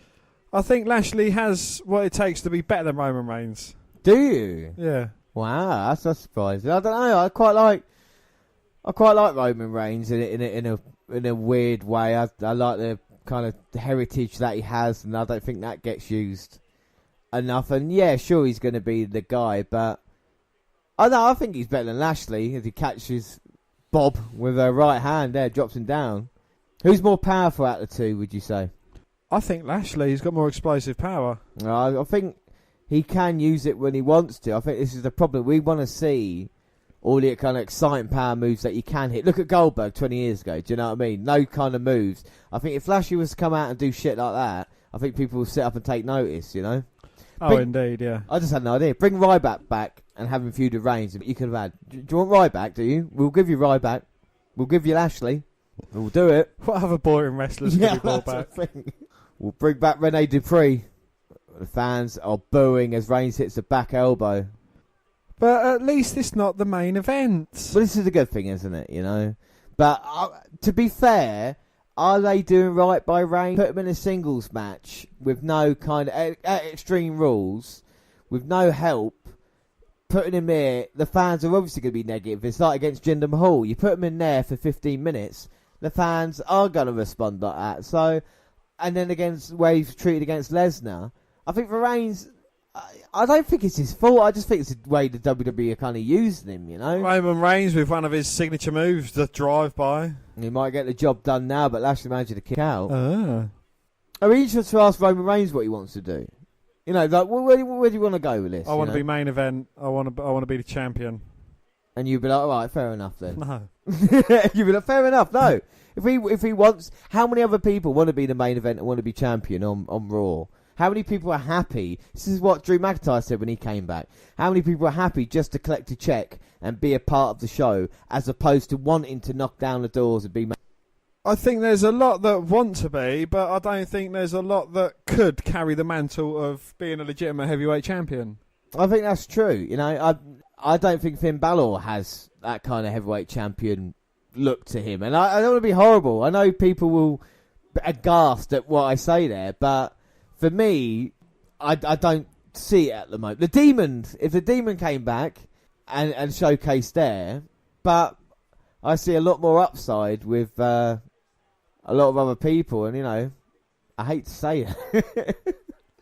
I think Lashley has what it takes to be better than Roman Reigns. Do you? Yeah. Wow, that's surprising. I don't know. I quite like Roman Reigns in a weird way. I like the kind of heritage that he has, and I don't think that gets used enough. And yeah, sure, he's going to be the guy, but I think he's better than Lashley as he catches Bob with a right hand there, drops him down. Who's more powerful out of the two, would you say? I think Lashley's got more explosive power. I think he can use it when he wants to. I think this is the problem. We want to see all the kind of exciting power moves that you can hit. Look at Goldberg 20 years ago. Do you know what I mean? No kind of moves. I think if Lashley was to come out and do shit like that, I think people will sit up and take notice, you know? Indeed, yeah. I just had no idea. Bring Ryback back and have him feud with Reigns. You could have had. Do you want Ryback, do you? We'll give you Ryback. We'll give you Lashley. We'll do it. What other boring wrestlers can be brought back? We'll bring back Rene Dupree. The fans are booing as Reigns hits the back elbow. But at least it's not the main event. Well, this is a good thing, isn't it? You know. But to be fair, are they doing right by Reigns? Put him in a singles match with no kind of Extreme Rules, with no help. Putting him there, the fans are obviously going to be negative. It's like against Jinder Mahal. You put him in there for 15 minutes, the fans are going to respond like that. So, and then against where he's treated against Lesnar, I think for Reigns, I don't think it's his fault. I just think it's the way the WWE are kind of using him, you know. Roman Reigns with one of his signature moves, the drive-by. He might get the job done now, but Lashley managed to kick out. Ah. Are we interested to ask Roman Reigns what he wants to do? You know, like where do you want to go with this? I want to be main event. I want to be the champion. And you'd be like, all right, fair enough then. No. You'd be like, fair enough. No. If he wants, how many other people want to be the main event and want to be champion on Raw? How many people are happy? This is what Drew McIntyre said when he came back. How many people are happy just to collect a check and be a part of the show, as opposed to wanting to knock down the doors and be? I think there's a lot that want to be, but I don't think there's a lot that could carry the mantle of being a legitimate heavyweight champion. I think that's true. You know, I don't think Finn Balor has that kind of heavyweight champion look to him. And I don't want to be horrible. I know people will be aghast at what I say there, but for me, I don't see it at the moment. If the Demon came back and showcased there, but I see a lot more upside with a lot of other people, and, you know, I hate to say it.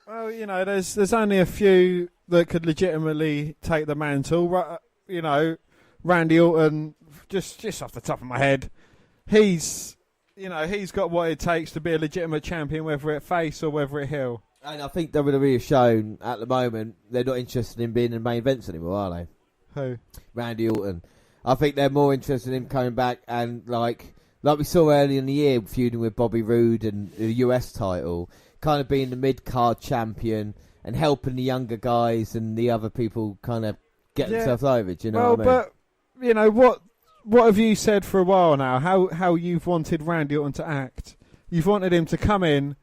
Well, you know, there's only a few that could legitimately take the mantle. You know, Randy Orton, just off the top of my head, he's got what it takes to be a legitimate champion, whether it face or whether it heel. And I think WWE have shown at the moment they're not interested in being in main events anymore, are they? Who? Randy Orton. I think they're more interested in him coming back and like we saw earlier in the year, feuding with Bobby Roode and the US title, kind of being the mid-card champion and helping the younger guys and the other people kind of get themselves over. Do you know what I mean? But, you know, what have you said for a while now? How you've wanted Randy Orton to act? You've wanted him to come in,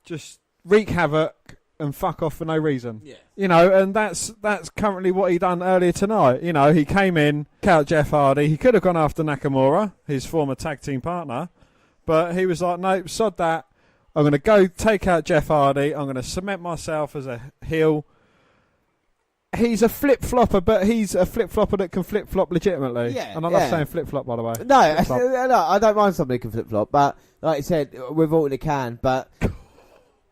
just wreak havoc and fuck off for no reason. Yeah. You know, and that's currently what he done earlier tonight. You know, he came in, out Jeff Hardy. He could have gone after Nakamura, his former tag team partner, but he was like, nope, sod that. I'm going to go take out Jeff Hardy. I'm going to cement myself as a heel. He's a flip-flopper, but he's a flip-flopper that can flip-flop legitimately. Yeah, and I'm not saying flip-flop, by the way. No, I don't mind somebody who can flip-flop, but like I said, with all they can, but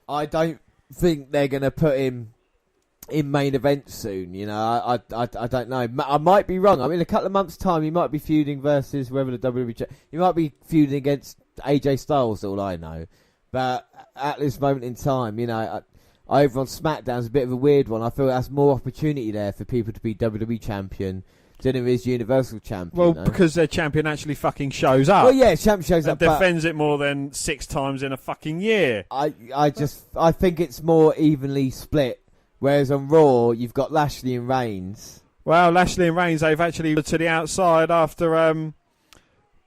I don't think they're going to put him in main event soon. You know, I don't know. I might be wrong. I mean, in a couple of months' time, he might be feuding versus whoever the WWE... He might be feuding against AJ Styles, all I know. But at this moment in time, you know, over on SmackDown's a bit of a weird one. I feel that's more opportunity there for people to be WWE champion than there is Universal champion. Well, because their champion actually fucking shows up. Well, yeah, champion shows and up. defends it more than 6 times in a fucking year. I think it's more evenly split. Whereas on Raw, you've got Lashley and Reigns. Well, Lashley and Reigns, they've actually to the outside after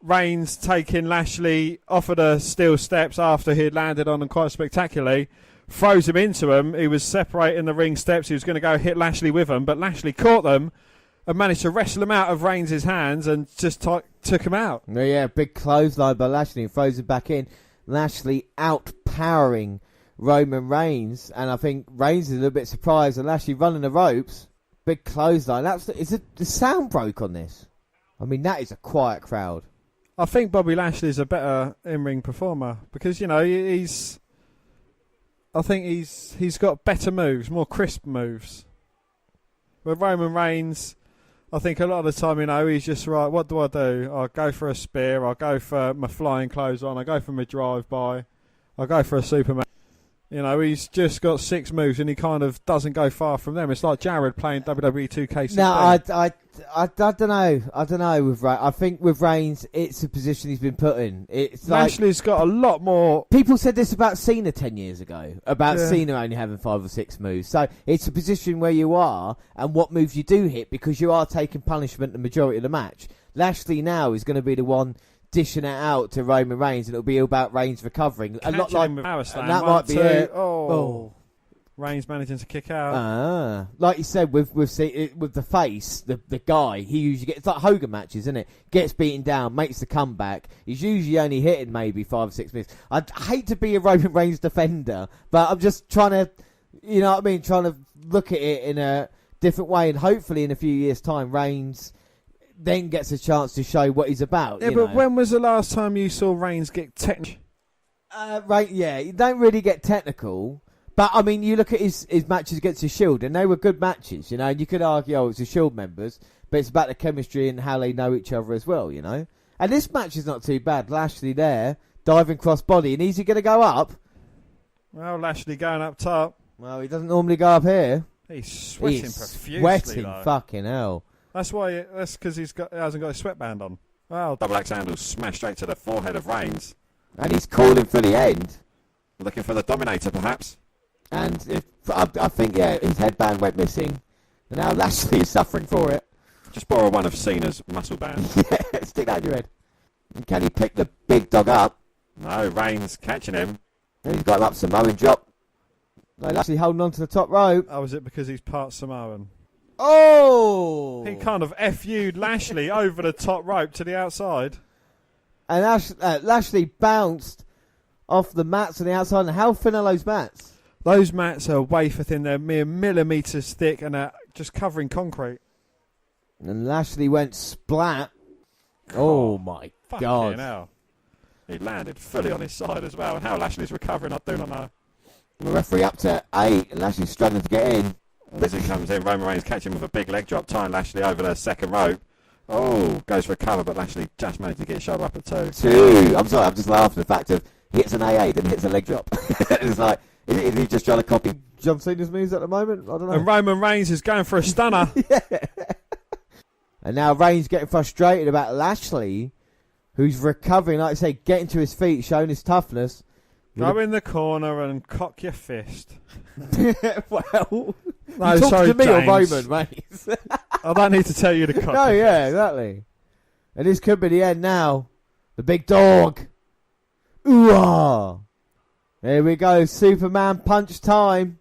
Reigns taking Lashley off of the steel steps after he had landed on them quite spectacularly. Throws him into them. He was separating the ring steps. He was going to go hit Lashley with them, but Lashley caught them and managed to wrestle him out of Reigns' hands and just took him out. Yeah, big clothesline by Lashley and throws him back in. Lashley outpowering Roman Reigns, and I think Reigns is a little bit surprised and Lashley running the ropes. Big clothesline. The sound broke on this. I mean, that is a quiet crowd. I think Bobby Lashley is a better in-ring performer because, you know, he's got better moves, more crisp moves. With Roman Reigns, I think a lot of the time, you know, he's just right. What do? I'll go for a spear. I'll go for my flying clothesline. I'll go for my drive-by. I'll go for a Superman. You know, he's just got 6 moves and he kind of doesn't go far from them. It's like Jared playing WWE 2K16. No, I don't know. I don't know with Reigns. I think with Reigns, it's a position he's been put in. It's Lashley's got a lot more. People said this about Cena 10 years ago, about Cena only having 5 or 6 moves. So it's a position where you are and what moves you do hit because you are taking punishment the majority of the match. Lashley now is going to be the one dishing it out to Roman Reigns, and it'll be about Reigns recovering. A lot like Power Slam. That might be it. Oh. Reigns managing to kick out. Like you said, with the face, the guy, he usually gets, it's like Hogan matches, isn't it? Gets beaten down, makes the comeback. He's usually only hitting maybe 5 or 6 minutes. I hate to be a Roman Reigns defender, but I'm just trying to, you know what I mean, trying to look at it in a different way, and hopefully in a few years' time, Reigns then gets a chance to show what he's about. Yeah, but when was the last time you saw Reigns get technical? You don't really get technical. But, I mean, you look at his matches against the Shield, and they were good matches, you know. And you could argue, it's the Shield members, but it's about the chemistry and how they know each other as well, you know. And this match is not too bad. Lashley there, diving crossbody, and is he going to go up? Well, Lashley going up top. Well, he doesn't normally go up here. He's sweating profusely. Sweating, though. Fucking hell. That's why. That's because he hasn't got a sweatband on. Wow. Double axe handle smashed straight to the forehead of Reigns. And he's calling for the end. Looking for the Dominator, perhaps. And I think, his headband went missing. And now Lashley is suffering for it. Just borrow one of Cena's muscle bands. Yeah, stick that in your head. And can he pick the big dog up? No, Reigns catching him. And he's got him up Samoan drop. No, Lashley holding on to the top rope. Oh, is it because he's part Samoan? Oh! He kind of FU'd Lashley over the top rope to the outside. And Lashley bounced off the mats on the outside. And how thin are those mats? Those mats are wafer thin. They're mere millimetres thick and are just covering concrete. And Lashley went splat. Oh my God. Hell. He landed fully on his side as well. And how Lashley's recovering, I do not know. The referee up to 8, and Lashley's struggling to get in. As he comes in, Roman Reigns catching with a big leg drop, tying Lashley over the second rope. Oh, goes for a cover, but Lashley just managed to get his shoulder up at 2. I'm sorry, I'm just laughing at the fact of he hits an AA, then hits a leg drop. It's like, is he just trying to copy John Cena's moves at the moment? I don't know. And Roman Reigns is going for a stunner. Yeah. And now Reigns getting frustrated about Lashley, who's recovering, like I say, getting to his feet, showing his toughness. Go in the corner and cock your fist. Well, no, you talk sorry, to me James. or Roman Reigns. I don't need to tell you to cock. No, yeah, exactly. And this could be the end now. The big dog. Ooh-ah. Here we go. Superman punch time.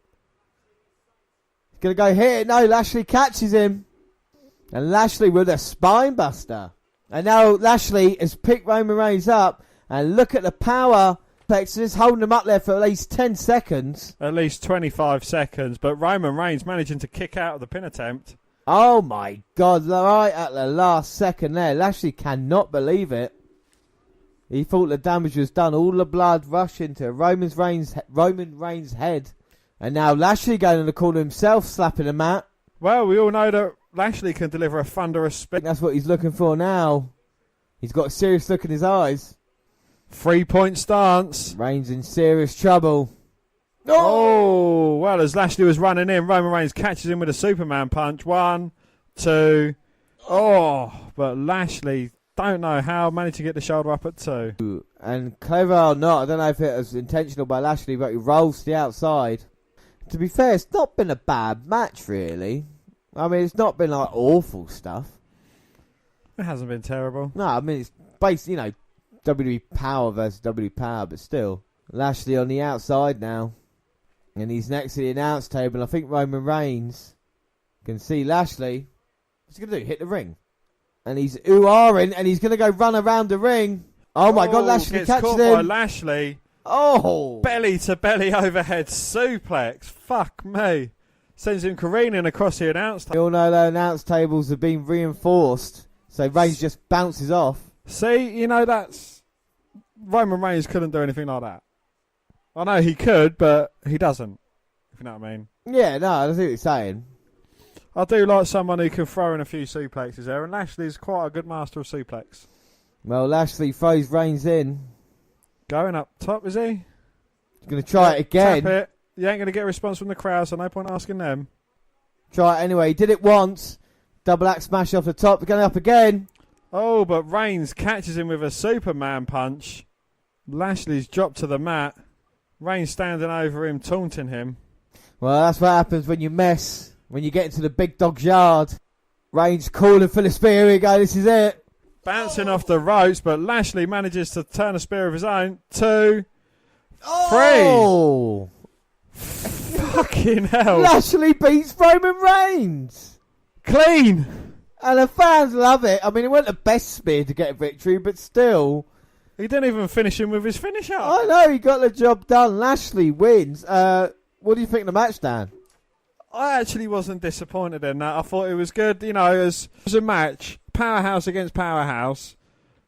He's going to go hit it. No, Lashley catches him. And Lashley with a spine buster. And now Lashley has picked Roman Reigns up. And look at the power. Just holding him up there for at least 10 seconds. At least 25 seconds. But Roman Reigns managing to kick out of the pin attempt. Oh my God. Right at the last second there. Lashley cannot believe it. He thought the damage was done. All the blood rushing to Roman Reigns' head. And now Lashley going in the corner himself, slapping the mat. Well, we all know that Lashley can deliver a thunderous spin. That's what he's looking for now. He's got a serious look in his eyes. 3-point stance. Reigns in serious trouble. Oh, well as Lashley was running in. Roman Reigns catches him with a Superman punch. 1, 2. Oh, but Lashley, don't know how, managed to get the shoulder up at 2. And clever or not, I don't know if it was intentional by Lashley, but he rolls to the outside. To be fair, it's not been a bad match, really. I mean, it's not been like awful stuff. It hasn't been terrible. No, I mean, it's basically, WWE Power versus WWE Power, but still. Lashley on the outside now. And he's next to the announce table. I think Roman Reigns can see Lashley. What's he going to do? Hit the ring. And he's ooh-ahing, and he's going to go run around the ring. Oh my God, Lashley gets catches caught him. by Lashley. Oh! Belly to belly overhead suplex. Fuck me. Sends him careening across the announce table. We all know the announce tables have been reinforced, so Reigns just bounces off. See, that's... Roman Reigns couldn't do anything like that. I know he could, but he doesn't. If you know what I mean. Yeah, no, I see what you're saying. I do like someone who can throw in a few suplexes there, and Lashley's quite a good master of suplex. Well, Lashley throws Reigns in. Going up top, is he? He's going to try it again. Tap it. You ain't going to get a response from the crowd, so no point asking them. Try it anyway. He did it once. Double axe smash off the top. Going up again. Oh, but Reigns catches him with a Superman punch. Lashley's dropped to the mat. Reigns standing over him, taunting him. Well, that's what happens when you mess. When you get into the big dog's yard. Reigns calling for the spear. Here we go. This is it. Bouncing off the ropes, but Lashley manages to turn a spear of his own. 2, 3. Fucking hell. Lashley beats Roman Reigns. Clean. And the fans love it. I mean, it wasn't the best spear to get a victory, but still. He didn't even finish him with his finisher. I know, he got the job done. Lashley wins. What do you think of the match, Dan? I actually wasn't disappointed in that. I thought it was good. As a match, powerhouse against powerhouse.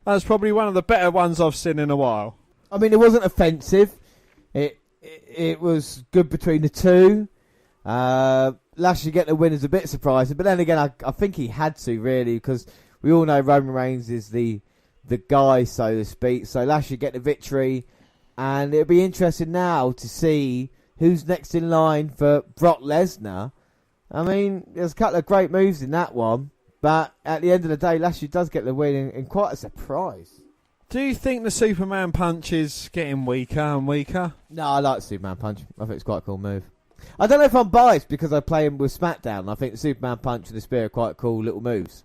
That's probably one of the better ones I've seen in a while. I mean, it wasn't offensive. It was good between the two. Lashley getting the win is a bit surprising, but then again, I think he had to, really, because we all know Roman Reigns is the guy, so to speak. So Lashley get the victory, and it'll be interesting now to see who's next in line for Brock Lesnar. I mean, there's a couple of great moves in that one, but at the end of the day, Lashley does get the win in quite a surprise. Do you think the Superman punch is getting weaker and weaker? No, I like the Superman punch. I think it's quite a cool move. I don't know if I'm biased because I play him with SmackDown. I think the Superman punch and the spear are quite cool little moves.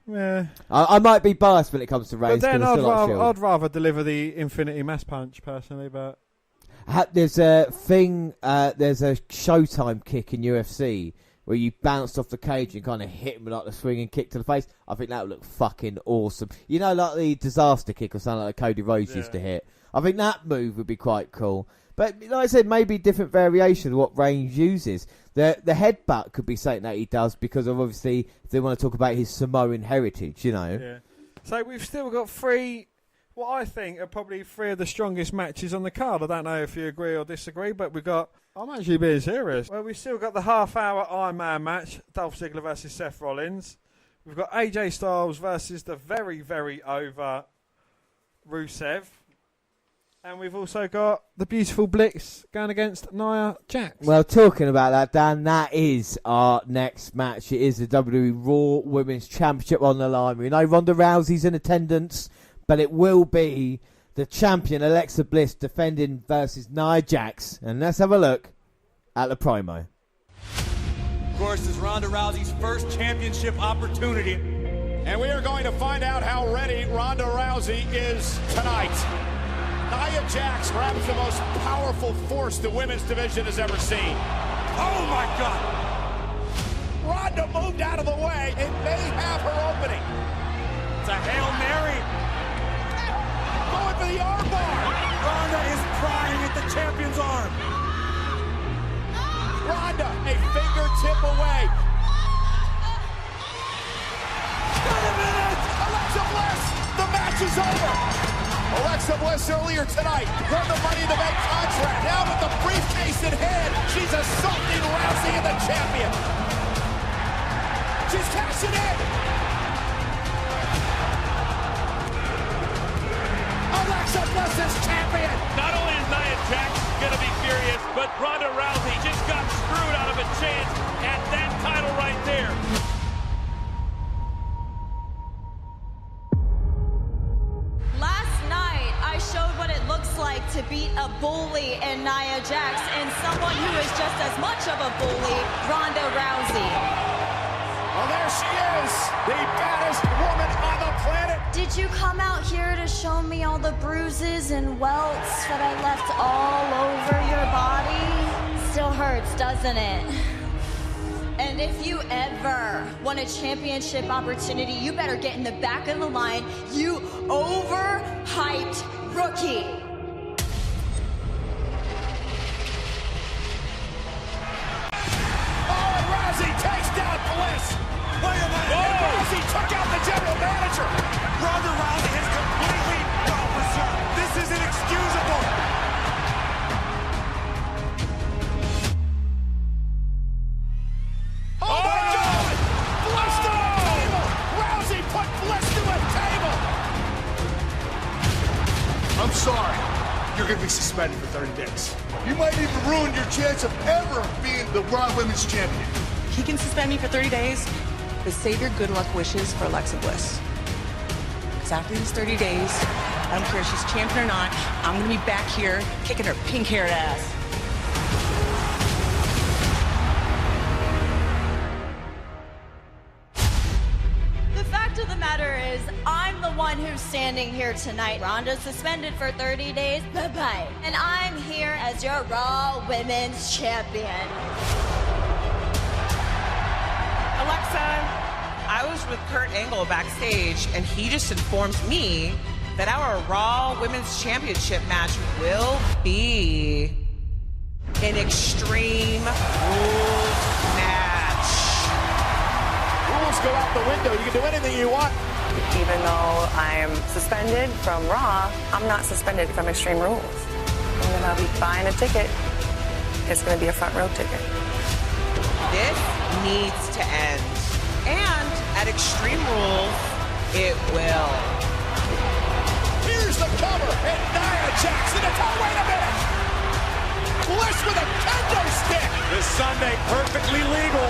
Yeah. I might be biased when it comes to Reigns. But then I'd rather deliver the Infinity Mass punch, personally, but... There's a thing, there's a Showtime kick in UFC where you bounced off the cage and kind of hit him with like the swinging kick to the face. I think that would look fucking awesome. Like the disaster kick or something like Cody Rhodes used to hit. I think that move would be quite cool. But like I said, maybe different variation of what Reigns uses. The headbutt could be something that he does because of obviously if they want to talk about his Samoan heritage, Yeah. So we've still got 3, what I think are probably 3 of the strongest matches on the card. I don't know if you agree or disagree, but we've got... I'm actually being serious. Well, we've still got the half-hour Ironman match, Dolph Ziggler versus Seth Rollins. We've got AJ Styles versus the very, very over Rusev. And we've also got the beautiful Blitz going against Nia Jax. Well, talking about that, Dan, that is our next match. It is the WWE Raw Women's Championship on the line. We know Ronda Rousey's in attendance, but it will be the champion Alexa Bliss defending versus Nia Jax. And let's have a look at the promo. Of course, this is Ronda Rousey's first championship opportunity. And we are going to find out how ready Ronda Rousey is tonight. Nia Jax, perhaps the most powerful force the women's division has ever seen. Oh my God! Ronda moved out of the way. It may have her opening. It's a Hail Mary. Going for the armbar. Ronda is prying at the champion's arm. Ronda, a fingertip away. 30 minutes. Alexa Bliss, the match is over. Alexa Bliss earlier tonight won the Money in the Bank contract. Now with the briefcase in hand, she's assaulting Rousey and the champion. She's cashing in. Alexa Bliss is champion. Not only is Nia Jax going to be furious, but Ronda Rousey just got as much of a bully, Ronda Rousey. Well, there she is, the baddest woman on the planet. Did you come out here to show me all the bruises and welts that I left all over your body? Still hurts, doesn't it? And if you ever want a championship opportunity, you better get in the back of the line, you overhyped rookie. Oh, and Rousey takes down Bliss. Wait a minute. And Rousey took out the general manager. Ronda Rousey has completely gone berserk. This is inexcusable. Oh, my God! Bliss to a table! Rousey put Bliss to a table! I'm sorry. You're going to be suspended for 30 days. You might even ruin your chance of ever being the Raw Women's Champion. He can suspend me for 30 days, but save your good luck wishes for Alexa Bliss. Because after these 30 days, I don't care if she's champion or not, I'm going to be back here kicking her pink-haired ass. The fact of the matter is, I'm the one who's standing here tonight. Ronda's suspended for 30 days. Bye-bye. And I'm here as your Raw Women's Champion. Alexa, I was with Kurt Angle backstage, and he just informed me that our Raw Women's Championship match will be an Extreme Rules match. Rules go out the window. You can do anything you want. Even though I'm suspended from Raw, I'm not suspended from Extreme Rules. And then I'll be buying a ticket. It's going to be a front row ticket. This needs to end. And at Extreme Rules, it will. Here's the cover, and Nia Jax in the toe. Wait a minute! Bliss with a kendo stick! This Sunday, perfectly legal.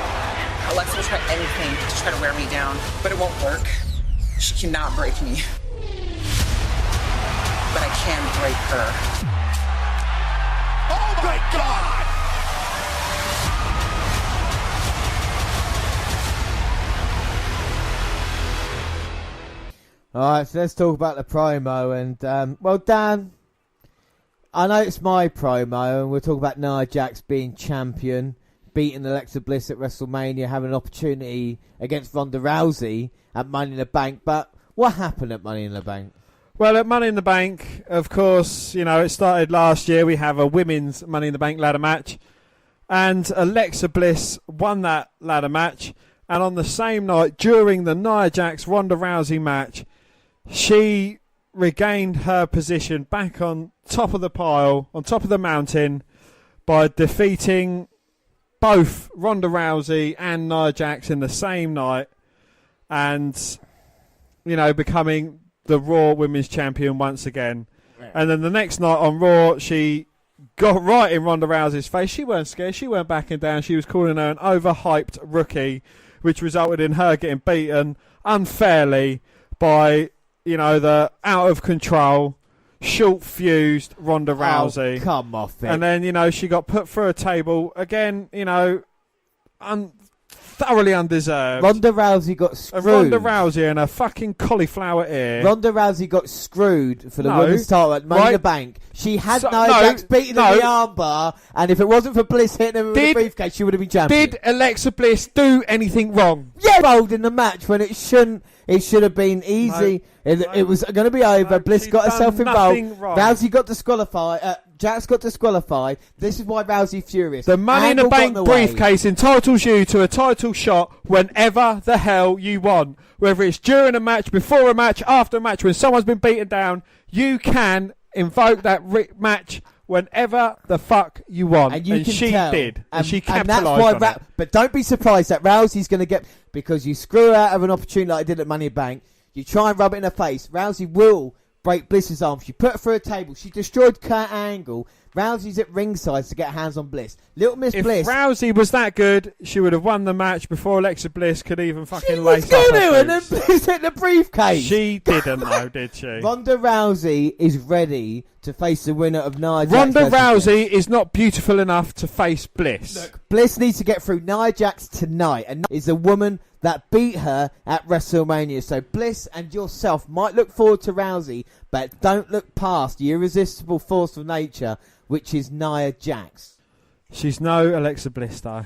Alexa will try anything to try to wear me down, but it won't work. She cannot break me. But I can break her. Oh my God! Alright, so let's talk about the promo. And, well, Dan, I know it's my promo, and we'll talk about Nia Jax being champion, beating Alexa Bliss at WrestleMania, having an opportunity against Ronda Rousey at Money in the Bank. But what happened at Money in the Bank? Well, at Money in the Bank, of course, you know, it started last year. We have a women's Money in the Bank ladder match. And Alexa Bliss won that ladder match. And on the same night, during the Nia Jax-Ronda Rousey match, she regained her position back on top of the pile, on top of the mountain, by defeating both Ronda Rousey and Nia Jax in the same night. And, you know, becoming the Raw Women's Champion once again. Yeah. And then the next night on Raw, she got right in Ronda Rousey's face. She weren't scared. She weren't backing down. She was calling her an overhyped rookie, which resulted in her getting beaten unfairly by, you know, the out-of-control, short-fused Ronda Rousey. Oh, come off it. And then, you know, she got put through a table. Again, you know, thoroughly undeserved. Ronda Rousey got screwed. Ronda Rousey and her fucking cauliflower ear. Ronda Rousey got screwed for the women's title at Money in the Bank. She had Nia Jax beaten in the armbar, and if it wasn't for Bliss hitting her with a briefcase, she would have been champion. Did Alexa Bliss do anything wrong? Yeah, bold in the match when it shouldn't. It should have been easy. It was going to be over. Bliss got herself involved. Rousey got disqualified. Jax got disqualified. This is why Rousey furious. The Money in the Bank briefcase entitles you to a title shot whenever the hell you want. Whether it's during a match, before a match, after a match, when someone's been beaten down, you can invoke that match whenever the fuck you want. And she did. And she capitalised on it. But don't be surprised that Rousey's going to get... Because you screw her out of an opportunity like I did at Money in the Bank. You try and rub it in her face. Rousey will break Bliss's arm. She put her through a table. She destroyed Kurt Angle. Rousey's at ringside to get hands on Bliss. Little Miss Bliss. If Rousey was that good, she would have won the match before Alexa Bliss could even fucking lace up She was her going to, and boots. then Bliss hit the briefcase. She didn't though, did she? Ronda Rousey is ready to face the winner of Nia Jax. Ronda versus Rousey is not beautiful enough to face Bliss. Look, Bliss needs to get through Nia Jax tonight, and is the woman that beat her at WrestleMania. So Bliss and yourself might look forward to Rousey, but don't look past the irresistible force of nature, which is Nia Jax. She's no Alexa Bliss though.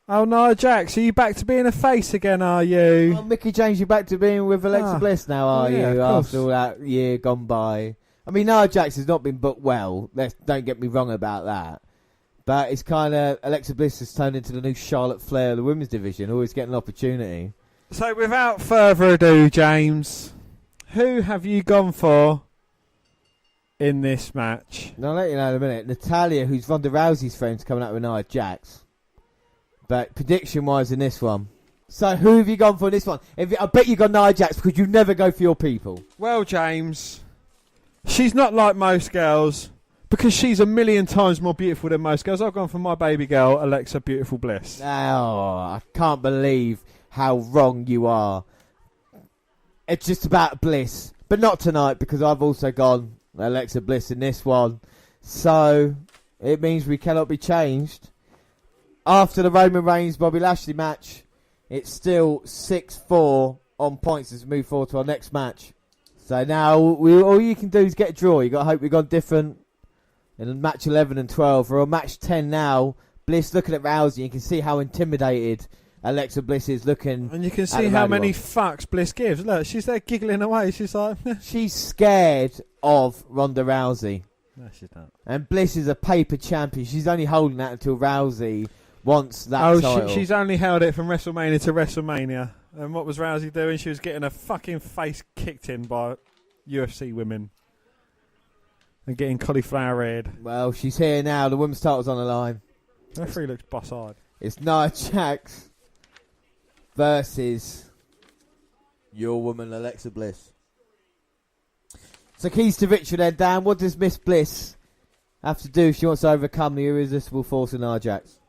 Oh, Nia Jax, are you back to being a face again, are you? Oh, Mickey James, you're back to being with Alexa Bliss now, are yeah, you? of course. After all that year gone by. I mean, Nia Jax has not been booked well. Don't get me wrong about that. But it's kind of... Alexa Bliss has turned into the new Charlotte Flair of the women's division, always getting an opportunity. So without further ado, James, who have you gone for in this match? I'll let you know in a minute. Natalya, who's Ronda Rousey's friend, is coming out with Nia Jax. But prediction-wise in this one. So who have you gone for in this one? I bet you got Nia Jax because you never go for your people. Well, James, she's not like most girls because she's a million times more beautiful than most girls. I've gone for my baby girl, Alexa Beautiful Bliss. Oh, I can't believe how wrong you are. It's just about Bliss. But not tonight because I've also gone Alexa Bliss in this one. So it means we cannot be changed. After the Roman Reigns Bobby Lashley match, it's still 6-4 on points as we move forward to our next match. So now all you can do is get a draw. You got to hope we've gone different in match 11 and 12. We're on match 10 now. Bliss looking at Rousey. You can see how intimidated Alexa Bliss is looking. And you can see how many fucks Bliss gives. Look, she's there giggling away. She's like... She's scared of Ronda Rousey. No, she's not. And Bliss is a paper champion. She's only holding that until Rousey wants that title. She's only held it from WrestleMania to WrestleMania. And what was Rousey doing? She was getting her fucking face kicked in by UFC women. And getting cauliflower head. Well, she's here now. The women's title's on the line. The referee looks boss-eyed. It's Nia Jax versus your woman, Alexa Bliss. So keys to victory then, Dan. What does Miss Bliss have to do if she wants to overcome the irresistible force of Nia Jax?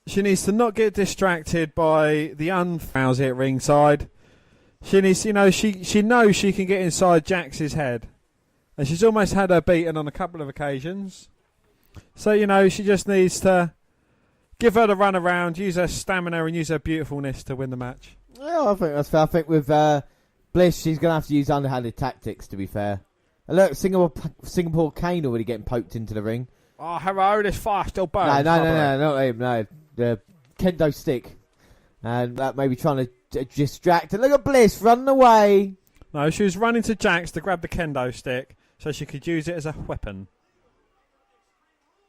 She needs to not get distracted by the Rousey at ringside. She needs, she knows she can get inside Jax's head. And she's almost had her beaten on a couple of occasions. So, she just needs to give her the run around, use her stamina and use her beautifulness to win the match. Yeah, I think that's fair. I think with Bliss, she's going to have to use underhanded tactics, to be fair. And look, Singapore Kane already getting poked into the ring. Oh, hello, this fire still burns. No, not him, no. The kendo stick. And that maybe trying to distract. And look at Bliss running away. No, she was running to Jax to grab the kendo stick so she could use it as a weapon.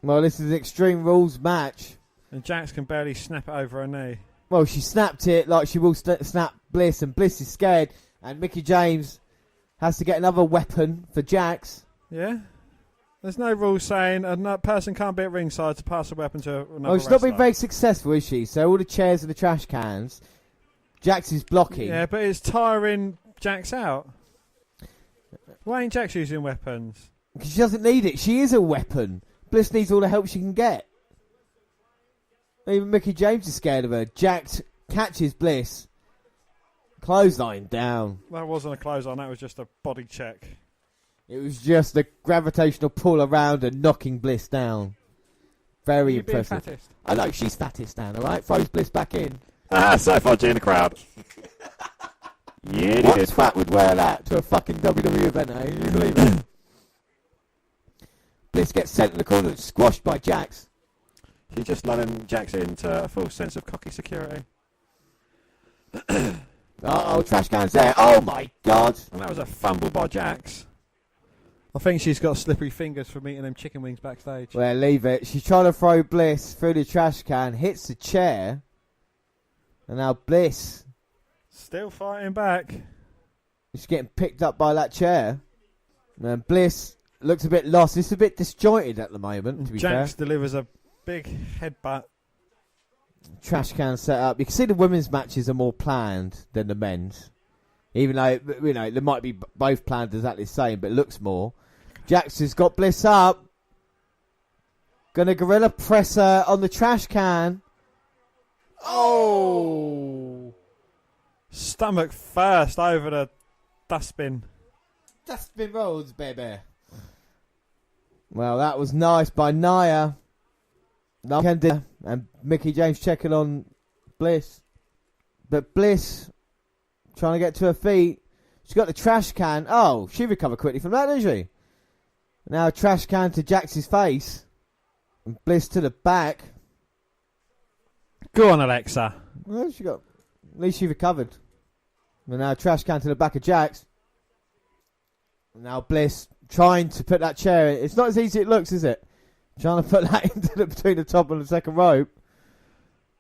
Well, this is an Extreme Rules match. And Jax can barely snap it over her knee. Well, she snapped it like she will snap Bliss, and Bliss is scared. And Mickey James has to get another weapon for Jax. Yeah? There's no rule saying a person can't be at ringside to pass a weapon to another Well, she's wrestler. not been very successful, is she? So all the chairs and the trash cans, Jax is blocking. Yeah, but it's tiring Jax out. Why ain't Jax using weapons? Because she doesn't need it. She is a weapon. Bliss needs all the help she can get. Even Mickey James is scared of her. Jax catches Bliss. Clothesline down. That wasn't a clothesline, that was just a body check. It was just a gravitational pull around and knocking Bliss down. Very You're being impressive. fattest. I know, she's fattest down, alright? Throws Bliss back in. So far, in the crowd. Yeah, What fat would wear that to a fucking WWE event, eh? You believe it? Bliss gets sent in the corner and squashed by Jax. She's just lulling Jax into a full sense of cocky security. Oh, trash can's there. Oh my god. And that was a fumble by Jax. I think she's got slippery fingers from eating them chicken wings backstage. Well, leave it. She's trying to throw Bliss through the trash can, hits the chair, and now Bliss Still fighting back. is getting picked up by that chair. And Bliss looks a bit lost. It's a bit disjointed at the moment, to be Jax fair. delivers a big headbutt. Trash can set up. You can see the women's matches are more planned than the men's. Even though, they might be both planned exactly the same, but it looks more. Jax has got Bliss up. Gonna gorilla press her on the trash can. Oh! Stomach first over the dustbin. Dustbin rolls, baby. Well, that was nice by Nia. And Mickie James checking on Bliss. But Bliss trying to get to her feet. She's got the trash can. Oh, she recovered quickly from that, didn't she? Now a trash can to Jax's face. And Bliss to the back. Go on, Alexa. Well, at least she recovered. And now a trash can to the back of Jax. And now Bliss trying to put that chair in. It's not as easy as it looks, is it? Trying to put that between the top and the second rope.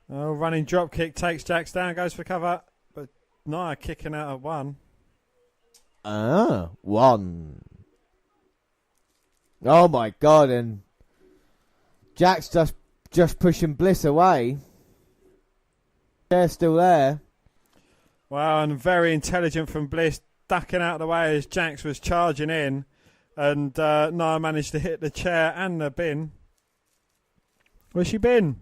Oh, running drop kick takes Jax down, goes for cover. But Nia kicking out at 1. 1. Oh my God! And Jax just pushing Bliss away. They're still there. Wow, and very intelligent from Bliss, ducking out of the way as Jax was charging in, and Nia managed to hit the chair and the bin. Where's she been?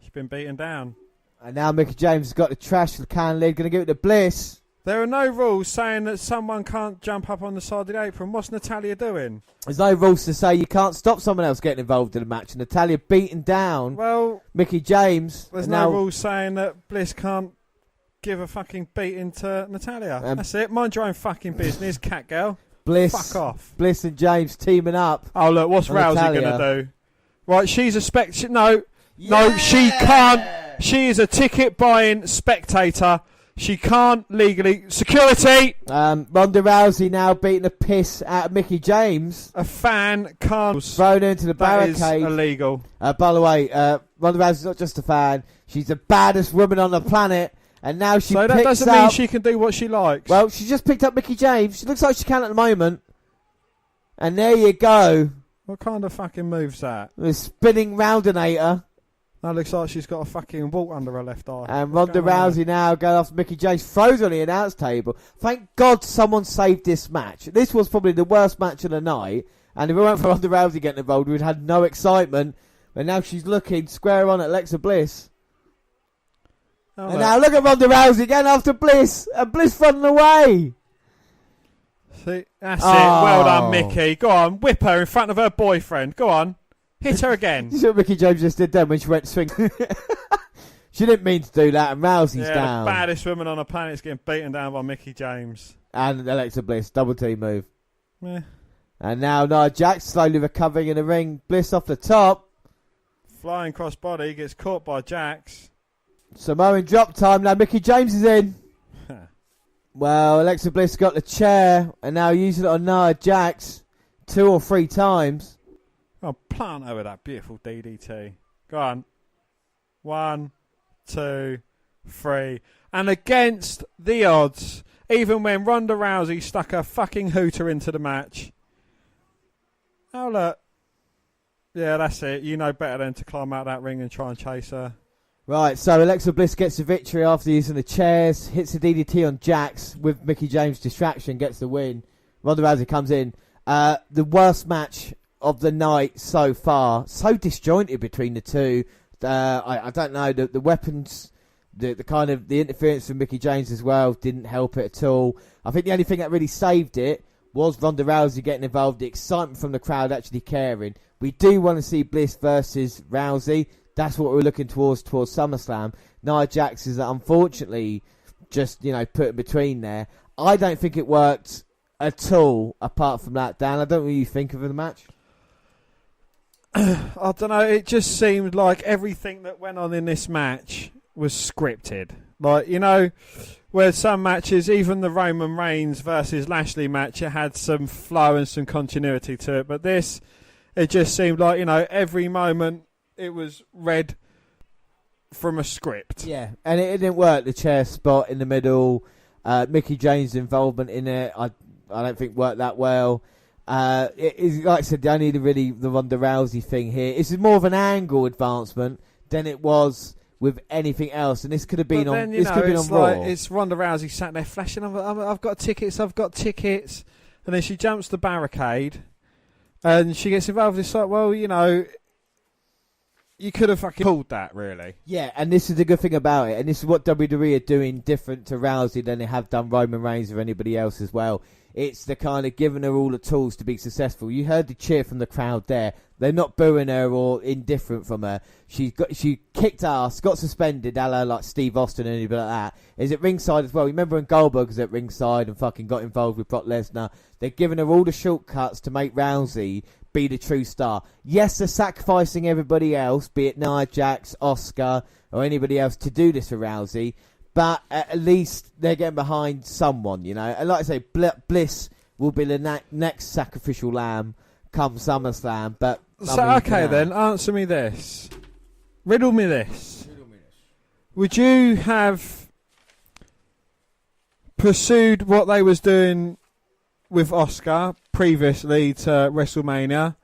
She's been beaten down. And now Mickie James has got the trash can lid, going to give it to Bliss. There are no rules saying that someone can't jump up on the side of the apron. What's Natalya doing? There's no rules to say you can't stop someone else getting involved in a match. And Natalya beating down Mickie James. There's no rules saying that Bliss can't give a fucking beating to Natalya. That's it. Mind your own fucking business, cat girl. Bliss. Fuck off. Bliss and James teaming up. Oh, look, what's Rousey going to do? Right, she's a No, she can't. She is a ticket-buying spectator. She can't legally... Security! Ronda Rousey now beating the piss out of Mickie James. A fan can't... Thrown into the barricade. That is illegal. By the way, Ronda Rousey's not just a fan. She's the baddest woman on the planet. And now she So that doesn't mean she can do what she likes. Well, she just picked up Mickie James. She looks like she can at the moment. And there you go. What kind of fucking move's that? The spinning roundinator. That looks like she's got a fucking wart under her left eye. And Ronda Rousey now going after Mickie James. Throws on the announce table. Thank God someone saved this match. This was probably the worst match of the night. And if it weren't for Ronda Rousey getting involved, we'd had no excitement. But now she's looking square on at Alexa Bliss. And now look at Ronda Rousey again after Bliss. And Bliss running away. See, that's it. Well done, Mickie. Go on, whip her in front of her boyfriend. Go on. Hit her again. You see what Mickie James just did then when she went to swing? She didn't mean to do that, and Rousey's down. The baddest woman on the planet is getting beaten down by Mickie James. And Alexa Bliss, double team move. Yeah. And now Nia Jax slowly recovering in the ring. Bliss off the top. Flying cross body, gets caught by Jax. Samoan drop time, now Mickie James is in. Well, Alexa Bliss got the chair, and now using it on Nia Jax 2 or 3 times. Oh, plant her with that beautiful DDT. Go on. 1, 2, 3. And against the odds, even when Ronda Rousey stuck her fucking hooter into the match. Oh, look. Yeah, that's it. You know better than to climb out that ring and try and chase her. Right, so Alexa Bliss gets the victory after using the chairs, hits the DDT on Jax with Mickie James' distraction, gets the win. Ronda Rousey comes in. The worst match of the night so far. So disjointed between the two. I don't know. The weapons, the kind of the interference from Mickie James as well didn't help it at all. I think the only thing that really saved it was Ronda Rousey getting involved, the excitement from the crowd actually caring. We do want to see Bliss versus Rousey. That's what we're looking towards SummerSlam. Nia Jax is unfortunately just, put in between there. I don't think it worked at all apart from that, Dan. I don't know what you think of the match. I don't know. It just seemed like everything that went on in this match was scripted. Like, where some matches, even the Roman Reigns versus Lashley match, it had some flow and some continuity to it. But this, it just seemed like, every moment it was read from a script. Yeah, and it didn't work. The chair spot in the middle, Mickie James' involvement in it, I don't think worked that well. Like I said, only the Ronda Rousey thing here. This is more of an angle advancement than it was with anything else, and this could have been on. This could have been on Raw. It's Ronda Rousey sat there flashing. I've got tickets. I've got tickets, and then she jumps the barricade, And she gets involved. It's like, well, you know, you could have fucking pulled that, really. Yeah, and this is the good thing about it, and this is what WWE are doing different to Rousey than they have done Roman Reigns or anybody else as well. It's the kind of giving her all the tools to be successful. You heard the cheer from the crowd there. They're not booing her or indifferent from her. She kicked ass, got suspended, a la like Steve Austin and anybody like that. Is at ringside as well. Remember when Goldberg was at ringside and fucking got involved with Brock Lesnar? They're giving her all the shortcuts to make Rousey be the true star. Yes, they're sacrificing everybody else, be it Nia Jax, Asuka, or anybody else to do this for Rousey. But at least they're getting behind someone, you know. And like I say, Bliss will be the next sacrificial lamb come SummerSlam. But then, answer me this. Riddle me this. Would you have pursued what they was doing with Asuka previously to WrestleMania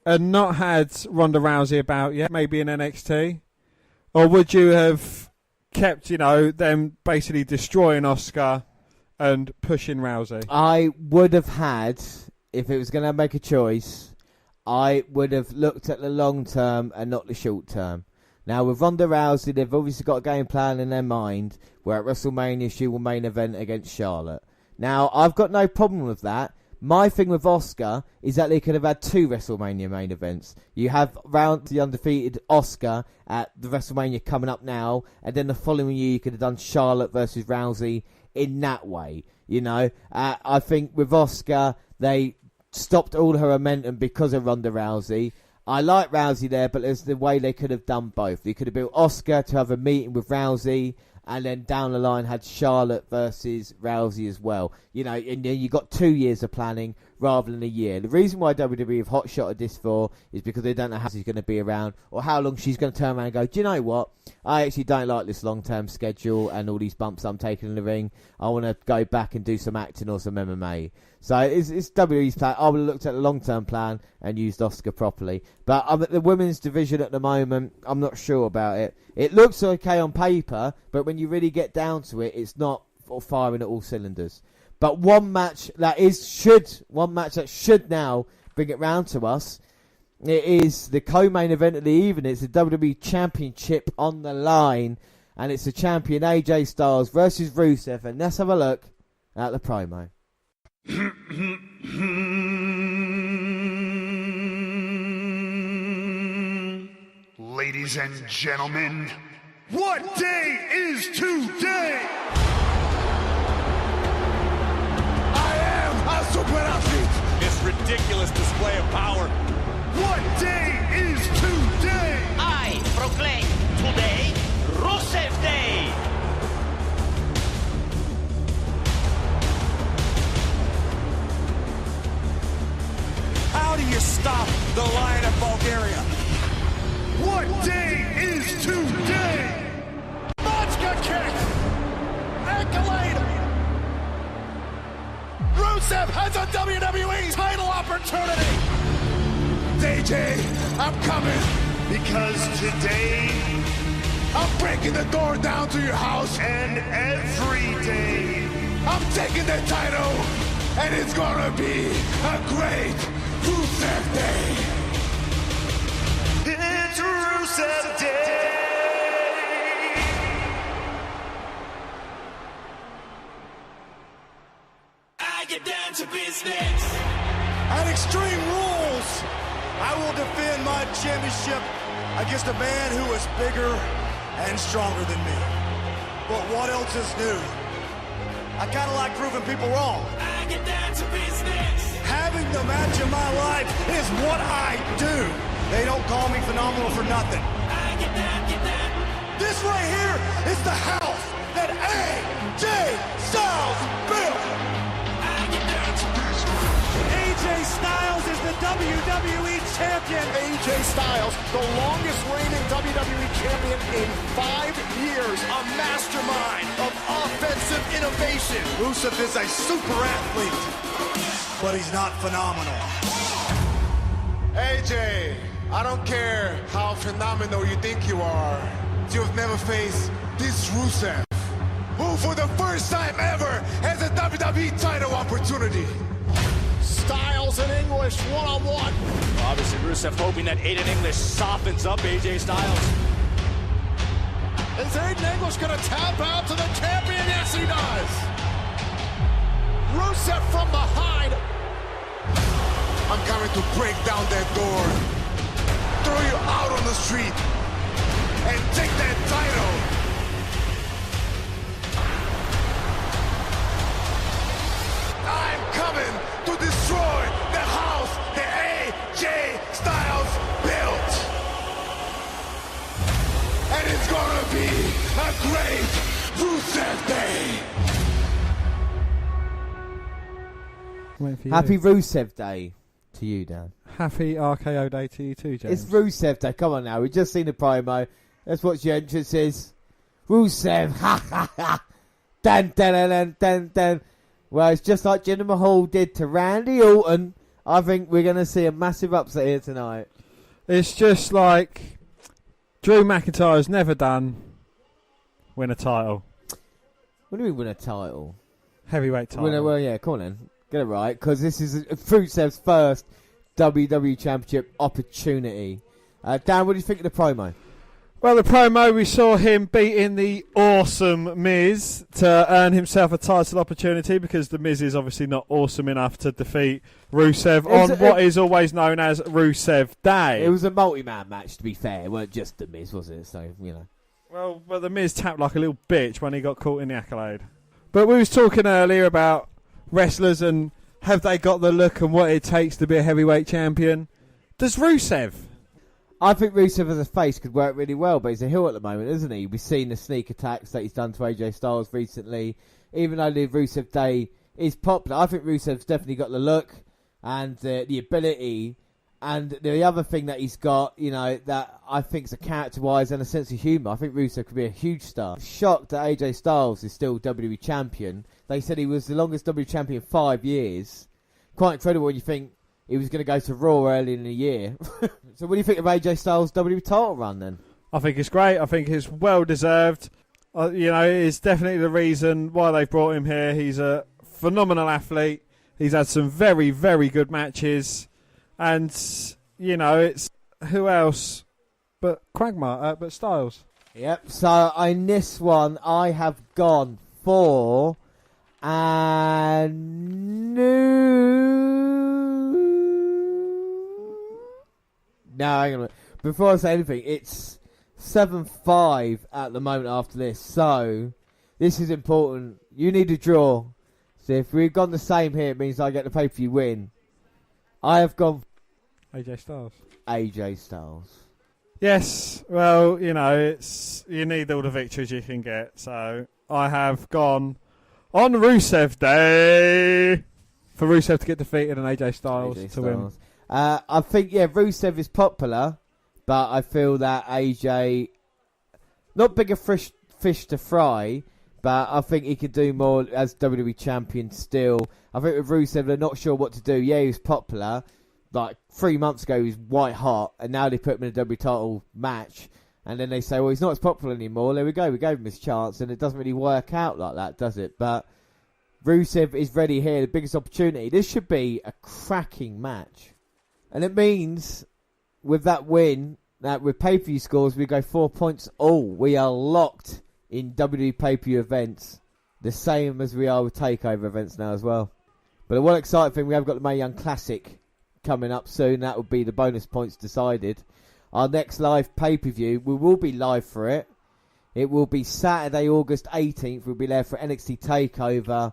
and not had Ronda Rousey about yet, maybe in NXT? Or would you have kept, you know, them basically destroying Asuka and pushing Rousey? I would have had, if it was going to make a choice, I would have looked at the long term and not the short term. Now, with Ronda Rousey, they've obviously got a game plan in their mind where at WrestleMania she will main event against Charlotte. Now, I've got no problem with that. My thing with Asuka is that they could have had 2 WrestleMania main events. You have the undefeated Asuka at the WrestleMania coming up now, and then the following year you could have done Charlotte versus Rousey in that way. You know, I think with Asuka, they stopped all her momentum because of Ronda Rousey. I like Rousey there, but there's the way they could have done both. They could have built Asuka to have a meeting with Rousey, and then down the line had Charlotte versus Rousey as well. You know, and then you got 2 years of planning rather than a year. The reason why WWE have hot-shotted this for is because they don't know how she's going to be around or how long she's going to turn around and go, do you know what? I actually don't like this long-term schedule and all these bumps I'm taking in the ring. I want to go back and do some acting or some MMA. So it's WWE's plan. I would have looked at the long-term plan and used Asuka properly. But I'm at the women's division at the moment. I'm not sure about it. It looks okay on paper, but when you really get down to it, it's not firing at all cylinders. But one match that should now bring it round to us. It is the co-main event of the evening. It's the WWE Championship on the line, and it's the champion AJ Styles versus Rusev. And let's have a look at the promo. Ladies and gentlemen, what day is today? I am a super athlete. This ridiculous display of power. What day is today? I proclaim today Rusev Day. How do you stop the Lion of Bulgaria? What day is today? Monster kick! Accolade! Rusev has a WWE title opportunity! AJ, I'm coming because today I'm breaking the door down to your house, and every day I'm taking the title, and it's gonna be a great Rusev Day. It's Rusev Day. I get down to business. At Extreme Rules, I will defend my championship against a man who is bigger and stronger than me. But what else is new? I kind of like proving people wrong. I get down to business. Having the match of my life is what I do. They don't call me phenomenal for nothing. I get down. This right here is the house that AJ Styles built. I get down to business. AJ Styles is the WWE Champion. AJ Styles, the longest reigning WWE Champion in 5 years. A mastermind of offensive innovation. Rusev is a super athlete, but he's not phenomenal. AJ, I don't care how phenomenal you think you are. You've never faced this Rusev, who for the first time ever has a WWE title opportunity. Styles in English one-on-one. Obviously, Rusev hoping that Aiden English softens up AJ Styles. Is Aiden English going to tap out to the champion? Yes, he does. Rusev from behind. I'm coming to break down that door, throw you out on the street, and take that title. I'm coming to destroy the house that AJ Styles built. And it's gonna be a great Rusev Day. Happy Rusev Day to you, Dan. Happy RKO Day to you too, James. It's Rusev Day. Come on now. We've just seen the promo. Let's watch the entrances. Rusev. Ha ha ha. Dun dun dun dun dun dun. Well, it's just like Jinder Mahal did to Randy Orton. I think we're going to see a massive upset here tonight. It's just like Drew McIntyre's never done win a title. What do you mean win a title? Heavyweight title. Well, yeah, come on then. Get it right, because this is Rusev's first WWE Championship opportunity. Dan, what do you think of the promo? Well, the promo, we saw him beating the awesome Miz to earn himself a title opportunity, because the Miz is obviously not awesome enough to defeat Rusev on what is always known as Rusev Day. It was a multi-man match, to be fair. It weren't just the Miz, was it? So, you know. Well, but the Miz tapped like a little bitch when he got caught in the accolade. But we was talking earlier about wrestlers and have they got the look and what it takes to be a heavyweight champion. Does Rusev? I think Rusev as a face could work really well, but he's a heel at the moment, isn't he? We've seen the sneak attacks that he's done to AJ Styles recently. Even though the Rusev Day is popular, I think Rusev's definitely got the look and the ability, and the other thing that he's got, you know, that I think is a character-wise and a sense of humour. I think Rusev could be a huge star. Shocked that AJ Styles is still WWE Champion. They said he was the longest WWE Champion 5 years. Quite incredible when you think he was going to go to Raw early in the year. So what do you think of AJ Styles' WWE title run then? I think it's great. I think it's well deserved. You know, it's definitely the reason why they brought him here. He's a phenomenal athlete. He's had some very, very good matches. And, you know, it's who else but Quagmire, but Styles. Yep, so in this one, I have gone for a No, hang on a minute. Before I say anything, it's 7-5 at the moment after this, so this is important. You need a draw. So if we've gone the same here, it means I get the pay-per-view win. I have gone AJ Styles. AJ Styles. Yes, well, you know, you need all the victories you can get. So I have gone on Rusev Day for Rusev to get defeated and AJ Styles to win. I think, yeah, Rusev is popular, but I feel that AJ, not bigger fish to fry, but I think he could do more as WWE Champion still. I think with Rusev, they're not sure what to do. Yeah, he was popular. Like 3 months ago, he was white hot, and now they put him in a WWE title match, and then they say, well, he's not as popular anymore. There we go. We gave him his chance, and it doesn't really work out like that, does it? But Rusev is ready here, the biggest opportunity. This should be a cracking match. And it means, with that win, that with pay-per-view scores, we go 4 points all. We are locked in WWE pay-per-view events, the same as we are with takeover events now as well. But the one exciting thing, we have got the Mae Young Classic coming up soon. That will be the bonus points decided. Our next live pay-per-view, we will be live for it. It will be Saturday, August 18th. We'll be there for NXT TakeOver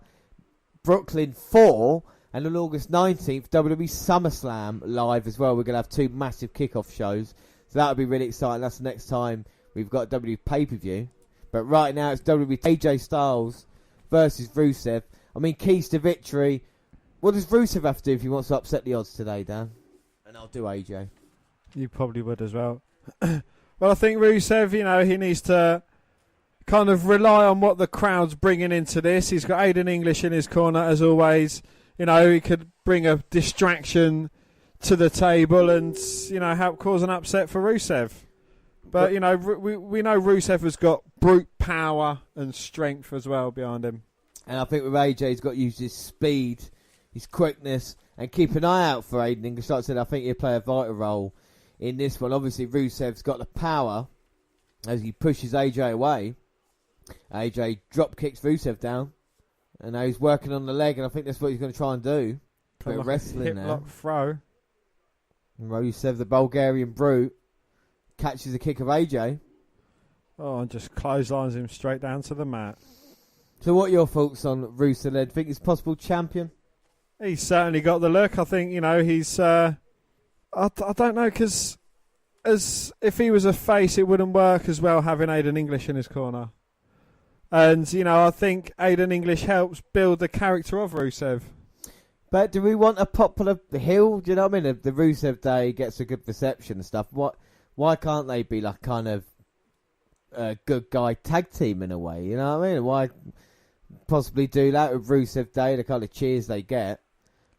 Brooklyn 4. And on August 19th, WWE SummerSlam live as well. We're going to have 2 massive kickoff shows. So that'll be really exciting. That's the next time we've got WWE pay-per-view. But right now it's WWE AJ Styles versus Rusev. I mean, keys to victory. What does Rusev have to do if he wants to upset the odds today, Dan? And I'll do AJ. You probably would as well. Well, I think Rusev, you know, he needs to kind of rely on what the crowd's bringing into this. He's got Aiden English in his corner, as always. You know, he could bring a distraction to the table and, you know, help cause an upset for Rusev. But, you know, we know Rusev has got brute power and strength as well behind him. And I think with AJ, he's got to use his speed. his quickness, and keep an eye out for Aiden English. Like I said, I think he'll play a vital role in this one. Obviously, Rusev's got the power as he pushes AJ away. AJ drop kicks Rusev down, and now he's working on the leg, and I think that's what he's going to try and do. Bit of wrestling there. Hip-lock throw. Rusev, the Bulgarian brute, catches a kick of AJ. Oh, and just clotheslines him straight down to the mat. So what are your thoughts on Rusev? Do you think he's possible champion? He's certainly got the look. I think, he's... I don't know, because if he was a face, it wouldn't work as well having Aiden English in his corner. And, I think Aiden English helps build the character of Rusev. But do we want a popular heel? Do you know what I mean? The Rusev Day gets a good reception and stuff. Why can't they be like kind of a good guy tag team in a way? You know what I mean? Why possibly do that with Rusev Day, the kind of cheers they get?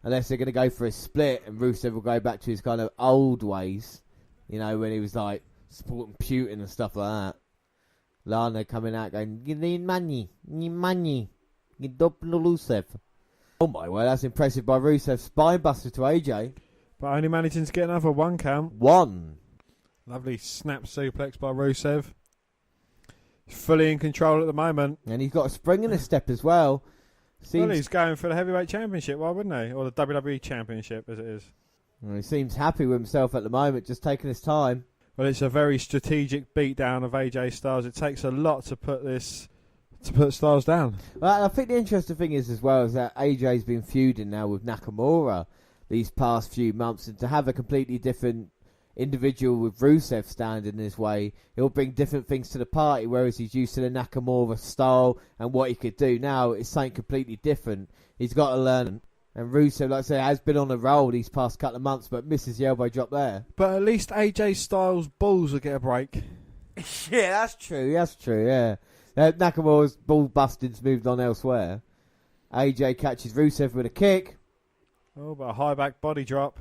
Unless they're going to go for a split and Rusev will go back to his kind of old ways. When he was like supporting Putin and stuff like that. Lana coming out going, you need money, you don't know Rusev. Oh my word, that's impressive by Rusev. Spinebuster to AJ. But only managing to get another 1 count. 1. Lovely snap suplex by Rusev. He's fully in control at the moment. And he's got a spring in his step as well. Well, he's going for the Heavyweight Championship, why wouldn't he? Or the WWE Championship, as it is. Well, he seems happy with himself at the moment, just taking his time. Well, it's a very strategic beatdown of AJ Styles. It takes a lot to put Styles down. Well, I think the interesting thing is as well is that AJ's been feuding now with Nakamura these past few months, and to have a completely different individual with Rusev standing in his way, he'll bring different things to the party, whereas he's used to the Nakamura style and what he could do. Now it's something completely different. He's got to learn. And Rusev, like I say, has been on a roll these past couple of months, but misses the elbow drop there. But at least AJ Styles' balls will get a break. Yeah, that's true, yeah. Nakamura's ball busting's moved on elsewhere. AJ catches Rusev with a kick. Oh, but a high back body drop.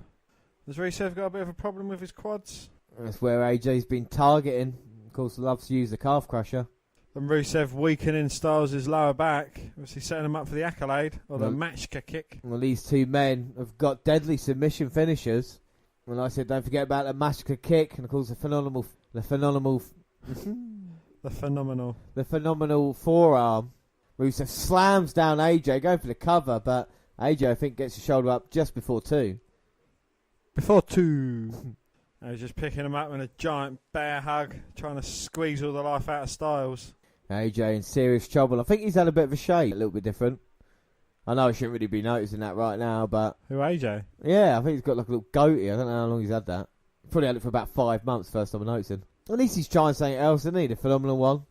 Has Rusev got a bit of a problem with his quads? That's where AJ's been targeting. Of course, loves to use the calf crusher. And Rusev weakening Styles' lower back. Obviously setting him up for the accolade, or the Machka kick. Well, these two men have got deadly submission finishers. Well, like I said, don't forget about the Machka kick, and of course the phenomenal forearm. Rusev slams down AJ, going for the cover, but AJ, I think, gets the shoulder up just before 2. Before 2. I was just picking him up in a giant bear hug, trying to squeeze all the life out of Styles. AJ in serious trouble. I think he's had a bit of a shake, a little bit different. I know I shouldn't really be noticing that right now, but... Who, AJ? Yeah, I think he's got like a little goatee. I don't know how long he's had that. Probably had it for about 5 months, first time I noticed him. At least he's trying something else, isn't he? The phenomenal one.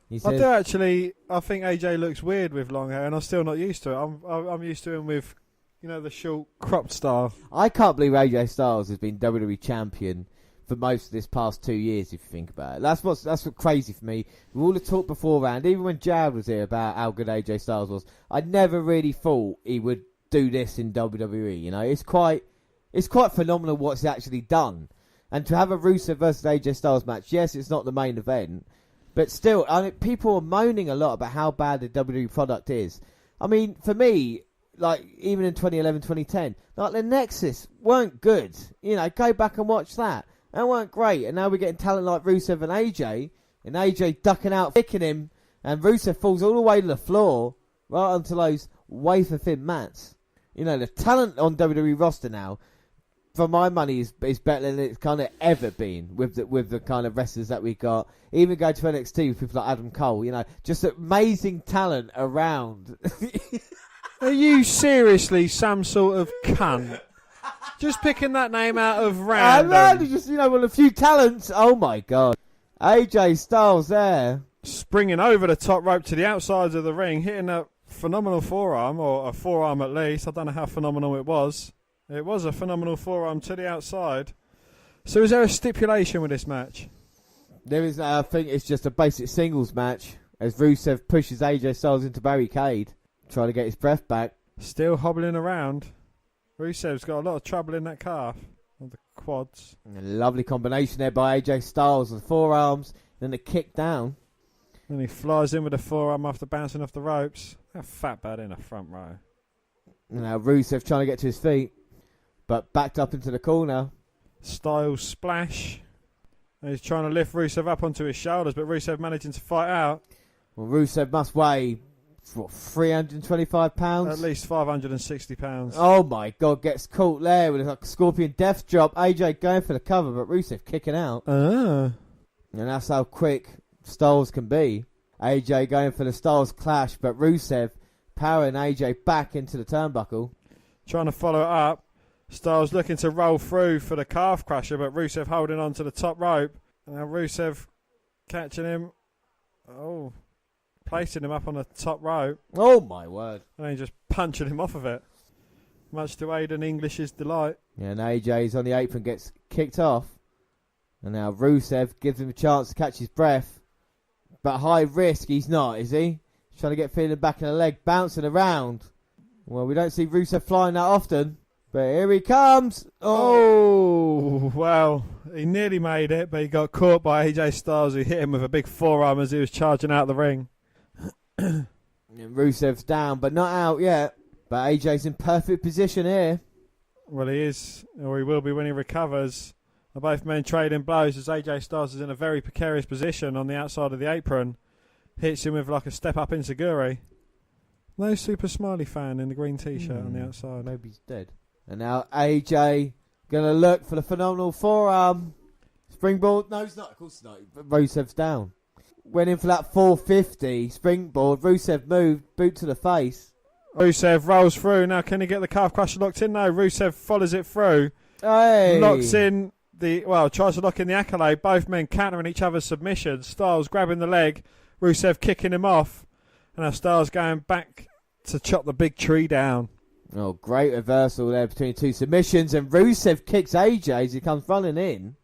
He says, I do actually. I think AJ looks weird with long hair, and I'm still not used to it. I'm used to him with, the short cropped style. I can't believe AJ Styles has been WWE champion for most of this past 2 years, if you think about it. That's what's crazy for me. With all the talk beforehand, even when Jared was here about how good AJ Styles was, I never really thought he would do this in WWE. It's quite phenomenal what's actually done. And to have a Rusev versus AJ Styles match, yes, it's not the main event, but still, people are moaning a lot about how bad the WWE product is. I mean, for me, like, even in 2011, 2010, like, the Nexus weren't good. Go back and watch that. They weren't great. And now we're getting talent like Rusev and AJ ducking out, kicking him, and Rusev falls all the way to the floor, right onto those wafer-thin mats. The talent on WWE roster now, for my money, is better than it's kind of ever been with the kind of wrestlers that we got. Even go to NXT with people like Adam Cole, just amazing talent around. Are you seriously some sort of cunt? Just picking that name out of random. I know, just, a few talents. Oh my God. AJ Styles there. Springing over the top rope to the outside of the ring, hitting a phenomenal forearm, or a forearm at least. I don't know how phenomenal it was. It was a phenomenal forearm to the outside. So is there a stipulation with this match? There is. I think it's just a basic singles match as Rusev pushes AJ Styles into barricade, trying to get his breath back. Still hobbling around. Rusev's got a lot of trouble in that calf, on the quads. And a lovely combination there by AJ Styles with the forearms, then the kick down. And he flies in with a forearm after bouncing off the ropes. That fat bad in the front row. Now Rusev trying to get to his feet, but backed up into the corner. Styles splash. And he's trying to lift Rusev up onto his shoulders, but Rusev managing to fight out. Well, Rusev must weigh, what, 325 pounds? At least 560 pounds. Oh my God, gets caught there with a scorpion death drop. AJ going for the cover, but Rusev kicking out. And that's how quick Styles can be. AJ going for the Styles clash, but Rusev powering AJ back into the turnbuckle. Trying to follow it up. Styles looking to roll through for the calf crusher, but Rusev holding on to the top rope. And now Rusev catching him. Oh, placing him up on the top rope. Oh my word. And then just punching him off of it. Much to Aiden English's delight. Yeah, and AJ's on the apron, gets kicked off. And now Rusev gives him a chance to catch his breath. But high risk, he's not, is he? He's trying to get feeling back in the leg, bouncing around. Well, we don't see Rusev flying that often. But here he comes. Oh, well, he nearly made it, but he got caught by AJ Styles, who hit him with a big forearm as he was charging out the ring. And Rusev's down, but not out yet. But AJ's in perfect position here. Well, he is, or he will be when he recovers. Both men trading blows as AJ Styles is in a very precarious position on the outside of the apron. Hits him with like a step-up enziguri. No super smiley fan in the green T-shirt on the outside. Maybe he's dead. And now AJ going to look for the phenomenal forearm. Springboard. No, it's not. Of course it's not. Rusev's down. Went in for that 450. Springboard. Rusev moved. Boot to the face. Rusev rolls through. Now can he get the calf crusher locked in? No, Rusev follows it through. Hey. Locks in tries to lock in the accolade. Both men countering each other's submissions. Styles grabbing the leg. Rusev kicking him off. And now Styles going back to chop the big tree down. Oh, great reversal there between two submissions. And Rusev kicks AJ as he comes running in.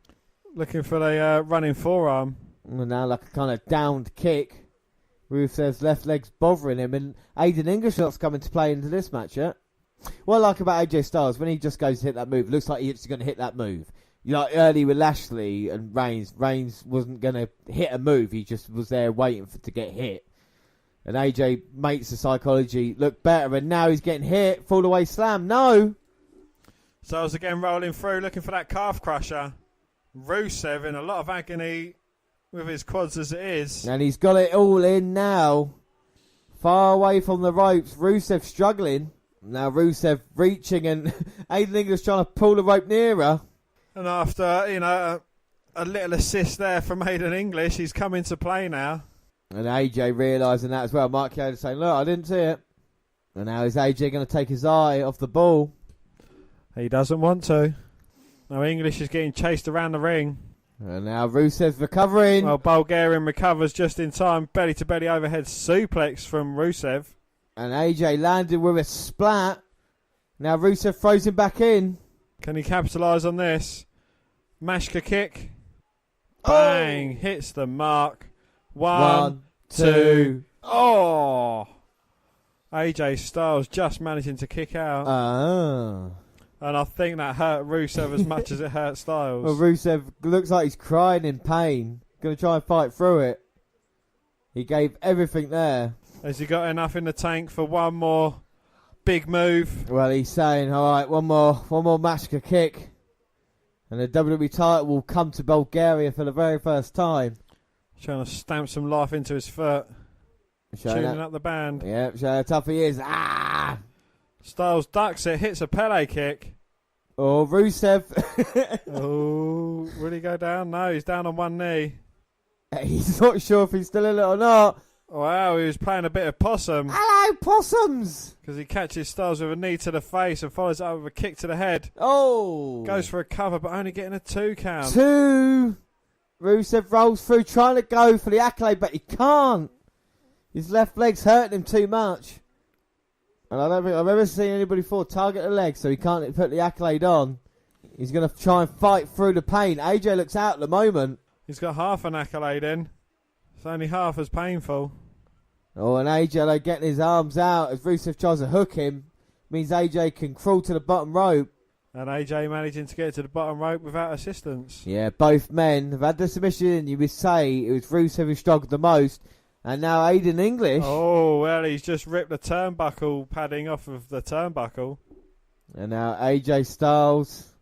Looking for the running forearm. And now like a kind of downed kick. Rusev's left leg's bothering him. And Aiden English not coming to play into this match yet. What I like about AJ Styles, when he just goes to hit that move, looks like he's going to hit that move. You know, early with Lashley and Reigns wasn't going to hit a move. He just was there waiting to get hit. And AJ makes the psychology look better, and now he's getting hit. Fall away slam. No. Styles again rolling through, looking for that calf crusher. Rusev in a lot of agony with his quads as it is. And he's got it all in now. Far away from the ropes. Rusev struggling. Now Rusev reaching, and Aiden English trying to pull the rope nearer. And after, a little assist there from Aiden English, he's come into play now. And AJ realising that as well. Mark Yoda saying, look, I didn't see it. And now is AJ going to take his eye off the ball? He doesn't want to. Now English is getting chased around the ring. And now Rusev's recovering. Well, Bulgarian recovers just in time. Belly-to-belly overhead suplex from Rusev. And AJ landed with a splat. Now Rusev throws him back in. Can he capitalise on this? Mashka kick. Bang. Hits the mark. One, two. Oh! AJ Styles just managing to kick out. And I think that hurt Rusev as much as it hurt Styles. Well, Rusev looks like he's crying in pain. Going to try and fight through it. He gave everything there. Has he got enough in the tank for one more big move? Well, he's saying, all right, one more Mashka kick. And the WWE title will come to Bulgaria for the very first time. Trying to stamp some life into his foot. Tuning up the band. Yep, showing how tough he is. Ah! Styles ducks it, hits a Pele kick. Oh, Rusev. Oh, will he go down? No, he's down on one knee. He's not sure if he's still in it or not. Wow, he was playing a bit of possum. Hello, possums! Because he catches Styles with a knee to the face and follows it up with a kick to the head. Oh! Goes for a cover, but only getting a 2 count. 2! Rusev rolls through, trying to go for the accolade, but he can't. His left leg's hurting him too much. And I don't think I've ever seen anybody before target the leg, so he can't put the accolade on. He's going to try and fight through the pain. AJ looks out at the moment. He's got half an accolade in. It's only half as painful. Oh, and AJ getting his arms out as Rusev tries to hook him. Means AJ can crawl to the bottom rope. And AJ managing to get to the bottom rope without assistance. Yeah, both men have had the submission. You would say it was Rusev who struggled the most. And now Aiden English. Oh, well, he's just ripped the turnbuckle padding off of the turnbuckle. And now AJ Styles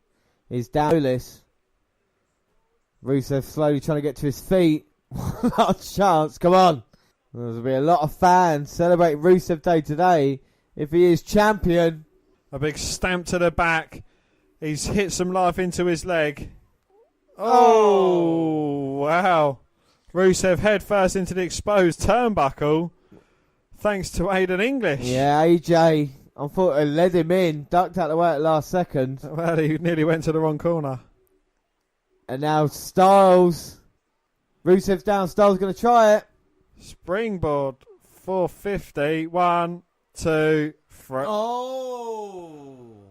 is down this. Rusev slowly trying to get to his feet. Last chance, come on. There'll be a lot of fans celebrating Rusev Day today if he is champion. A big stamp to the back. He's hit some life into his leg. Oh, wow. Rusev head first into the exposed turnbuckle. Thanks to Aiden English. Yeah, AJ, unfortunately, led him in. Ducked out the way at the last second. Well, he nearly went to the wrong corner. And now Styles. Rusev's down. Styles going to try it. Springboard 450. 1, 2, 3. Oh.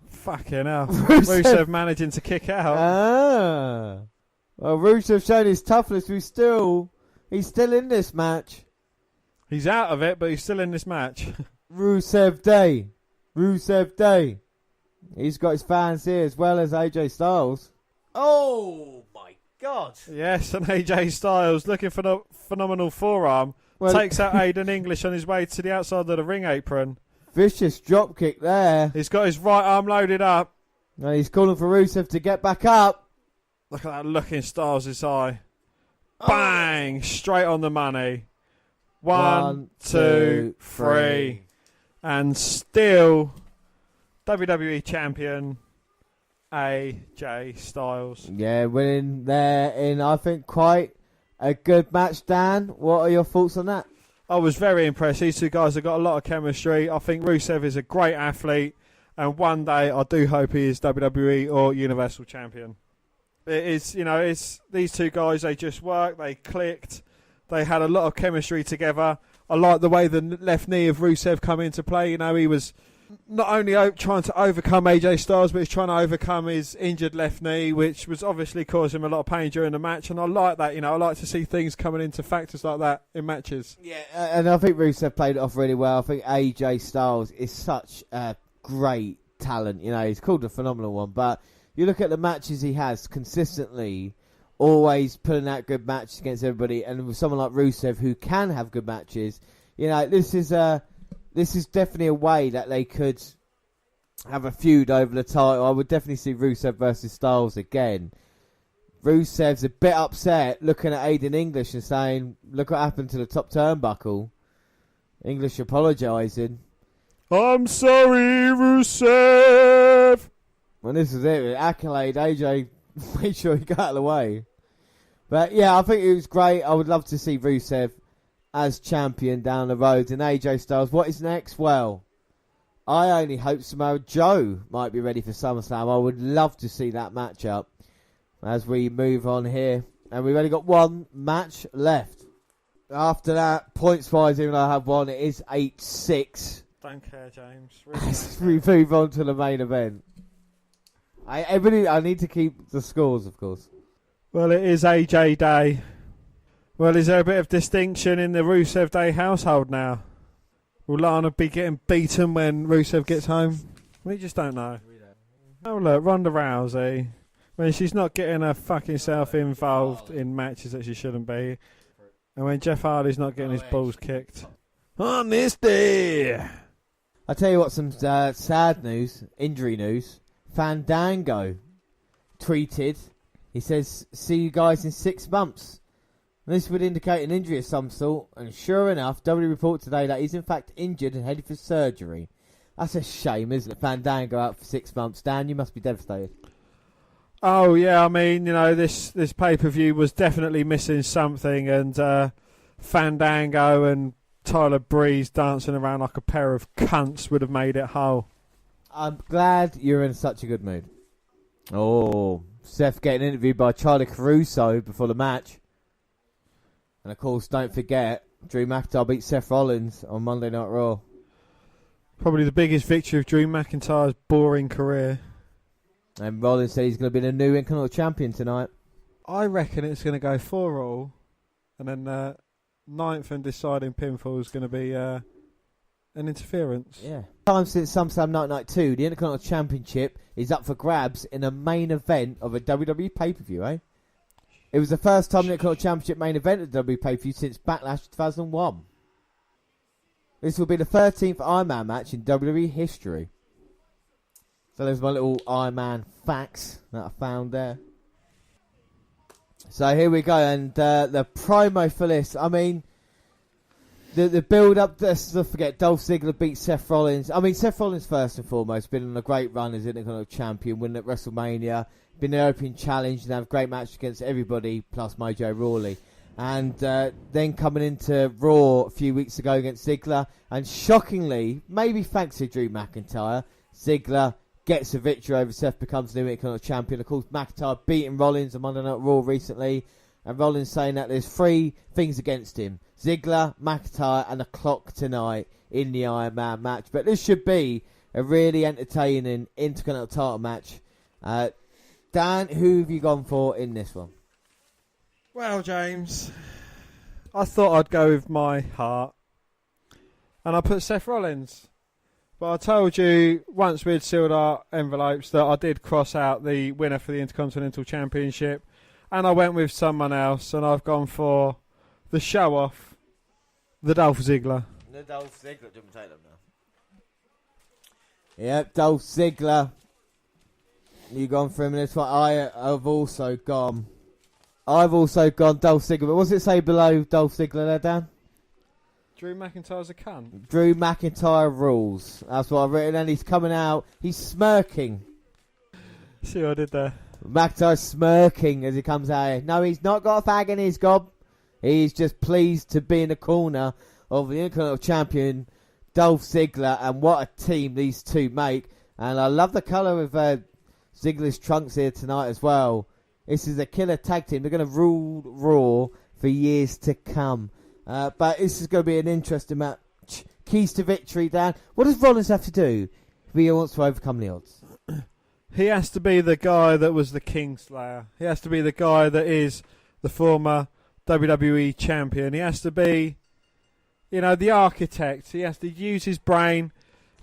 Fucking hell. Rusev managing to kick out. Well, Rusev showed his toughness. He's still in this match. He's out of it, but he's still in this match. Rusev Day. Rusev Day. He's got his fans here as well as AJ Styles. Oh, my God. Yes, and AJ Styles looking for the phenomenal forearm. Takes out Aiden English on his way to the outside of the ring apron. Vicious drop kick there. He's got his right arm loaded up. And he's calling for Rusev to get back up. Look at that look in Styles' eye. Bang! Straight on the money. 1, 2, 3. And still WWE Champion AJ Styles. Yeah, winning there in, I think, quite a good match, Dan. What are your thoughts on that? I was very impressed. These two guys have got a lot of chemistry. I think Rusev is a great athlete. And one day I do hope he is WWE or Universal Champion. It is, it's these two guys, they just worked, they clicked, they had a lot of chemistry together. I like the way the left knee of Rusev come into play. He was not only trying to overcome AJ Styles, but he's trying to overcome his injured left knee, which was obviously causing him a lot of pain during the match. And I like that, I like to see things coming into factors like that in matches. Yeah, and I think Rusev played it off really well. I think AJ Styles is such a great talent. He's called a phenomenal one, but you look at the matches he has consistently, always putting out good matches against everybody, and with someone like Rusev who can have good matches, this is definitely a way that they could have a feud over the title. I would definitely see Rusev versus Styles again. Rusev's a bit upset looking at Aiden English and saying, look what happened to the top turnbuckle. English apologising. I'm sorry, Rusev. Well, this is it. Accolade. AJ made sure he got out of the way. But yeah, I think it was great. I would love to see Rusev as champion down the road. And AJ Styles, what is next? Well, I only hope Samoa Joe might be ready for SummerSlam. I would love to see that matchup as we move on here. And we've only got one match left. After that, points-wise, even though I have one, it is 8-6. Don't care, James. As we move on to the main event. I need to keep the scores, of course. Well, it is AJ Day. Well, is there a bit of distinction in the Rusev Day household now? Will Lana be getting beaten when Rusev gets home? We just don't know. Oh, look, Ronda Rousey. When she's not getting her fucking self involved in matches that she shouldn't be. And when Jeff Hardy's not getting his balls kicked. On this day. I'll tell you what, some sad news, injury news. Fandango tweeted, he says, see you guys in 6 months. And this would indicate an injury of some sort, and sure enough, WWE report today that he's in fact injured and headed for surgery. That's a shame, isn't it? Fandango out for 6 months. Dan, you must be devastated. Oh, yeah, I mean, this pay-per-view was definitely missing something, and Fandango and Tyler Breeze dancing around like a pair of cunts would have made it whole. I'm glad you're in such a good mood. Oh, Seth getting interviewed by Charlie Caruso before the match. And of course, don't forget, Drew McIntyre beat Seth Rollins on Monday Night Raw. Probably the biggest victory of Drew McIntyre's boring career. And Rollins said he's going to be the new Intercontinental Champion tonight. I reckon it's going to go 4-all. And then ninth and deciding pinfall is going to be an interference. Yeah. Time since SummerSlam Night 2, the Intercontinental Championship is up for grabs in a main event of a WWE pay-per-view, eh? It was the first time the Intercontinental Championship main event at WWE pay-per-view since Backlash 2001. This will be the 13th Ironman match in WWE history. So there's my little Ironman facts that I found there. So here we go, and the promo for this, I mean, the build-up, let's not forget, Dolph Ziggler beat Seth Rollins. I mean, Seth Rollins, first and foremost, been on a great run as Intercontinental Champion, winning at WrestleMania, been the European Challenge, and have a great match against everybody, plus Mojo Rawley. And then coming into Raw a few weeks ago against Ziggler, and shockingly, maybe thanks to Drew McIntyre, Ziggler gets a victory over Seth, becomes the Intercontinental Champion. Of course, McIntyre beating Rollins on Monday Night Raw recently, and Rollins saying that there's 3 things against him: Ziggler, McIntyre, and the clock tonight in the Iron Man match. But this should be a really entertaining Intercontinental title match. Dan, who have you gone for in this one? Well, James, I thought I'd go with my heart, and I put Seth Rollins. But I told you once we'd sealed our envelopes that I did cross out the winner for the Intercontinental Championship, and I went with someone else, and I've gone for the show-off, the Dolph Ziggler. The Dolph Ziggler, didn't take them now. Yep, Dolph Ziggler. You gone for him in this one? I've also gone Dolph Ziggler. But what does it say below Dolph Ziggler there, Dan? Drew McIntyre's a cunt. Drew McIntyre rules. That's what I've written. And he's coming out. He's smirking. See what I did there? McIntyre's smirking as he comes out here. No, he's not got a fag in his gob. He's just pleased to be in the corner of the Intercontinental Champion, Dolph Ziggler. And what a team these two make. And I love the colour of Ziggler's trunks here tonight as well. This is a killer tag team. They're going to rule Raw for years to come. But this is going to be an interesting match. Keys to victory, Dan. What does Rollins have to do if he wants to overcome the odds? He has to be the guy that was the Kingslayer. He has to be the guy that is the former WWE champion. He has to be, the architect. He has to use his brain,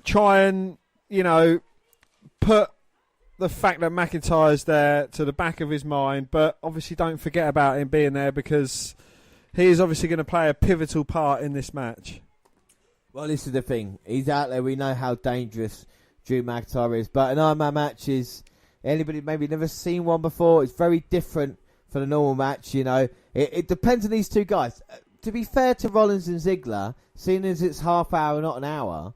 try and, put the fact that McIntyre's there to the back of his mind, but obviously don't forget about him being there because he is obviously going to play a pivotal part in this match. Well, this is the thing. He's out there. We know how dangerous Drew McIntyre is. But an Iron Man match is, anybody maybe never seen one before. It's very different for the normal match, It depends on these two guys. To be fair to Rollins and Ziggler, seeing as it's half hour, not an hour,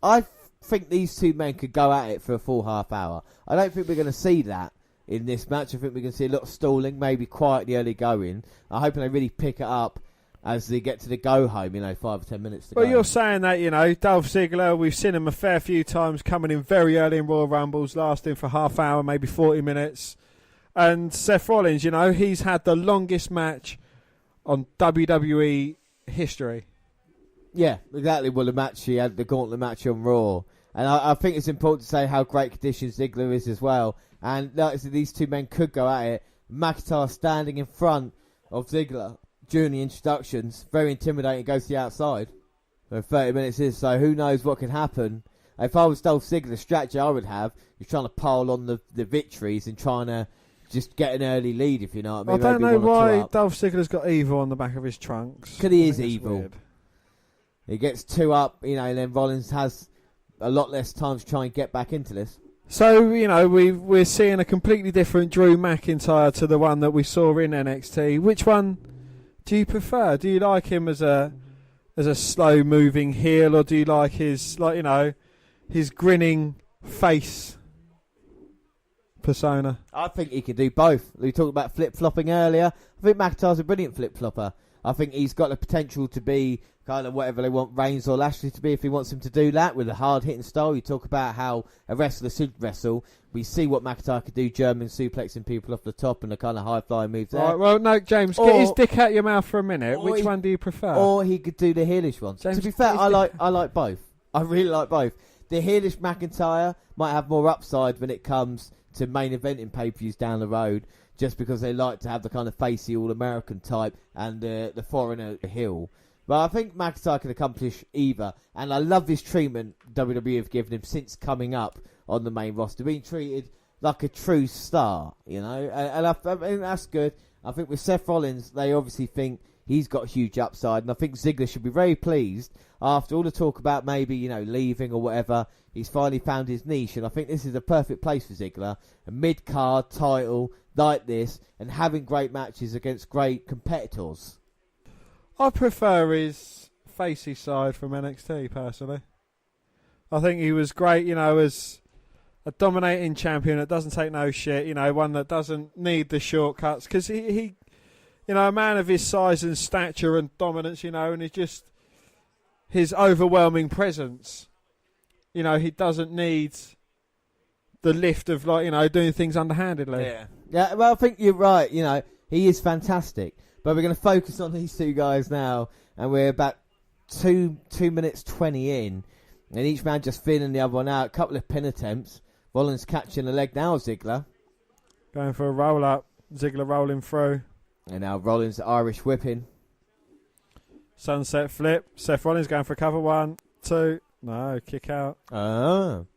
I think these two men could go at it for a full half hour. I don't think we're going to see that in this match. I think we're going to see a lot of stalling, maybe quietly early going. I'm hoping they really pick it up as they get to the go home, 5 or 10 minutes to go. Well, you're saying that, Dolph Ziggler, we've seen him a fair few times coming in very early in Royal Rumbles, lasting for half hour, maybe 40 minutes. And Seth Rollins, he's had the longest match on WWE history. Yeah, exactly. Well, the match, he had the gauntlet match on Raw. And I think it's important to say how great condition Ziggler is as well. And like I said, these two men could go at it. McIntyre standing in front of Ziggler during the introductions. Very intimidating. Goes to the outside. For 30 minutes is. So who knows what can happen. If I was Dolph Ziggler, the strategy I would have is trying to pile on the victories and trying to just get an early lead, if you know what I mean. I don't know why Dolph Ziggler's got evil on the back of his trunks. Because he is evil. Weird. He gets 2 up, and then Rollins has a lot less time to try and get back into this. So, we're seeing a completely different Drew McIntyre to the one that we saw in NXT. Which one do you prefer? Do you like him as a slow-moving heel, or do you like his, his grinning face persona? I think he can do both. We talked about flip-flopping earlier. I think McIntyre's a brilliant flip-flopper. I think he's got the potential to be kind of whatever they want Reigns or Lashley to be if he wants him to do that with a hard-hitting style. You talk about how a wrestler should wrestle. We see what McIntyre could do, German suplexing people off the top and the kind of high-flying moves there. Right, well, no, James, get his dick out your mouth for a minute. Which one do you prefer? Or he could do the heelish ones. James, to be fair, I like both. I really like both. The heelish McIntyre might have more upside when it comes to main eventing pay-per-views down the road, just because they like to have the kind of facey all-American type and the foreigner heel. But I think McIntyre can accomplish either. And I love this treatment WWE have given him since coming up on the main roster. Being treated like a true star, And I think that's good. I think with Seth Rollins, they obviously think he's got huge upside, and I think Ziggler should be very pleased after all the talk about maybe, leaving or whatever. He's finally found his niche, and I think this is a perfect place for Ziggler. A mid-card title like this, and having great matches against great competitors. I prefer his facey side from NXT, personally. I think he was great, as a dominating champion that doesn't take no shit, one that doesn't need the shortcuts. Because he a man of his size and stature and dominance, and it's just his overwhelming presence. He doesn't need the lift of, doing things underhandedly. Yeah, well, I think you're right. He is fantastic. But we're going to focus on these two guys now, and we're about 2 minutes 20 in, and each man just feeling the other one out. A couple of pin attempts. Rollins catching the leg now of Ziggler. Going for a roll-up. Ziggler rolling through. And now Rollins Irish whipping. Sunset flip. Seth Rollins going for a cover. 1, 2. No, kick out. Oh.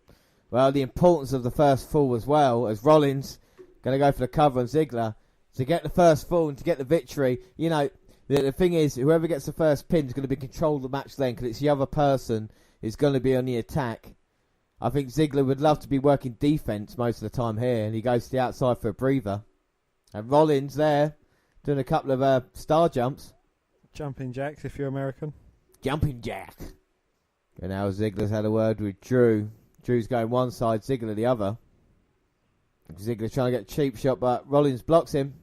Well, the importance of the first fall as well, as Rollins going to go for the cover on Ziggler. To get the first fall and to get the victory, the thing is, whoever gets the first pin is going to be control of the match then, because it's the other person who's going to be on the attack. I think Ziggler would love to be working defense most of the time here, and he goes to the outside for a breather. And Rollins there, doing a couple of star jumps. Jumping jacks if you're American. Jumping jack. And now Ziggler's had a word with Drew. Drew's going one side, Ziggler the other. Ziggler trying to get a cheap shot, but Rollins blocks him.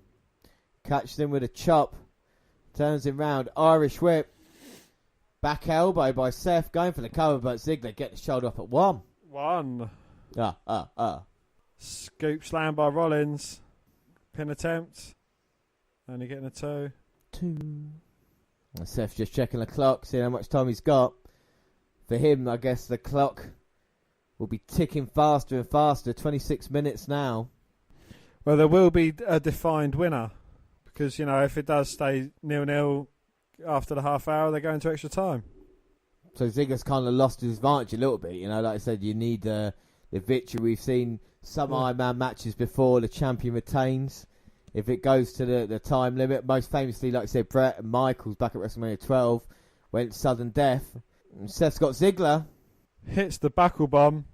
Catches him with a chop. Turns him round. Irish whip. Back elbow by Seth. Going for the cover, but Ziggler getting the shoulder up at 1. 1. Scoop slam by Rollins. Pin attempt. Only getting a 2. 2. And Seth just checking the clock, seeing how much time he's got. For him, I guess the clock will be ticking faster and faster. 26 minutes now. Well, there will be a defined winner. Because, if it does stay 0-0 after the half hour, they go into extra time. So Ziggler's kind of lost his advantage a little bit. Like I said, you need the victory. We've seen some Ironman matches before. The champion retains. If it goes to the time limit, most famously, like I said, Bret and Michaels back at WrestleMania 12 went sudden death. And Seth's got Ziggler. Hits the buckle bomb.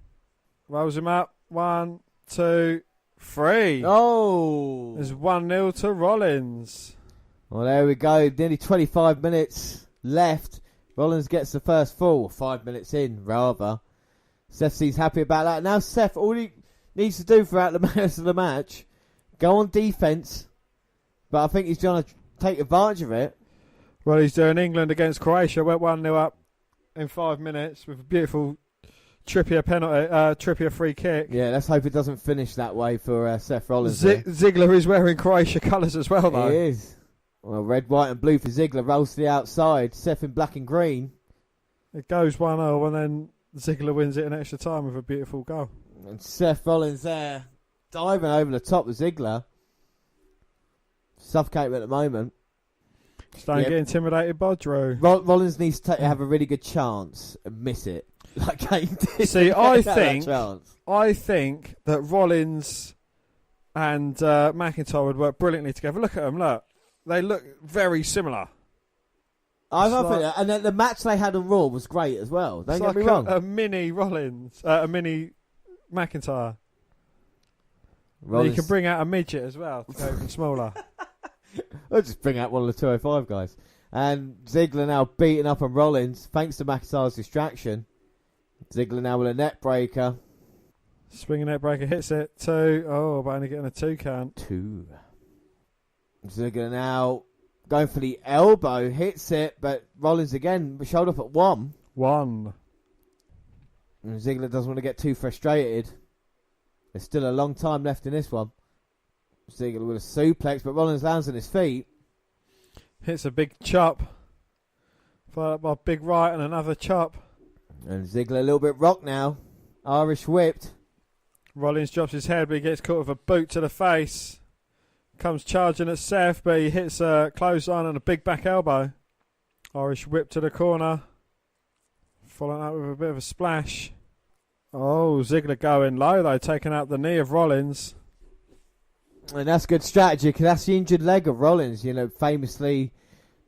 Rolls him up. 1, 2, 3. Oh! There's 1-0 to Rollins. Well, there we go. Nearly 25 minutes left. Rollins gets the first fall. 5 minutes in, rather. Seth seems happy about that. Now Seth, all he needs to do throughout the rest of the match, go on defence. But I think he's trying to take advantage of it. Well, he's doing England against Croatia. Went 1-0 up in 5 minutes with a beautiful Trippier penalty, Trippier free kick. Yeah, let's hope it doesn't finish that way for Seth Rollins. Ziggler is wearing Croatia colours as well, though. He is. Well, red, white and blue for Ziggler. Rolls to the outside. Seth in black and green. It goes 1-0 and then Ziggler wins it in extra time with a beautiful goal. And Seth Rollins there diving over the top of Ziggler. Suffocating at the moment. Just don't get intimidated by Drew. Rollins needs to have a really good chance and miss it. Like Kane did. See, I think that Rollins and McIntyre would work brilliantly together. Look at them, look. They look very similar. I think that. And then the match they had on Raw was great as well. Don't get me wrong. A mini Rollins, a mini McIntyre. You can bring out a midget as well to go even smaller. I'll just bring out one of the 205 guys. And Ziggler now beating up on Rollins thanks to McIntyre's distraction. Ziggler now with a net breaker. Swinging net breaker hits it. 2. Oh, but only getting a 2 count. 2. Ziggler now going for the elbow. Hits it, but Rollins again shoulder up at 1. 1. And Ziggler doesn't want to get too frustrated. There's still a long time left in this one. Ziggler with a suplex, but Rollins lands on his feet. Hits a big chop. Followed up by a big right and another chop. And Ziggler a little bit rocked now. Irish whipped. Rollins drops his head, but he gets caught with a boot to the face. Comes charging at Seth, but he hits a clothesline and a big back elbow. Irish whip to the corner. Following up with a bit of a splash. Oh, Ziggler going low though, taking out the knee of Rollins. And that's good strategy, because that's the injured leg of Rollins. You know, famously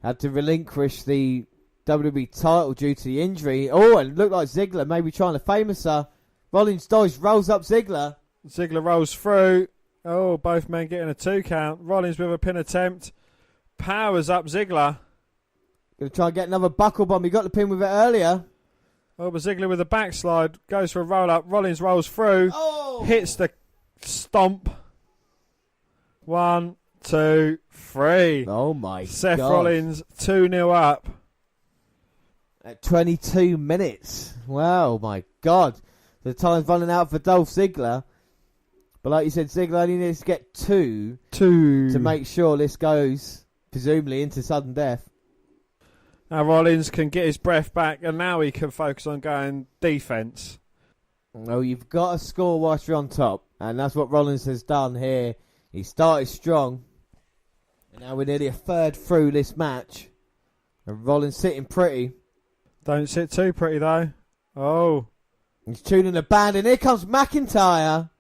had to relinquish the WWE title due to the injury. Oh, and it looked like Ziggler maybe trying to famous her. Rollins dodge, rolls up Ziggler. Ziggler rolls through. Oh, both men getting a 2 count. Rollins with a pin attempt. Powers up Ziggler. Going to try and get another buckle bomb. He got the pin with it earlier. Oh, but Ziggler with a backslide. Goes for a roll up. Rollins rolls through. Oh. Hits the stomp. 1, 2, 3. Oh, my God. Seth Rollins 2-0 up. At 22 minutes. Wow, my God. The time's running out for Dolph Ziggler. But like you said, Ziggler only needs to get 2 to make sure this goes, presumably, into sudden death. Now Rollins can get his breath back, and now he can focus on going defence. Well, you've got to score whilst you're on top. And that's what Rollins has done here. He started strong. And now we're nearly a third through this match. And Rollins sitting pretty. Don't sit too pretty, though. Oh. He's tuning the band, and here comes McIntyre.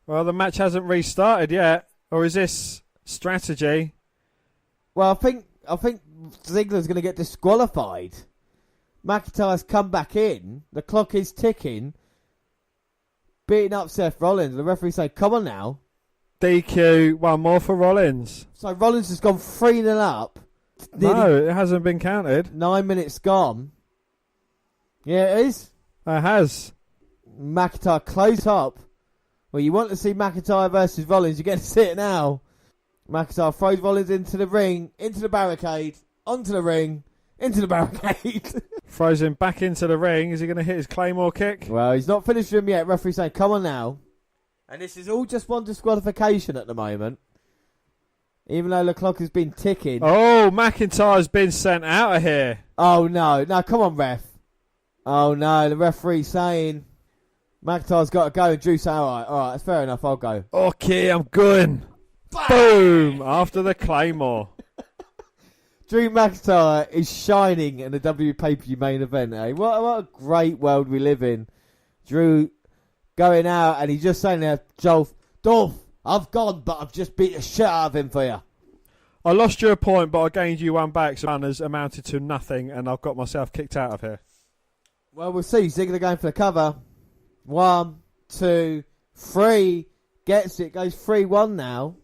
Well, the match hasn't restarted yet. Or is this strategy? Well, I think Ziggler's going to get disqualified. McIntyre's come back in. The clock is ticking. Beating up Seth Rollins. The referee say, come on now. DQ, one more for Rollins. So Rollins has gone 3-0 up. No, it hasn't been counted. 9 minutes gone. Yeah, it is. It has. McIntyre close up. Well, you want to see McIntyre versus Rollins. You're getting to see it now. McIntyre throws Rollins into the ring, into the barricade, onto the ring, into the barricade. Throws him back into the ring. Is he going to hit his Claymore kick? Well, he's not finished with him yet. Referee saying, come on now. And this is all just one disqualification at the moment. Even though the clock has been ticking. Oh, McIntyre's been sent out of here. Oh, no. No, come on, ref. Oh, no. The referee's saying McIntyre's got to go. And Drew saying, all right, that's fair enough. I'll go. Okay, I'm going. Boom! After the Claymore. Drew McIntyre is shining in the WPP main event, eh? What a great world we live in. Drew going out, and he's just saying there, Dolph, I've gone, but I've just beat the shit out of him for you. I lost you a point, but I gained you one back, so runners amounted to nothing, and I've got myself kicked out of here. Well, we'll see. Ziggler going for the cover. 1, 2, 3. Gets it. Goes 3-1 now.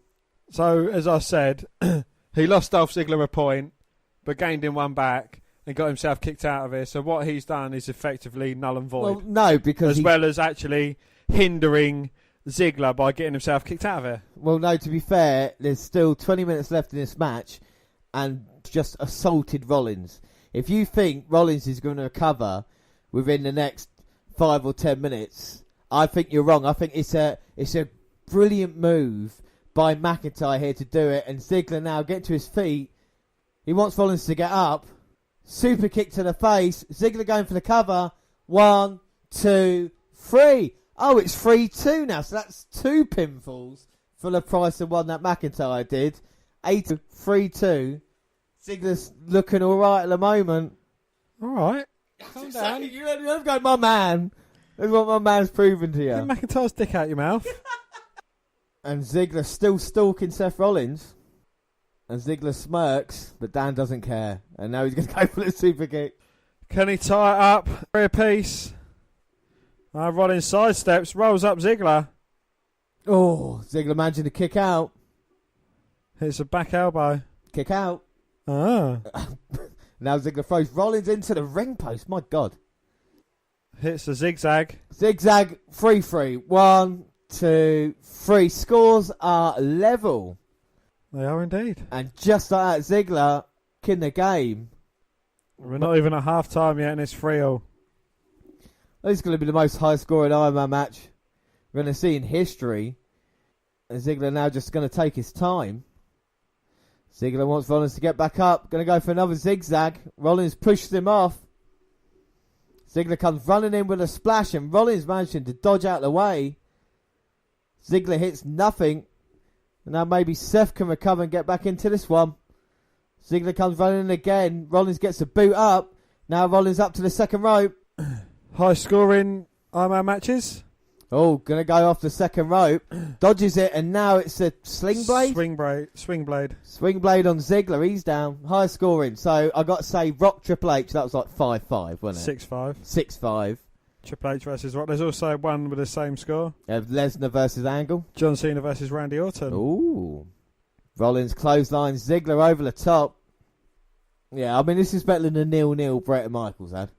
So, as I said, he lost Dolph Ziggler a point, but gained him one back and got himself kicked out of here. So what he's done is effectively null and void. Well, no, because well as actually hindering Ziggler by getting himself kicked out of here. Well, no, to be fair, there's still 20 minutes left in this match and just assaulted Rollins. If you think Rollins is going to recover within the next 5 or 10 minutes, I think you're wrong. I think it's a brilliant move by McIntyre here to do it, and Ziggler now get to his feet. He wants Rollins to get up. Super kick to the face. Ziggler going for the cover. 1, 2, 3. Oh, it's 3-2 now, so that's 2 pinfalls for the price of one that McIntyre did. 3-2. Ziggler's looking all right at the moment. All right. Calm down. You've got my man. That's what my man's proven to you. Get McIntyre's dick out your mouth. And Ziggler still stalking Seth Rollins. And Ziggler smirks, but Dan doesn't care. And now he's going to go for the super kick. Can he tie it up? For a piece. Rollins sidesteps, rolls up Ziggler. Oh, Ziggler managing to kick out. Hits a back elbow. Kick out. Ah. Now Ziggler throws Rollins into the ring post. My God. Hits a zigzag. Zigzag, 3-3. 1, 2, 3. Scores are level. They are indeed. And just like that, Ziggler in the game. We're not even at half time yet, and it's 3-0. This is going to be the most high-scoring Ironman match we're going to see in history. And Ziggler now just going to take his time. Ziggler wants Rollins to get back up. Going to go for another zigzag. Rollins pushes him off. Ziggler comes running in with a splash, and Rollins managing to dodge out of the way. Ziggler hits nothing. And now maybe Seth can recover and get back into this one. Ziggler comes running in again. Rollins gets a boot up. Now Rollins up to the second rope. High scoring Ironman matches? Oh, gonna go off the second rope. Dodges it, and now it's a sling blade? Swing blade. Swing blade on Ziggler. He's down. High scoring. So I got to say, Rock Triple H, that was like 5-5, wasn't it? 6-5. 6-5. Triple H versus Rock. There's also one with the same score. Lesnar versus Angle. John Cena versus Randy Orton. Ooh. Rollins clotheslines Ziggler over the top. Yeah, I mean, this is better than the 0-0 Bret and Michaels had.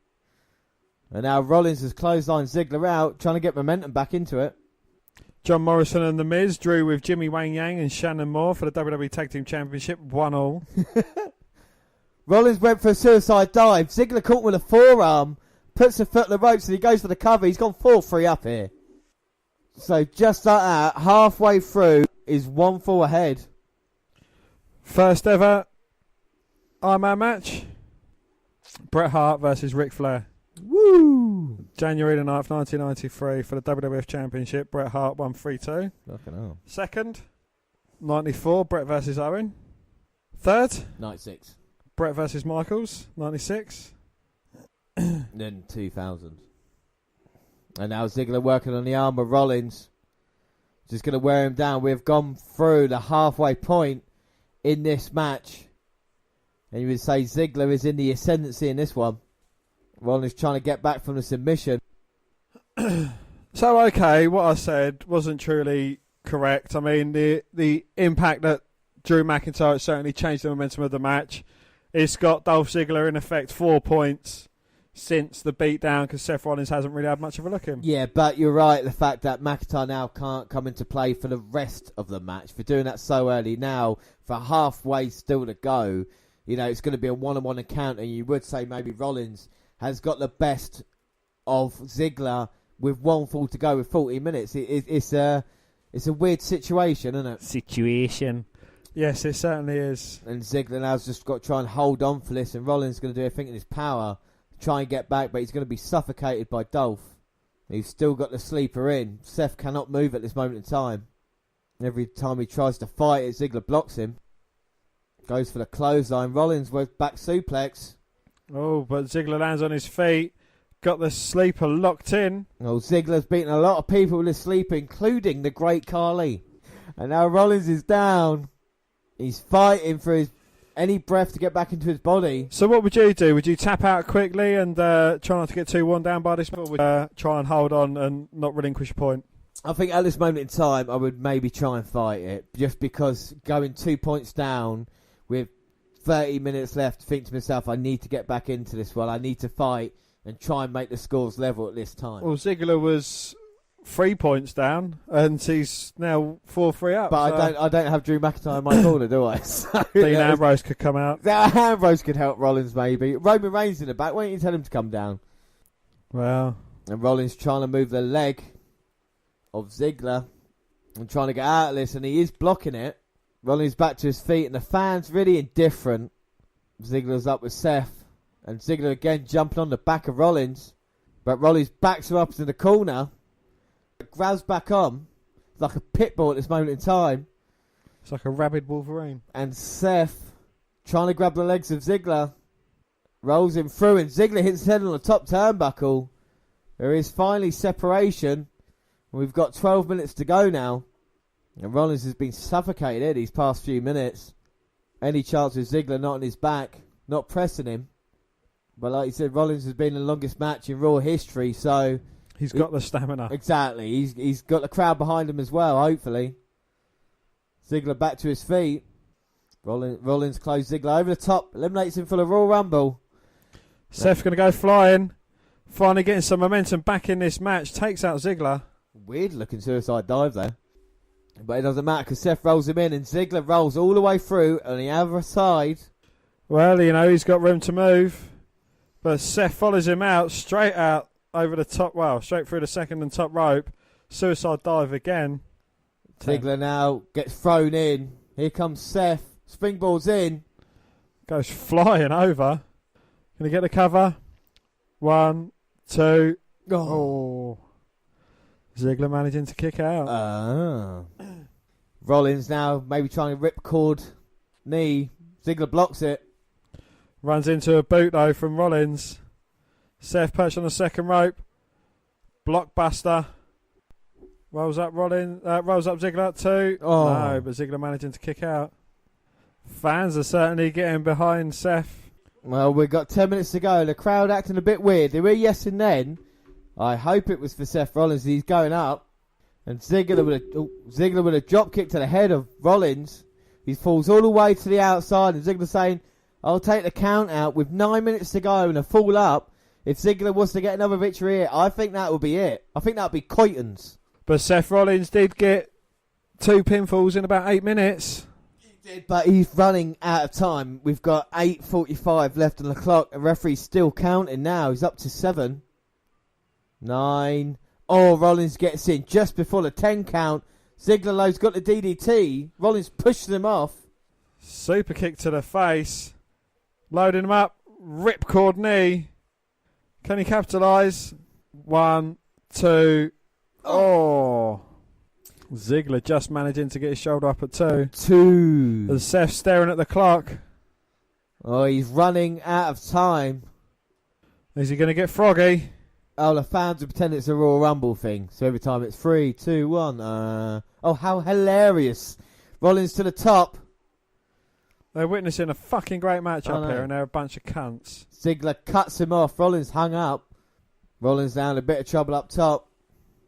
And now Rollins has clotheslined Ziggler out, trying to get momentum back into it. John Morrison and The Miz drew with Jimmy Wang Yang and Shannon Moore for the WWE Tag Team Championship, 1-1. Rollins went for a suicide dive. Ziggler caught with a forearm, puts a foot on the ropes, and he goes for the cover. He's gone 4-3 up here. So just like that, halfway through, is 1-4 ahead. First ever Ironman match. Bret Hart versus Ric Flair. Woo! January the 9th, 1993 for the WWF Championship. Bret Hart won 3-2. Fucking hell. Second, 94, Bret versus Owen. Third, 96. Bret versus Michaels, 96. Then 2000. And now Ziggler working on the arm of Rollins. Just going to wear him down. We've gone through the halfway point in this match. And you would say Ziggler is in the ascendancy in this one. Rollins trying to get back from the submission. So, okay, what I said wasn't truly correct. I mean, the impact that Drew McIntyre certainly changed the momentum of the match. It's got Dolph Ziggler, in effect, 4 points since the beatdown because Seth Rollins hasn't really had much of a look in. Yeah, but you're right. The fact that McIntyre now can't come into play for the rest of the match, for doing that so early now, for halfway still to go, you know, it's going to be a one-on-one encounter. And you would say maybe Rollins has got the best of Ziggler with 1 fall to go with 40 minutes. It's a weird situation, isn't it? Yes, it certainly is. And Ziggler now's just got to try and hold on for this, and Rollins is going to do everything in his power to try and get back, but he's going to be suffocated by Dolph. He's still got the sleeper in. Seth cannot move at this moment in time. Every time he tries to fight it, Ziggler blocks him. Goes for the clothesline. Rollins with back suplex. Oh, but Ziggler lands on his feet. Got the sleeper locked in. Oh, Ziggler's beaten a lot of people with his sleeper, including the great Carly. And now Rollins is down. He's fighting for any breath to get back into his body. So what would you do? Would you tap out quickly and try not to get 2-1 down by this point? Or would you try and hold on and not relinquish a point? I think at this moment in time, I would maybe try and fight it. Just because going 2 points down with 30 minutes left, think to myself, I need to get back into this one. I need to fight and try and make the scores level at this time. Well, Ziggler was 3 points down, and he's now 4-3 up. But so. I don't have Drew McIntyre in my corner, do I? So, Dean Ambrose could come out. Ambrose could help Rollins, maybe. Roman Reigns in the back. Why don't you tell him to come down? Well. And Rollins trying to move the leg of Ziggler and trying to get out of this, and he is blocking it. Rollins back to his feet, and the fans really indifferent. Ziggler's up with Seth, and Ziggler again jumping on the back of Rollins. But Rollins backs him up in the corner. Grabs back on. It's like a pit bull at this moment in time. It's like a rabid Wolverine. And Seth trying to grab the legs of Ziggler. Rolls him through, and Ziggler hits his head on the top turnbuckle. There is finally separation. We've got 12 minutes to go now. And Rollins has been suffocated these past few minutes. Any chance of Ziggler not on his back, not pressing him. But like you said, Rollins has been the longest match in Raw history, so... He's got the stamina. Exactly. He's got the crowd behind him as well, hopefully. Ziggler back to his feet. Rollins closed Ziggler over the top, eliminates him for the Royal Rumble. Seth's going to go flying. Finally getting some momentum back in this match. Takes out Ziggler. Weird looking suicide dive there. But it doesn't matter because Seth rolls him in and Ziggler rolls all the way through on the other side. Well, you know, he's got room to move. But Seth follows him out, straight out over the top, well, straight through the second and top rope. Suicide dive again. Ziggler now gets thrown in. Here comes Seth. Springboards in. Goes flying over. Going to get the cover. 1, 2. Oh. Ziggler managing to kick out. Rollins now maybe trying to rip cord knee. Ziggler blocks it. Runs into a boot though from Rollins. Seth perched on the second rope. Blockbuster. Rolls up Ziggler at 2. Oh. No, but Ziggler managing to kick out. Fans are certainly getting behind Seth. Well, we've got 10 minutes to go. The crowd acting a bit weird. They were yes and then. I hope it was for Seth Rollins. He's going up. And Ziggler with a drop kick to the head of Rollins. He falls all the way to the outside. And Ziggler saying, I'll take the count out with 9 minutes to go and a fall up. If Ziggler was to get another victory here, I think that would be it. I think that would be Coyton's. But Seth Rollins did get 2 pinfalls in about 8 minutes. He did, but he's running out of time. We've got 8:45 left on the clock. The referee's still counting now. He's up to 7. 9. Oh, Rollins gets in just before the 10 count. Ziggler's got the DDT. Rollins pushes him off. Super kick to the face. Loading him up. Ripcord knee. Can he capitalise? 1, 2. Oh. Ziggler just managing to get his shoulder up at 2. 2. As Seth staring at the clock. Oh, he's running out of time. Is he going to get froggy? Oh, the fans will pretend it's a Royal Rumble thing. So every time it's 3, 2, 1. Oh, how hilarious. Rollins to the top. They're witnessing a fucking great match up here and they're a bunch of cunts. Ziggler cuts him off. Rollins hung up. Rollins down a bit of trouble up top.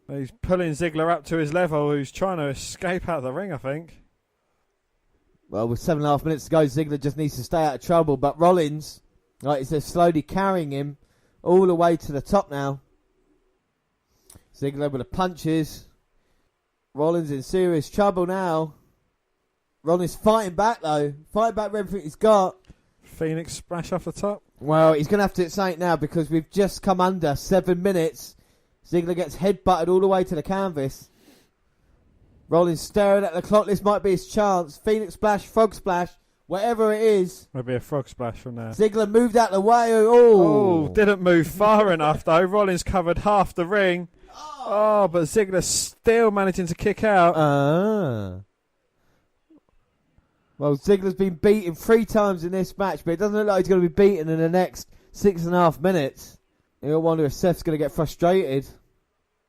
He's pulling Ziggler up to his level, who's trying to escape out of the ring, I think. Well, with 7.5 minutes to go, Ziggler just needs to stay out of trouble. But Rollins, like he's slowly carrying him all the way to the top now. Ziggler with the punches. Rollins in serious trouble now. Rollins fighting back, though. Fighting back with everything he's got. Phoenix splash off the top. Well, he's going to have to say it now because we've just come under 7 minutes. Ziggler gets headbutted all the way to the canvas. Rollins staring at the clock. This might be his chance. Phoenix splash, frog splash, whatever it is. Maybe a frog splash from there. Ziggler moved out the way. Oh, didn't move far enough though. Rollins covered half the ring. Oh, but Ziggler still managing to kick out. Well, Ziggler's been beaten 3 times in this match, but it doesn't look like he's going to be beaten in the next 6.5 minutes. You'll wonder if Seth's going to get frustrated.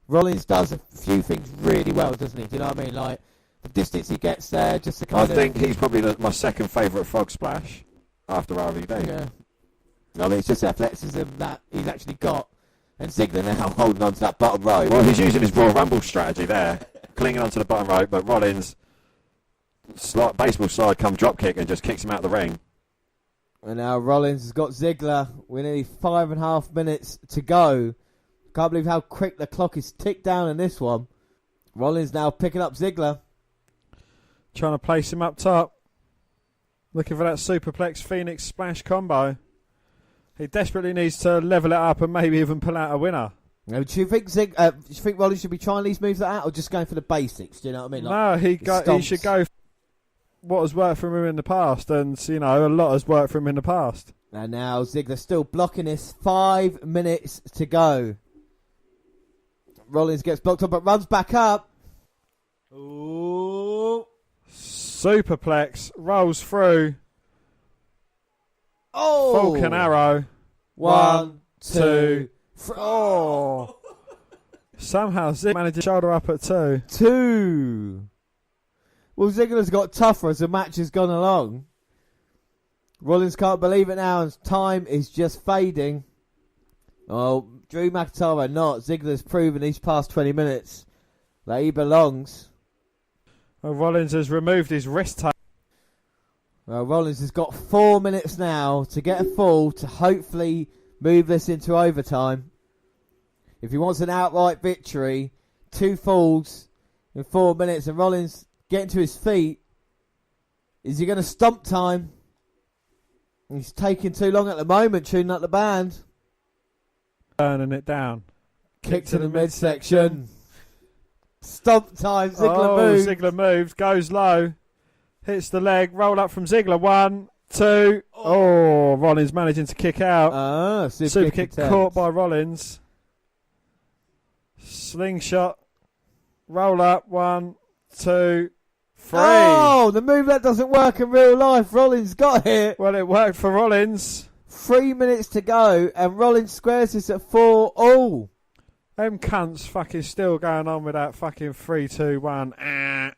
Rollins does a few things really well, doesn't he? Do you know what I mean? Like, the distance he gets there, just to kind of... I think he's probably my second favourite frog splash after RVD. Yeah. I mean, it's just athleticism that he's actually got. And Ziggler now holding on to that bottom rope. Well, he's using his Royal Rumble strategy there. Clinging onto the bottom rope, but Rollins, baseball slide, come drop kick and just kicks him out of the ring. And now Rollins has got Ziggler with nearly 5.5 minutes to go. Can't believe how quick the clock is ticked down in this one. Rollins now picking up Ziggler. Trying to place him up top. Looking for that superplex Phoenix splash combo. He desperately needs to level it up and maybe even pull out a winner. Do you think Rollins should be trying these moves like that or just going for the basics? Do you know what I mean? Like he should go for what has worked for him in the past, and a lot has worked for him in the past. And now Ziggler still blocking this. 5 minutes to go. Rollins gets blocked up but runs back up. Ooh. Superplex rolls through. Oh. Falcon arrow. 1, 2, 3. Oh. Somehow Ziggler managed to shoulder up at 2. 2. Well, Ziggler's got tougher as the match has gone along. Rollins can't believe it now, and time is just fading. Oh, Drew McIntyre not. Ziggler's proven these past 20 minutes that he belongs. Well, Rollins has removed his wrist tape. Well, Rollins has got 4 minutes now to get a fall to hopefully move this into overtime. If he wants an outright victory, 2 falls in 4 minutes, and Rollins getting to his feet. Is he going to stomp time? He's taking too long at the moment, tuning up the band. Turning it down. Kick to the midsection. Stomp time. Ziggler moves. Ziggler moves. Goes low. Hits the leg. Roll up from Ziggler. 1, 2. Oh, Rollins managing to kick out. Super kick caught by Rollins. Slingshot. Roll up. 1, 2, 3. Oh, the move that doesn't work in real life. Rollins got it. Well, it worked for Rollins. 3 minutes to go, and Rollins squares this at 4 all. Them cunts fucking still going on with that fucking 3, 2, 1. I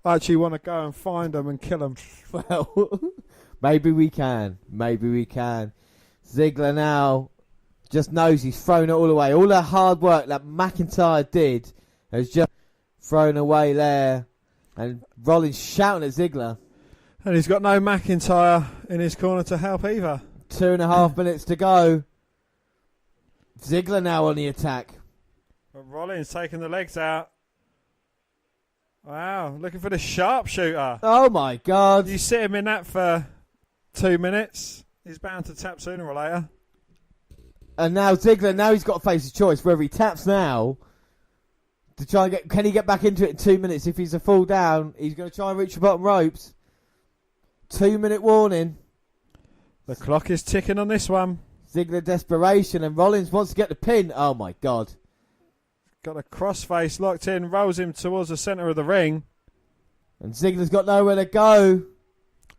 actually want to go and find them and kill them. Well, maybe we can. Maybe we can. Ziggler now just knows he's thrown it all away. All that hard work that McIntyre did has just thrown away there. And Rollins shouting at Ziggler. And he's got no McIntyre in his corner to help either. 2.5 minutes to go. Ziggler now on the attack. But Rollins taking the legs out. Wow, looking for the sharpshooter. Oh my God. You sit him in that for 2 minutes. He's bound to tap sooner or later. And now Ziggler, now he's got to face a choice whether he taps now to try and get. Can he get back into it in 2 minutes? If he's a fall down, he's going to try and reach the bottom ropes. 2 minute warning. The clock is ticking on this one. Ziggler desperation, and Rollins wants to get the pin. Oh my God. Got a crossface locked in, rolls him towards the centre of the ring. And Ziggler's got nowhere to go.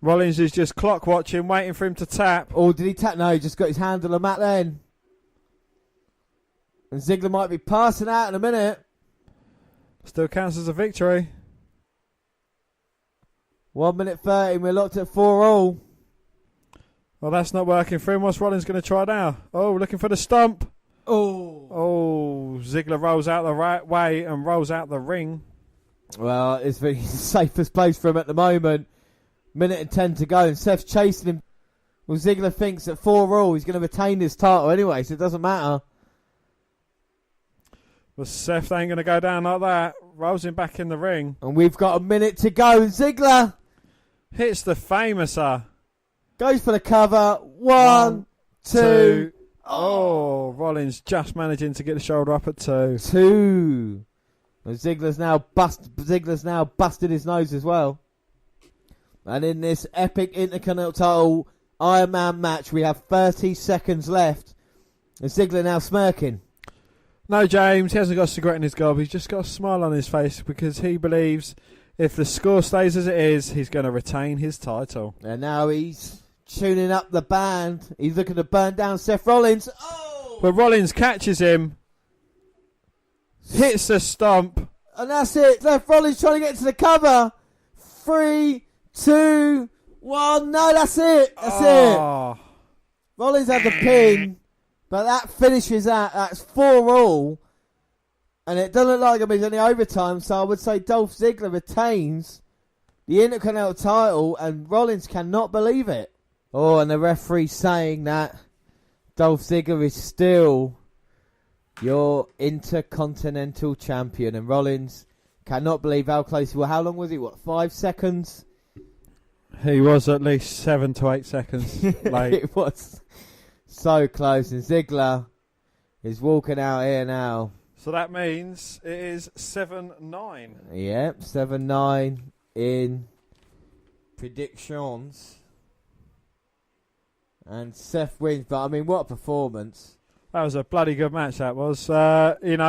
Rollins is just clock watching, waiting for him to tap. Or did he tap? No, he just got his hand on the mat then. And Ziggler might be passing out in a minute. Still counts as a victory. 1 minute 30, we're locked at 4-all. Well, that's not working for him. What's Rollins going to try now? Oh, looking for the stomp. Oh, Ziggler rolls out the right way and rolls out the ring. Well, it's the safest place for him at the moment. Minute and 10 to go, and Seth's chasing him. Well, Ziggler thinks at 4-all he's going to retain this title anyway, so it doesn't matter. But Seth ain't going to go down like that. Rolls him back in the ring. And we've got a minute to go, and Ziggler hits the famouser. Goes for the cover. 1, 2. Oh, Rollins just managing to get the shoulder up at 2. 2. And Ziggler's now busted his nose as well. And in this epic Intercontinental Ironman match, we have 30 seconds left. And Ziggler now smirking. No, James, he hasn't got a cigarette in his gob. He's just got a smile on his face because he believes if the score stays as it is, he's going to retain his title. And now he's tuning up the band. He's looking to burn down Seth Rollins. Oh! But Rollins catches him. Hits the stomp. And that's it. Seth Rollins trying to get to the cover. 3, 2, 1. No, that's it. That's it. Rollins had the pin. But that finishes that. That's 4-all. And it doesn't look like there's any overtime. So I would say Dolph Ziggler retains the Intercontinental title. And Rollins cannot believe it. Oh, and the referee saying that Dolph Ziggler is still your Intercontinental champion. And Rollins cannot believe how close he was. How long was he? 5 seconds? He was at least 7 to 8 seconds late. It was so close. And Ziggler is walking out here now. So that means it is 7-9. Yep, 7-9 in predictions. And Seth wins, but I mean, what a performance. That was a bloody good match, that was. Oh, hang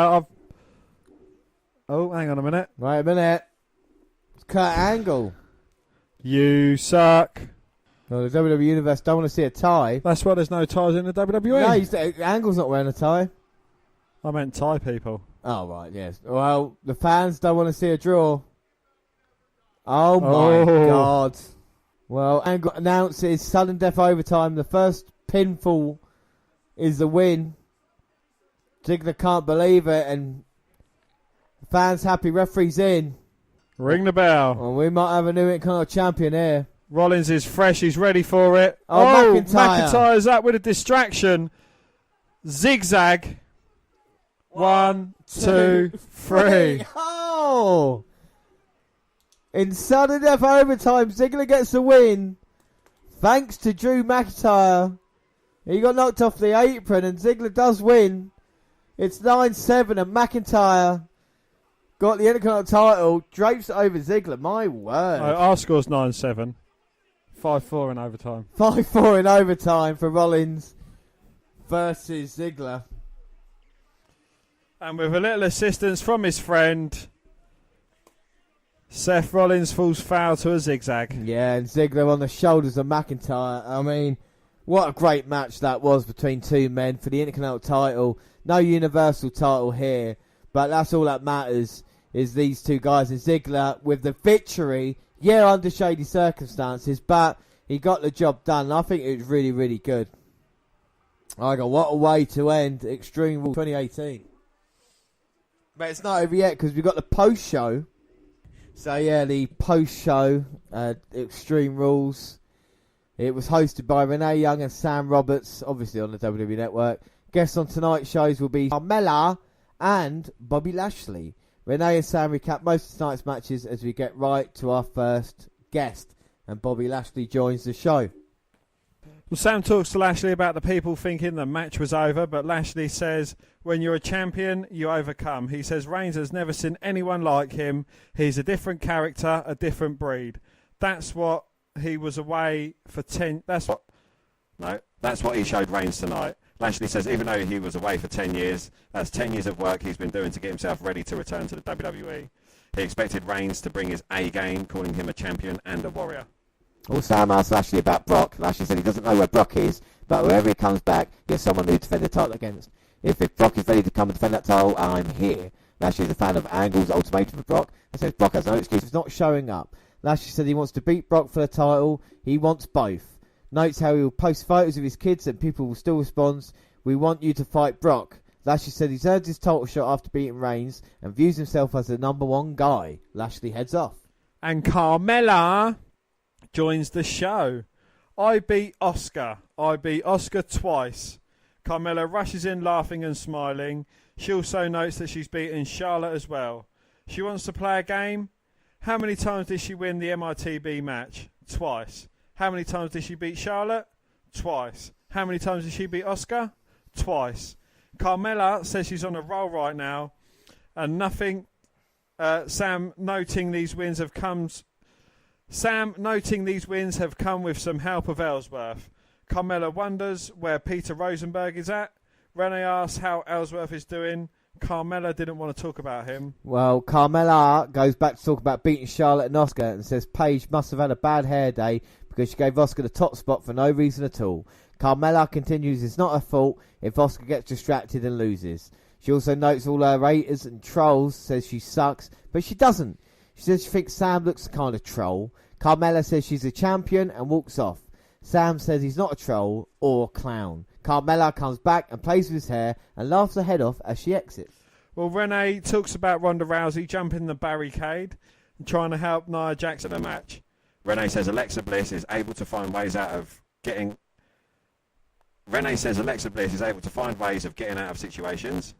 on a minute. Wait a minute. It's Kurt Angle. You suck. Well, the WWE Universe don't want to see a tie. That's why there's no ties in the WWE. No, Angle's not wearing a tie. I meant tie people. Oh, right, yes. Well, the fans don't want to see a draw. Oh, my God. Well, Angle announces sudden death overtime. The first pinfall is the win. Ziggler can't believe it, and fans happy. Referee's in. Ring the bell. Well, we might have a new Intercontinental champion here. Rollins is fresh. He's ready for it. Oh, McIntyre. McIntyre's up with a distraction. Zigzag. 1, 2, 3. Oh! In sudden death overtime, Ziggler gets the win. Thanks to Drew McIntyre. He got knocked off the apron, and Ziggler does win. It's 9-7, and McIntyre got the Intercontinental title. Drapes it over Ziggler. My word. Our score's 9-7. 5-4 in overtime. 5-4 in overtime for Rollins versus Ziggler. And with a little assistance from his friend, Seth Rollins falls foul to a zigzag. Yeah, and Ziggler on the shoulders of McIntyre. I mean, What a great match that was between two men for the Intercontinental title. No Universal title here, but that's all that matters is these two guys. And Ziggler with the victory, under shady circumstances, but he got the job done. I think it was really, really good. What a way to end Extreme Rules 2018. But it's not over yet because we've got the post-show. So, the post-show Extreme Rules. It was hosted by Renee Young and Sam Roberts, obviously on the WWE Network. Guests on tonight's shows will be Carmella and Bobby Lashley. Renee and Sam recap most of tonight's matches as we get right to our first guest. And Bobby Lashley joins the show. Well, Sam talks to Lashley about the people thinking the match was over, but Lashley says, when you're a champion, you overcome. He says Reigns has never seen anyone like him. He's a different character, a different breed. That's what he was away for 10... That's what he showed Reigns tonight. Lashley says even though he was away for 10 years, that's 10 years of work he's been doing to get himself ready to return to the WWE. He expected Reigns to bring his A game, calling him a champion and a warrior. Well, Sam asked Lashley about Brock. Lashley said he doesn't know where Brock is, but wherever he comes back, he's someone who defend the title against. If Brock is ready to come and defend that title, I'm here. Lashley's a fan of Angle's ultimatum for Brock and says Brock has no excuse for not showing up. Lashley said he wants to beat Brock for the title. He wants both. Notes how he will post photos of his kids and people will still respond, "We want you to fight Brock." Lashley said he's earned his title shot after beating Reigns and views himself as the number one guy. Lashley heads off. And Carmella joins the show. I beat Asuka. I beat Asuka twice. Carmella rushes in laughing and smiling. She also notes that she's beaten Charlotte as well. She wants to play a game. How many times did she win the MITB match? Twice. How many times did she beat Charlotte? Twice. How many times did she beat Asuka? Twice. Carmella says she's on a roll right now, and nothing. Sam noting these wins have come with some help of Ellsworth. Carmella wonders where Peter Rosenberg is at. Renee asks how Ellsworth is doing. Carmella didn't want to talk about him. Well, Carmella goes back to talk about beating Charlotte and Asuka and says Paige must have had a bad hair day because she gave Asuka the top spot for no reason at all. Carmella continues it's not her fault if Asuka gets distracted and loses. She also notes all her haters and trolls, says she sucks, but she doesn't. She says she thinks Sam looks the kind of troll. Carmella says she's a champion and walks off. Sam says he's not a troll or a clown. Carmella comes back and plays with his hair and laughs her head off as she exits. Well, Renee talks about Ronda Rousey jumping the barricade and trying to help Nia Jax in a match. Renee says Alexa Bliss is able to find ways of getting out of situations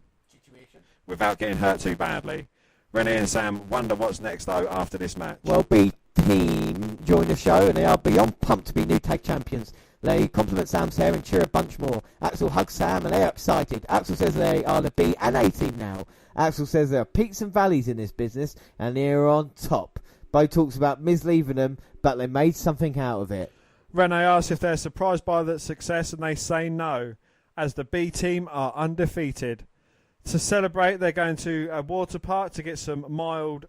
without getting hurt too badly. Renee and Sam wonder what's next though after this match. Well, B Team join the show and they are beyond pumped to be new tag champions. They compliment Sam's hair and cheer a bunch more. Axel hugs Sam and they are excited. Axel says they are the B and A team now. Axel says there are peaks and valleys in this business and they are on top. Bo talks about Miz leaving them, but they made something out of it. Renee asks if they're surprised by the success and they say no, as the B team are undefeated. To celebrate, they're going to a water park to get some mild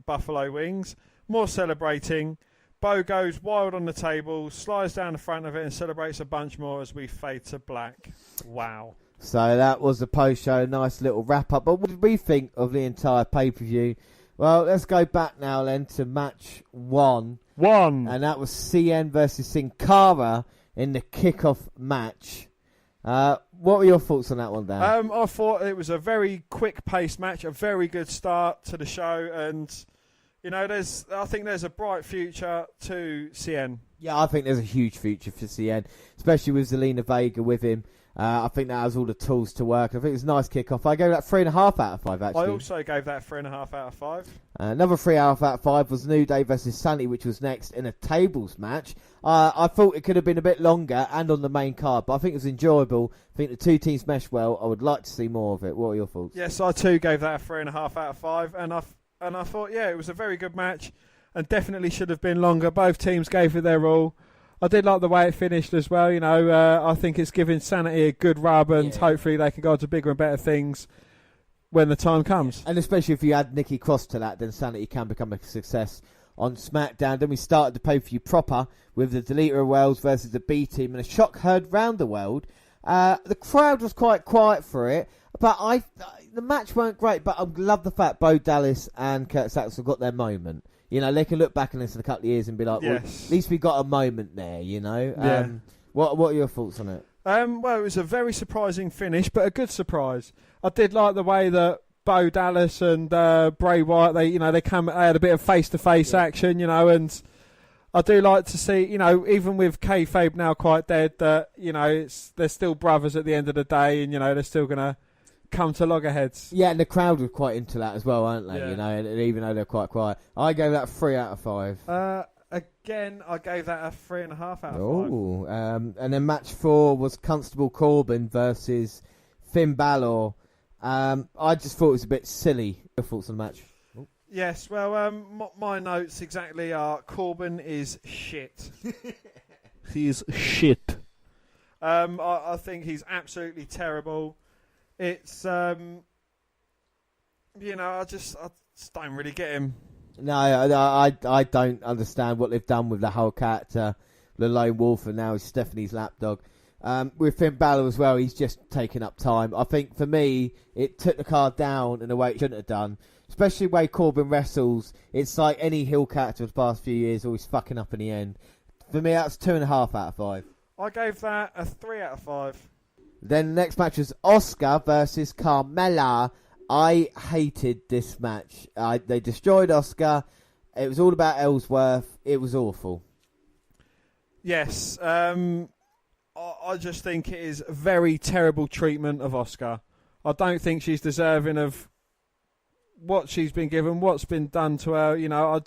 buffalo wings. More celebrating. Bo goes wild on the table, slides down the front of it and celebrates a bunch more as we fade to black. Wow. So that was the post-show, nice little wrap-up. But what did we think of the entire pay-per-view? Well, let's go back now then to match one. And that was CN versus Sin Cara in the kickoff match. What were your thoughts on that one, Dan? I thought it was a very quick-paced match, a very good start to the show, and you know, I think there's a bright future to CN. Yeah, I think there's a huge future for CN, especially with Zelina Vega with him. I think that has all the tools to work. I think it was a nice kick-off. I gave that 3.5 out of 5, actually. I also gave that 3.5 out of 5. Another 3 out of 5 was New Day versus Sanity, which was next in a tables match. I thought it could have been a bit longer and on the main card, but I think it was enjoyable. I think the two teams meshed well. I would like to see more of it. What are your thoughts? Yes, I too gave that a 3.5 out of 5, and I thought, yeah, it was a very good match and definitely should have been longer. Both teams gave it their all. I did like the way it finished as well. You know, I think it's giving Sanity a good rub, and hopefully they can go to bigger and better things when the time comes. And especially if you add Nikki Cross to that, then Sanity can become a success on SmackDown. Then we started the pay-per-view proper with the Deleter of Wales versus the B-Team and a shock heard round the world. The crowd was quite quiet for it, but the match weren't great, but I love the fact Bo Dallas and Kurt Saxon got their moment. You know, they can look back on this in a couple of years and be like, well, at least we got a moment there, you know. Yeah. What are your thoughts on it? Well, it was a very surprising finish, but a good surprise. I did like the way that Bo Dallas and Bray Wyatt, they had a bit of face-to-face action, you know, and I do like to see, you know, even with kayfabe now quite dead, that, you know, they're still brothers at the end of the day, and, you know, they're still going to come to loggerheads. Yeah, and the crowd was quite into that as well, aren't they? Yeah. You know, and even though they're quite quiet. I gave that 3 out of 5. Again, I gave that a 3.5 out of 5. Oh, and then match 4 was Constable Corbin versus Finn Balor. I just thought it was a bit silly. Your thoughts on the match? Yes, well, my notes exactly are Corbin is shit. He's shit. I think he's absolutely terrible. It's, you know, I just don't really get him. No, I don't understand what they've done with the whole character, the Lone Wolf, and now he's Stephanie's lapdog. With Finn Balor as well, he's just taking up time. I think for me, it took the card down in a way it shouldn't have done. Especially the way Corbin wrestles. It's like any heel character of the past few years, always fucking up in the end. For me, that's 2.5 out of 5. I gave that a 3 out of 5. Then the next match was Asuka versus Carmella. I hated this match. They destroyed Asuka. It was all about Ellsworth. It was awful. Yes. I just think it is very terrible treatment of Asuka. I don't think she's deserving of what she's been given, what's been done to her. You know,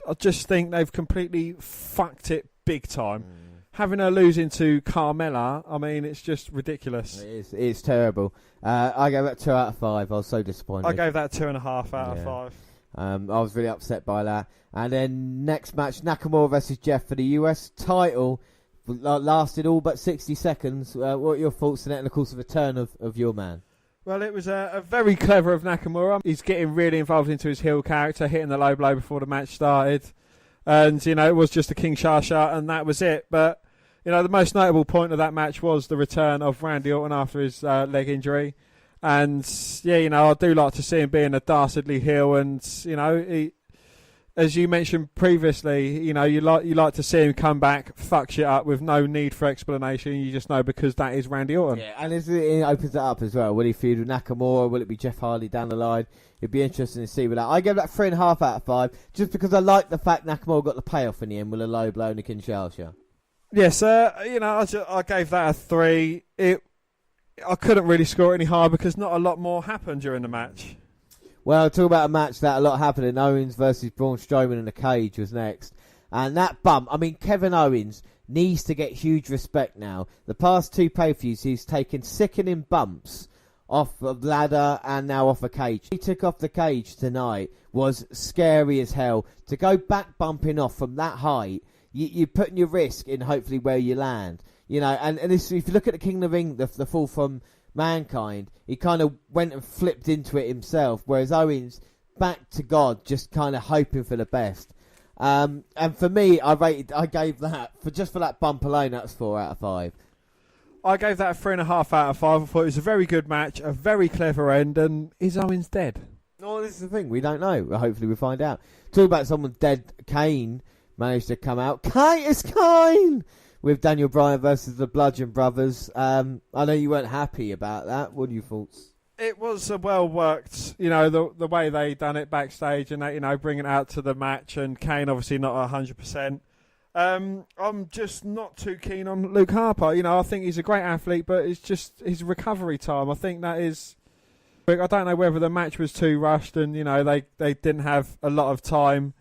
I just think they've completely fucked it big time. Having her losing to Carmella, I mean, it's just ridiculous. It's terrible. I gave that 2 out of 5. I was so disappointed. I gave that 2.5 out of 5. I was really upset by that. And then next match, Nakamura versus Jeff for the US title. Lasted all but 60 seconds. What are your thoughts on it, and of course the return of your man? Well, it was a very clever of Nakamura. He's getting really involved into his heel character, hitting the low blow before the match started. And, you know, it was just a Kinshasa, and that was it. But, you know, the most notable point of that match was the return of Randy Orton after his leg injury. And, yeah, you know, I do like to see him being a dastardly heel. And, you know, as you mentioned previously, you know, you like to see him come back, fuck shit up with no need for explanation. You just know because that is Randy Orton. Yeah, and it opens it up as well. Will he feud with Nakamura? Will it be Jeff Hardy down the line? It'd be interesting to see with that. I gave that 3.5 out of 5, just because I like the fact Nakamura got the payoff in the end with a low blow and a Kinshasa. Yes, you know, I gave that a 3. I couldn't really score it any higher because not a lot more happened during the match. Well, talk about a match that a lot happened in. Owens versus Braun Strowman in a cage was next. And that bump, I mean, Kevin Owens needs to get huge respect now. The past 2 pay-per-views, he's taken sickening bumps off of ladder and now off a cage. He took off the cage tonight was scary as hell. To go back bumping off from that height, you're putting your risk in hopefully where you land. You know, and if you look at the King of the Ring, the fall from Mankind, he kind of went and flipped into it himself, whereas Owens, back to God, just kind of hoping for the best. And for me, I gave that, for that bump alone, that's 4 out of 5. I gave that a 3.5 out of 5. I thought it was a very good match, a very clever end, and is Owens dead? No, this is the thing, we don't know. Hopefully we find out. Talk about someone dead, Kane managed to come out. Kane! With Daniel Bryan versus the Bludgeon Brothers. I know you weren't happy about that. What are your thoughts? It was a well worked, you know, the way they done it backstage and that, you know, bringing it out to the match, and Kane obviously not 100%. I'm just not too keen on Luke Harper. You know, I think he's a great athlete, but it's just his recovery time. I think that is. I don't know whether the match was too rushed and, you know, they didn't have a lot of time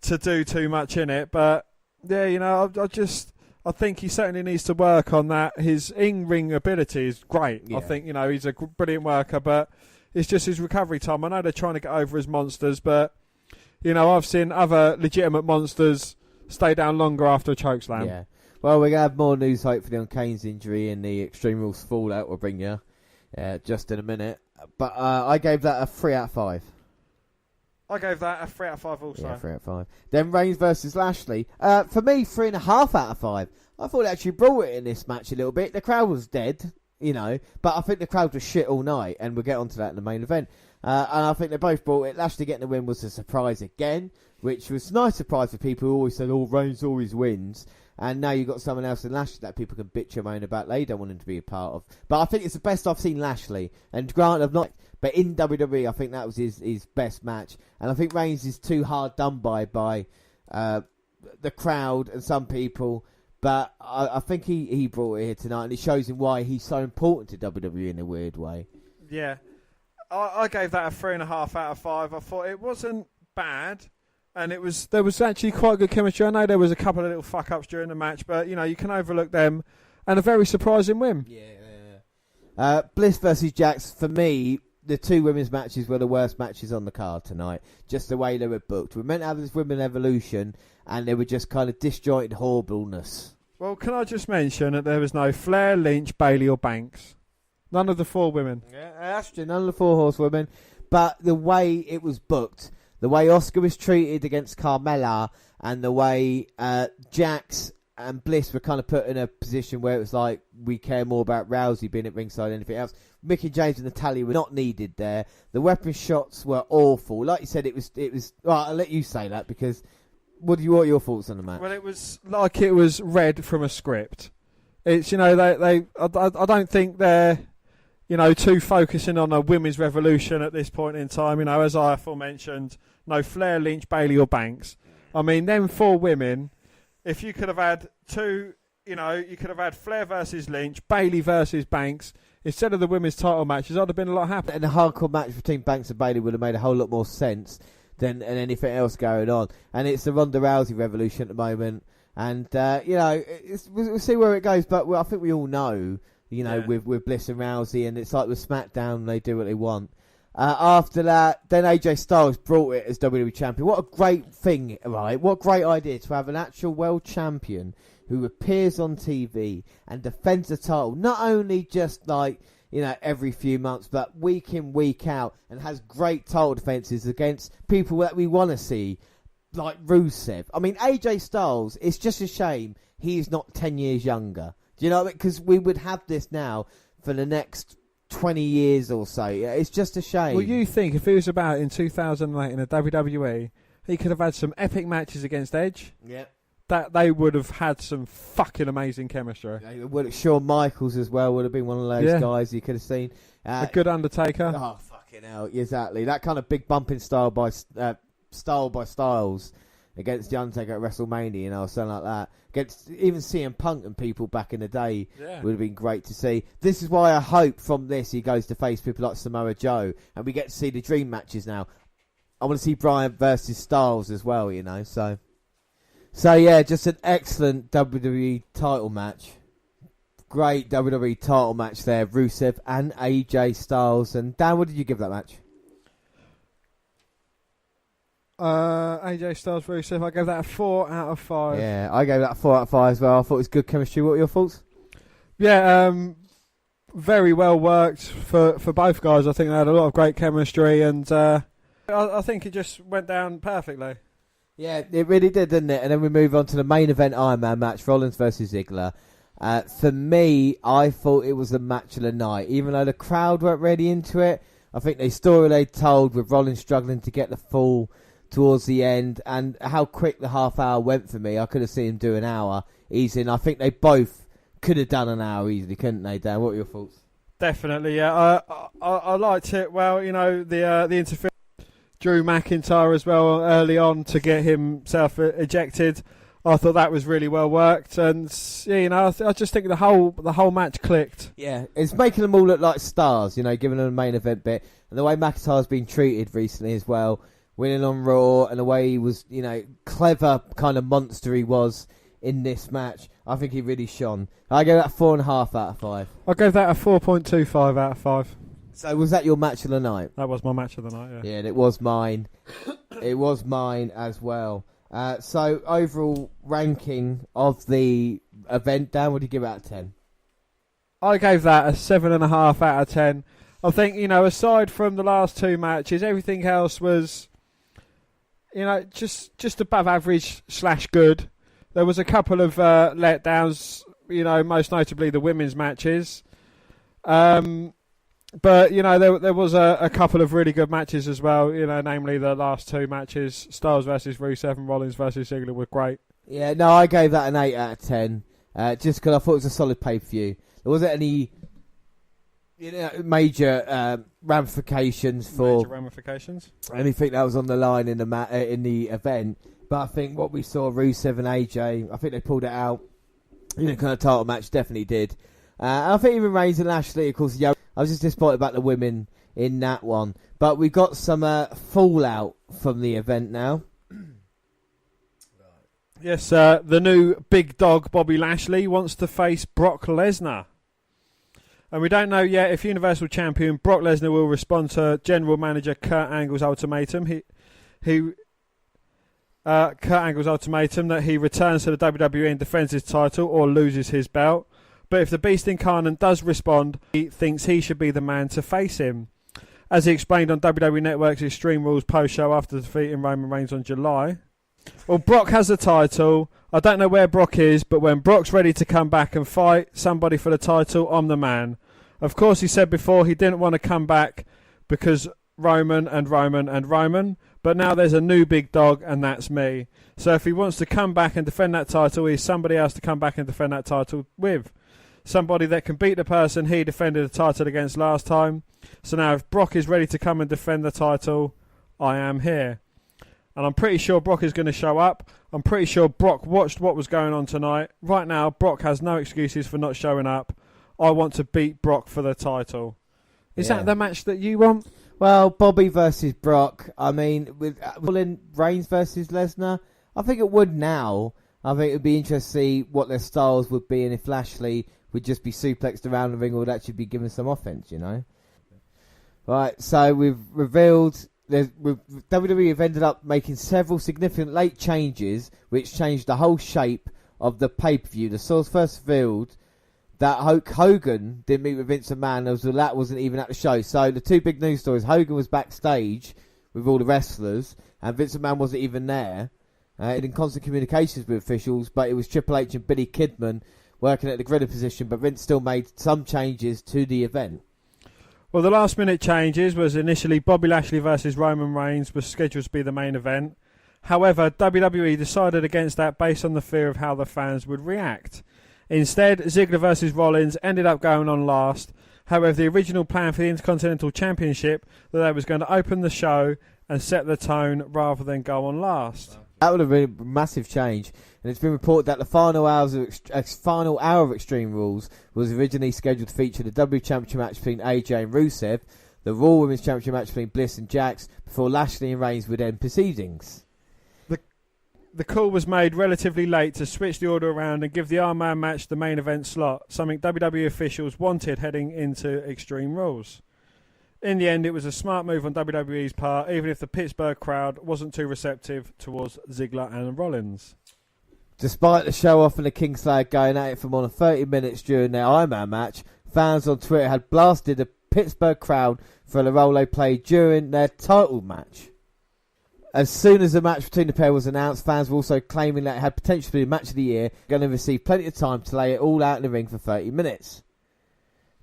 to do too much in it. But yeah, you know, I think he certainly needs to work on that. His in-ring ability is great. Yeah. I think, you know, he's a brilliant worker, but it's just his recovery time. I know they're trying to get over his monsters, but, you know, I've seen other legitimate monsters stay down longer after a chokeslam. Yeah. Well, we're going to have more news, hopefully, on Kane's injury and the Extreme Rules fallout we'll bring you just in a minute. But I gave that a 3 out of 5. I gave that a 3 out of 5 also. Yeah, 3 out of 5. Then Reigns versus Lashley. For me, 3.5 out of 5. I thought it actually brought it in this match a little bit. The crowd was dead, but I think the crowd was shit all night, and we'll get onto that in the main event. And I think they both brought it. Lashley getting the win was a surprise again, which was a nice surprise for people who always said, Reigns always wins. And now you've got someone else in Lashley that people can bitch and moan about they don't want him to be a part of. But I think it's the best I've seen Lashley. And granted, I've not... But in WWE, I think that was his best match. And I think Reigns is too hard done by the crowd and some people. But I think he brought it here tonight. And it shows him why he's so important to WWE in a weird way. Yeah. I gave that a 3.5 out of 5. I thought it wasn't bad. And there was actually quite good chemistry. I know there was a couple of little fuck-ups during the match. But, you can overlook them. And a very surprising win. Yeah. Bliss versus Jax, for me... The two women's matches were the worst matches on the card tonight. Just the way they were booked. We were meant to have this women evolution, and they were just kind of disjointed horribleness. Well, can I just mention that there was no Flair, Lynch, Bayley, or Banks? None of the 4 women. Yeah, that's true. None of the 4 horsewomen. But the way it was booked, the way Asuka was treated against Carmella, and the way Jax and Bliss were kind of put in a position where it was like, we care more about Rousey being at ringside than anything else. Mickey James and Natalia were not needed there. The weapon shots were awful. Like you said, it was. Well, I'll let you say that because what are your thoughts on the match? Well, it was like it was read from a script. It's I don't think they're too focusing on a women's revolution at this point in time. As I aforementioned, no Flair, Lynch, Bayley, or Banks. I mean, them 4 women. If you could have had 2, you could have had Flair versus Lynch, Bayley versus Banks. Instead of the women's title matches, I'd have been a lot happier. And the hardcore match between Banks and Bayley would have made a whole lot more sense than anything else going on. And it's the Ronda Rousey revolution at the moment. And, we'll see where it goes. But I think we all know, with Bliss and Rousey. And it's like with SmackDown, they do what they want. After that, then AJ Styles brought it as WWE Champion. What a great thing, right? What a great idea to have an actual world champion who appears on TV and defends the title, not only just every few months, but week in, week out, and has great title defenses against people that we want to see, like Rusev. I mean, AJ Styles, it's just a shame he's not 10 years younger. Do you know what I mean? Because we would have this now for the next 20 years or so. It's just a shame. Well, you think if it was about in 2008 in the WWE, he could have had some epic matches against Edge? Yeah. That they would have had some fucking amazing chemistry. Shawn Michaels as well would have been one of those guys you could have seen. A good Undertaker. Oh, fucking hell. Exactly. That kind of big bumping style by Styles against The Undertaker at WrestleMania, something like that. Against even CM Punk and people back in the day would have been great to see. This is why I hope from this he goes to face people like Samoa Joe, and we get to see the dream matches now. I want to see Bryan versus Styles as well, So yeah, just an excellent WWE title match. Great WWE title match there, Rusev and AJ Styles. And Dan, what did you give that match? AJ Styles, Rusev, I gave that a 4 out of 5. Yeah, I gave that a 4 out of 5 as well. I thought it was good chemistry. What were your thoughts? Yeah, very well worked for both guys. I think they had a lot of great chemistry, and I think it just went down perfectly. Yeah, it really did, didn't it? And then we move on to the main event Ironman match, Rollins versus Ziggler. For me, I thought it was the match of the night. Even though the crowd weren't really into it, I think the story they told with Rollins struggling to get the fall towards the end and how quick the half hour went for me, I could have seen him do an hour easy. And I think they both could have done an hour easily, couldn't they, Dan? What were your thoughts? Definitely, yeah. I liked it. Well, the interference. Drew McIntyre as well early on to get himself ejected. I thought that was really well worked, and I just think the whole match clicked. Yeah, it's making them all look like stars, giving them a main event bit, and the way McIntyre's been treated recently as well, winning on Raw, and the way he was, clever kind of monster he was in this match. I think he really shone. I gave that 4.5 out of 5. I gave that a 4.25 out of 5. So was that your match of the night? That was my match of the night, yeah. Yeah, and it was mine. It was mine as well. So overall ranking of the event, Dan, what do you give out of 10? I gave that a 7.5 out of 10. I think, aside from the last 2 matches, everything else was just above average / good. There was a couple of letdowns, most notably the women's matches. But, there was a couple of really good matches as well, namely the last two matches, Styles versus Rusev and Rollins versus Ziggler were great. Yeah, no, I gave that an 8 out of 10, just because I thought it was a solid pay-per-view. There wasn't any major ramifications for anything that was on the line in the event. But I think what we saw, Rusev and AJ, I think they pulled it out. Kind of title match definitely did. And I think even Reigns and Lashley, of course, I was just disappointed about the women in that one. But we got some fallout from the event now. Yes, the new big dog Bobby Lashley wants to face Brock Lesnar. And we don't know yet if Universal Champion Brock Lesnar will respond to General Manager Kurt Angle's ultimatum. Kurt Angle's ultimatum that he returns to the WWE and defends his title or loses his belt. But if the Beast Incarnate does respond, he thinks he should be the man to face him. As he explained on WWE Network's Extreme Rules post-show after defeating Roman Reigns on July. Well, Brock has the title. I don't know where Brock is, but when Brock's ready to come back and fight somebody for the title, I'm the man. Of course, he said before he didn't want to come back because Roman, but now there's a new big dog, and that's me. So if he wants to come back and defend that title, he's somebody else to come back and defend that title with. Somebody that can beat the person he defended the title against last time. So now if Brock is ready to come and defend the title, I am here. And I'm pretty sure Brock is going to show up. I'm pretty sure Brock watched what was going on tonight. Right now, Brock has no excuses for not showing up. I want to beat Brock for the title. Is that the match that you want? Well, Bobby versus Brock. I mean, with Reigns versus Lesnar, I think it would now. I think it would be interesting to see what their styles would be and if Lashley would just be suplexed around the ring or would actually be given some offense, Right, so we've revealed... WWE have ended up making several significant late changes which changed the whole shape of the pay-per-view. The source first revealed that Hulk Hogan didn't meet with Vince McMahon, so that wasn't even at the show. So the two big news stories, Hogan was backstage with all the wrestlers and Vince McMahon wasn't even there. In constant communications with officials, but it was Triple H and Billy Kidman working at the griddle position, but Vince still made some changes to the event. Well, the last minute changes was initially Bobby Lashley versus Roman Reigns was scheduled to be the main event. However, WWE decided against that based on the fear of how the fans would react. Instead, Ziggler versus Rollins ended up going on last. However, the original plan for the Intercontinental Championship that they was going to open the show and set the tone rather than go on last. That would have been a massive change. And it's been reported that the final hour of Extreme Rules was originally scheduled to feature the WWE Championship match between AJ and Rusev, the Raw Women's Championship match between Bliss and Jax, before Lashley and Reigns would end proceedings. The call was made relatively late to switch the order around and give the Ironman match the main event slot, something WWE officials wanted heading into Extreme Rules. In the end, it was a smart move on WWE's part, even if the Pittsburgh crowd wasn't too receptive towards Ziggler and Rollins. Despite the show-off and the Kingslayer going at it for more than 30 minutes during their Ironman match, fans on Twitter had blasted the Pittsburgh crowd for the role they played during their title match. As soon as the match between the pair was announced, fans were also claiming that it had potential to be the match of the year, going to receive plenty of time to lay it all out in the ring for 30 minutes.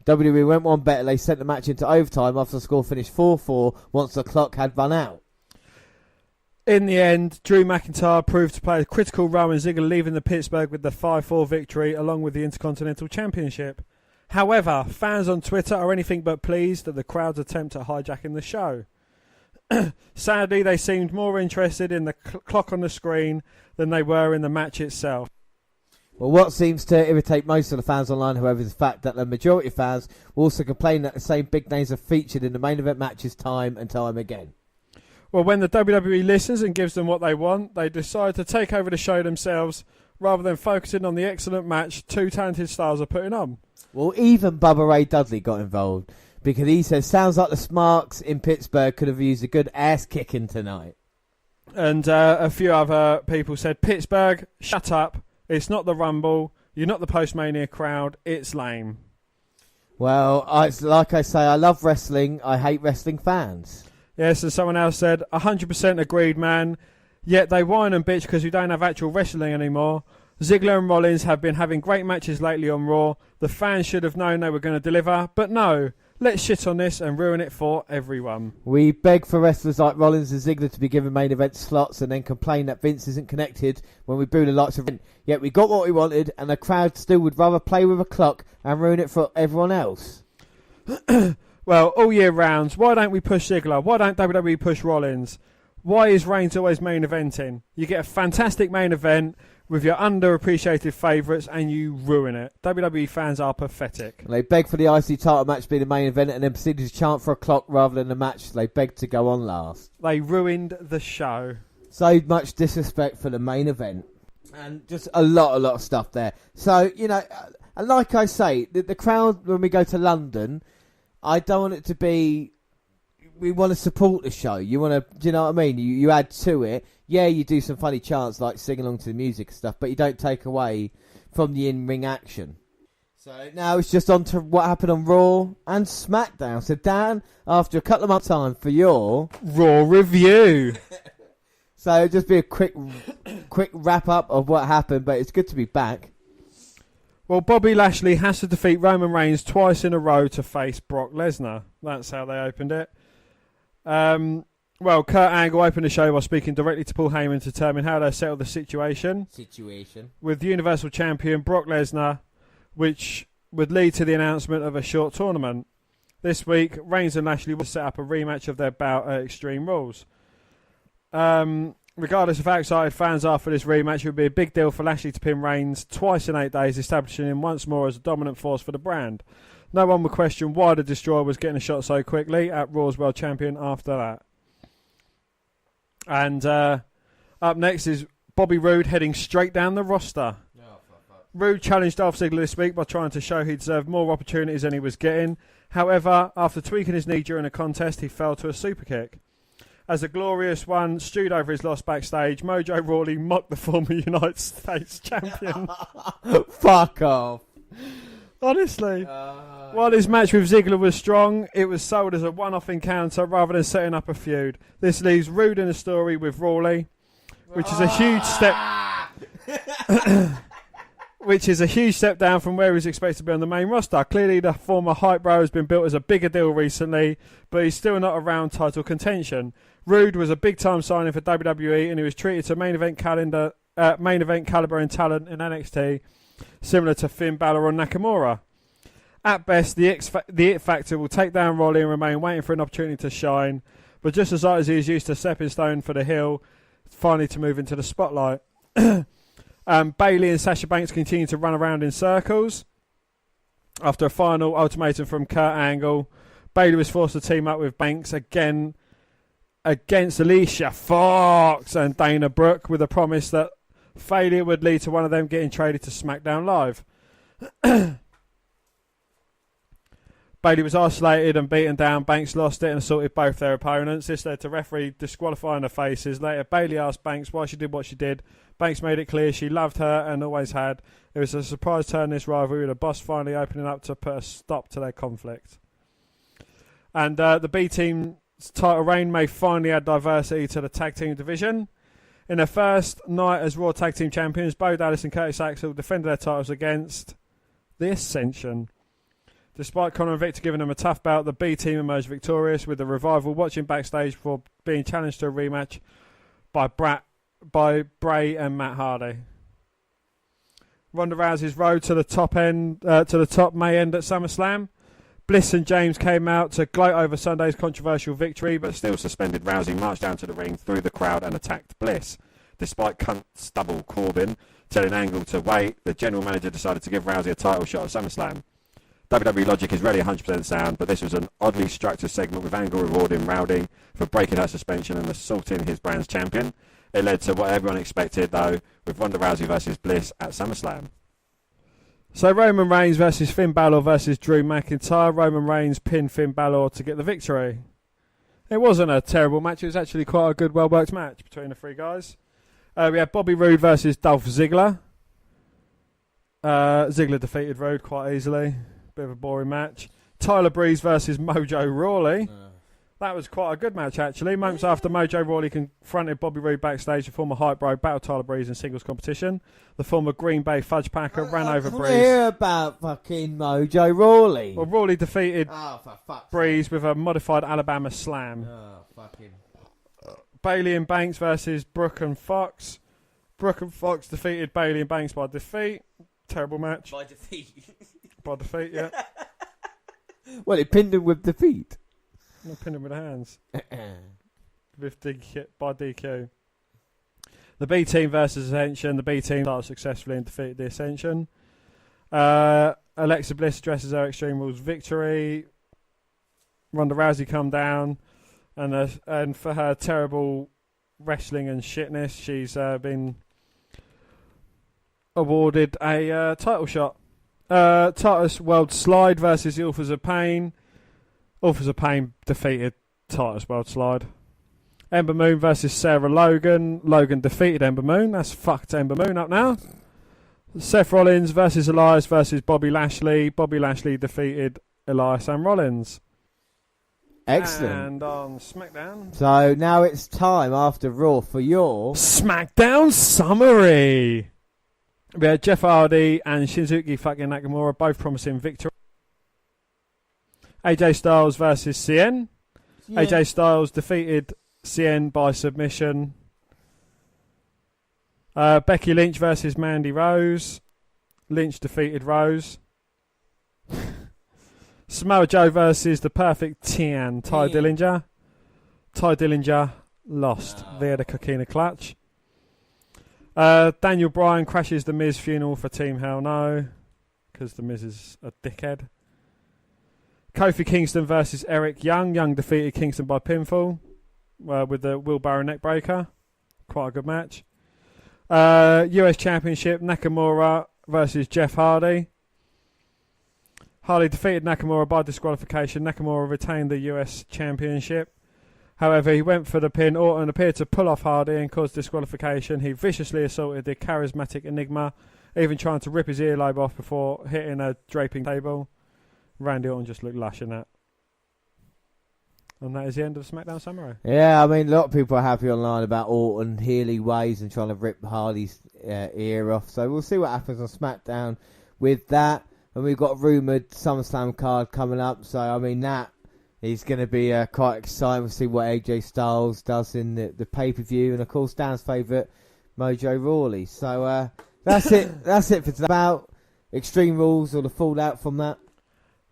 WWE went one better. They sent the match into overtime after the score finished 4-4 once the clock had run out. In the end, Drew McIntyre proved to play a critical role in Ziggler leaving the Pittsburgh with the 5-4 victory along with the Intercontinental Championship. However, fans on Twitter are anything but pleased at the crowd's attempt at hijacking the show. Sadly, they seemed more interested in the clock on the screen than they were in the match itself. Well, what seems to irritate most of the fans online, however, is the fact that the majority of fans also complain that the same big names are featured in the main event matches time and time again. Well, when the WWE listens and gives them what they want, they decide to take over the show themselves rather than focusing on the excellent match two talented stars are putting on. Well, even Bubba Ray Dudley got involved because he says, sounds like the Smarks in Pittsburgh could have used a good ass kicking tonight. And a few other people said, Pittsburgh, shut up. It's not the Rumble. You're not the Post-Mania crowd. It's lame. Well, like I say, I love wrestling. I hate wrestling fans. Yes, and someone else said, 100% agreed, man. Yet they whine and bitch because we don't have actual wrestling anymore. Ziggler and Rollins have been having great matches lately on Raw. The fans should have known they were going to deliver, but no. Let's shit on this and ruin it for everyone. We beg for wrestlers like Rollins and Ziggler to be given main event slots and then complain that Vince isn't connected when we boo the likes of Vince. Yet we got what we wanted and the crowd still would rather play with a clock and ruin it for everyone else. Well, all year round, why don't we push Ziggler? Why don't WWE push Rollins? Why is Reigns always main eventing? You get a fantastic main event with your underappreciated favourites and you ruin it. WWE fans are pathetic. They beg for the IC title match to be the main event and then proceeded to chant for a clock rather than the match they begged to go on last. They ruined the show. So much disrespect for the main event. And just a lot of stuff there. So, you know, and like I say, the crowd when we go to London, I don't want it to be... We want to support the show. You want to, do you know what I mean? You add to it. Yeah, you do some funny chants like sing along to the music and stuff, but you don't take away from the in-ring action. So now it's just on to what happened on Raw and SmackDown. So Dan, after a couple of months' time for your Raw review. So it'll just be a quick wrap up of what happened, but it's good to be back. Well, Bobby Lashley has to defeat Roman Reigns twice in a row to face Brock Lesnar. That's how they opened it. Well, Kurt Angle opened the show by speaking directly to Paul Heyman to determine how they settle the situation. With the Universal Champion Brock Lesnar, which would lead to the announcement of a short tournament. This week, Reigns and Lashley will set up a rematch of their bout at Extreme Rules. Regardless of how excited fans are for this rematch, it would be a big deal for Lashley to pin Reigns twice in 8 days, establishing him once more as a dominant force for the brand. No one would question why the Destroyer was getting a shot so quickly at Raw's World Champion after that. And up next is Bobby Roode heading straight down the roster. Roode challenged Dolph Ziggler this week by trying to show he deserved more opportunities than he was getting. However, after tweaking his knee during a contest, he fell to a super kick. As the Glorious One stewed over his loss backstage, Mojo Rawley mocked the former United States champion. Fuck off. Honestly. While his match with Ziggler was strong, it was sold as a one-off encounter rather than setting up a feud. This leaves Roode in the story with Rawley, which is a huge step... which is a huge step down from where he's expected to be on the main roster. Clearly, the former hype bro has been built as a bigger deal recently, but he's still not around title contention. Roode was a big-time signing for WWE, and he was treated to main event caliber and talent in NXT, similar to Finn Balor or Nakamura. At best, the It Factor will take down Rawley and remain waiting for an opportunity to shine, but just as he is used to stepping stone for the heel, finally to move into the spotlight. Bayley and Sasha Banks continue to run around in circles. After a final ultimatum from Kurt Angle, Bayley was forced to team up with Banks again against Alicia Fox and Dana Brooke with a promise that failure would lead to one of them getting traded to SmackDown Live. Bayley was isolated and beaten down. Banks lost it and assaulted both their opponents. This led to referee disqualifying the faces. Later, Bayley asked Banks why she did what she did. Banks made it clear she loved her and always had. It was a surprise turn in this rivalry, with the boss finally opening up to put a stop to their conflict. And the B team's title reign may finally add diversity to the tag team division. In their first night as Raw Tag Team Champions, Bo Dallas and Curtis Axel defended their titles against the Ascension. Despite Conor and Victor giving them a tough bout, the B team emerged victorious, with the Revival watching backstage before being challenged to a rematch by Bray and Matt Hardy. Ronda Rousey's road to the top may end at SummerSlam. Bliss and James came out to gloat over Sunday's controversial victory, but Still suspended, Rousey marched down to the ring through the crowd and attacked Bliss. Despite cunt stubble Corbin telling Angle to wait, the general manager decided to give Rousey a title shot at SummerSlam. WWE logic is really 100% sound, but this was an oddly structured segment with Angle rewarding Rowdy for breaking her suspension and assaulting his brand's champion. It led to what everyone expected, though, with Ronda Rousey versus Bliss at SummerSlam. So Roman Reigns versus Finn Balor versus Drew McIntyre. Roman Reigns pinned Finn Balor to get the victory. It wasn't a terrible match. It was actually quite a good, well-worked match between the three guys. We had Bobby Roode versus Dolph Ziggler. Ziggler defeated Roode quite easily. Bit of a boring match. Tyler Breeze versus Mojo Rawley. That was quite a good match, actually. Moments after Mojo Rawley confronted Bobby Roode backstage, the former Hype Bro battled Tyler Breeze in singles competition. The former Green Bay Fudge Packer ran over Breeze. I hear about fucking Mojo Rawley. Well, Rawley defeated Breeze with a modified Alabama Slam. Oh, fucking. Bailey and Banks versus Brooke and Fox. Brooke and Fox defeated Bailey and Banks by defeat. Terrible match. By defeat. By defeat, yeah. Well, it pinned him with defeat. No, pinned him with the hands. With by DQ. The B Team versus Ascension. The B Team started successfully and defeated the Ascension. Alexa Bliss addresses her Extreme Rules victory. Ronda Rousey come down, and for her terrible wrestling and shitness, she's been awarded a title shot. Titus World Slide versus the Authors of Pain. Authors of Pain defeated Titus World Slide. Ember Moon versus Sarah Logan. Logan defeated Ember Moon. That's fucked Ember Moon up now. Seth Rollins versus Elias versus Bobby Lashley. Bobby Lashley defeated Elias and Rollins. Excellent. And on SmackDown. So now it's time after Raw for your SmackDown summary. We had Jeff Hardy and Shinsuke fucking Nakamura both promising victory. AJ Styles versus CN. Yeah. AJ Styles defeated CN by submission. Becky Lynch versus Mandy Rose. Lynch defeated Rose. Samoa Joe versus the Perfect Tian, Ty Dillinger. Ty Dillinger lost via the Coquina Clutch. Daniel Bryan crashes the Miz funeral for Team Hell No, because the Miz is a dickhead. Kofi Kingston versus Eric Young. Young defeated Kingston by pinfall with the wheelbarrow neckbreaker. Quite a good match. US Championship, Nakamura versus Jeff Hardy. Hardy defeated Nakamura by disqualification. Nakamura retained the US Championship. However, he went for the pin. Orton appeared to pull off Hardy and cause disqualification. He viciously assaulted the charismatic Enigma, even trying to rip his earlobe off before hitting a draping table. Randy Orton just looked lush in that. And that is the end of the SmackDown summary. Yeah, I mean, a lot of people are happy online about Orton Healy ways and trying to rip Hardy's ear off. So we'll see what happens on SmackDown with that. And we've got a rumoured SummerSlam card coming up. So, I mean, that is going to be quite exciting. We'll see what AJ Styles does in the pay-per-view. And, of course, Dan's favourite, Mojo Rawley. So, that's it. That's it for today. About Extreme Rules or the fallout from that.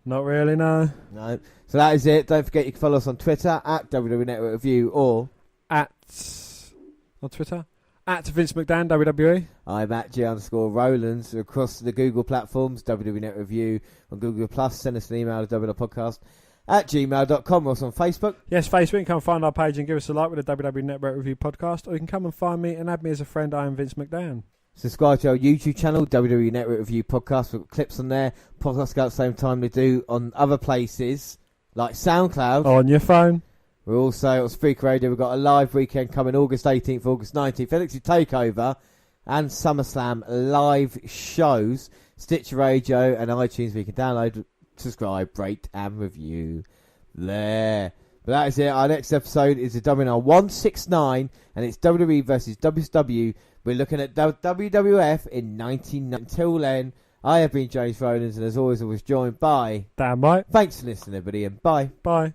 Not really, no. No. So that is it. Don't forget you can follow us on Twitter at WWE Network Review or on Twitter at Vince McDan WWE. I'm at G_Rollins. Across the Google platforms, WWE Network Review on Google Plus. Send us an email to WWPodcast@gmail.com. We're also on Facebook. Yes, Facebook. You can come find our page and give us a like with the WWE Network Review podcast, or you can come and find me and add me as a friend. I am Vince McDan. Subscribe to our YouTube channel, WWE Network Review Podcast. We've got clips on there. Podcasts go at the same time they do on other places, like SoundCloud. On your phone. We're also on Spreaker Radio. We've got a live weekend coming August 18th, August 19th. NXT TakeOver and SummerSlam live shows. Stitcher Radio and iTunes. We can download, subscribe, rate, and review there. But that is it. Our next episode is the WNR169, and it's WWE versus WCW. We're looking at WWF in 1990. Until then, I have been James Rollins, and as always, I was joined by Dan White. Thanks for listening, everybody, and bye. Bye.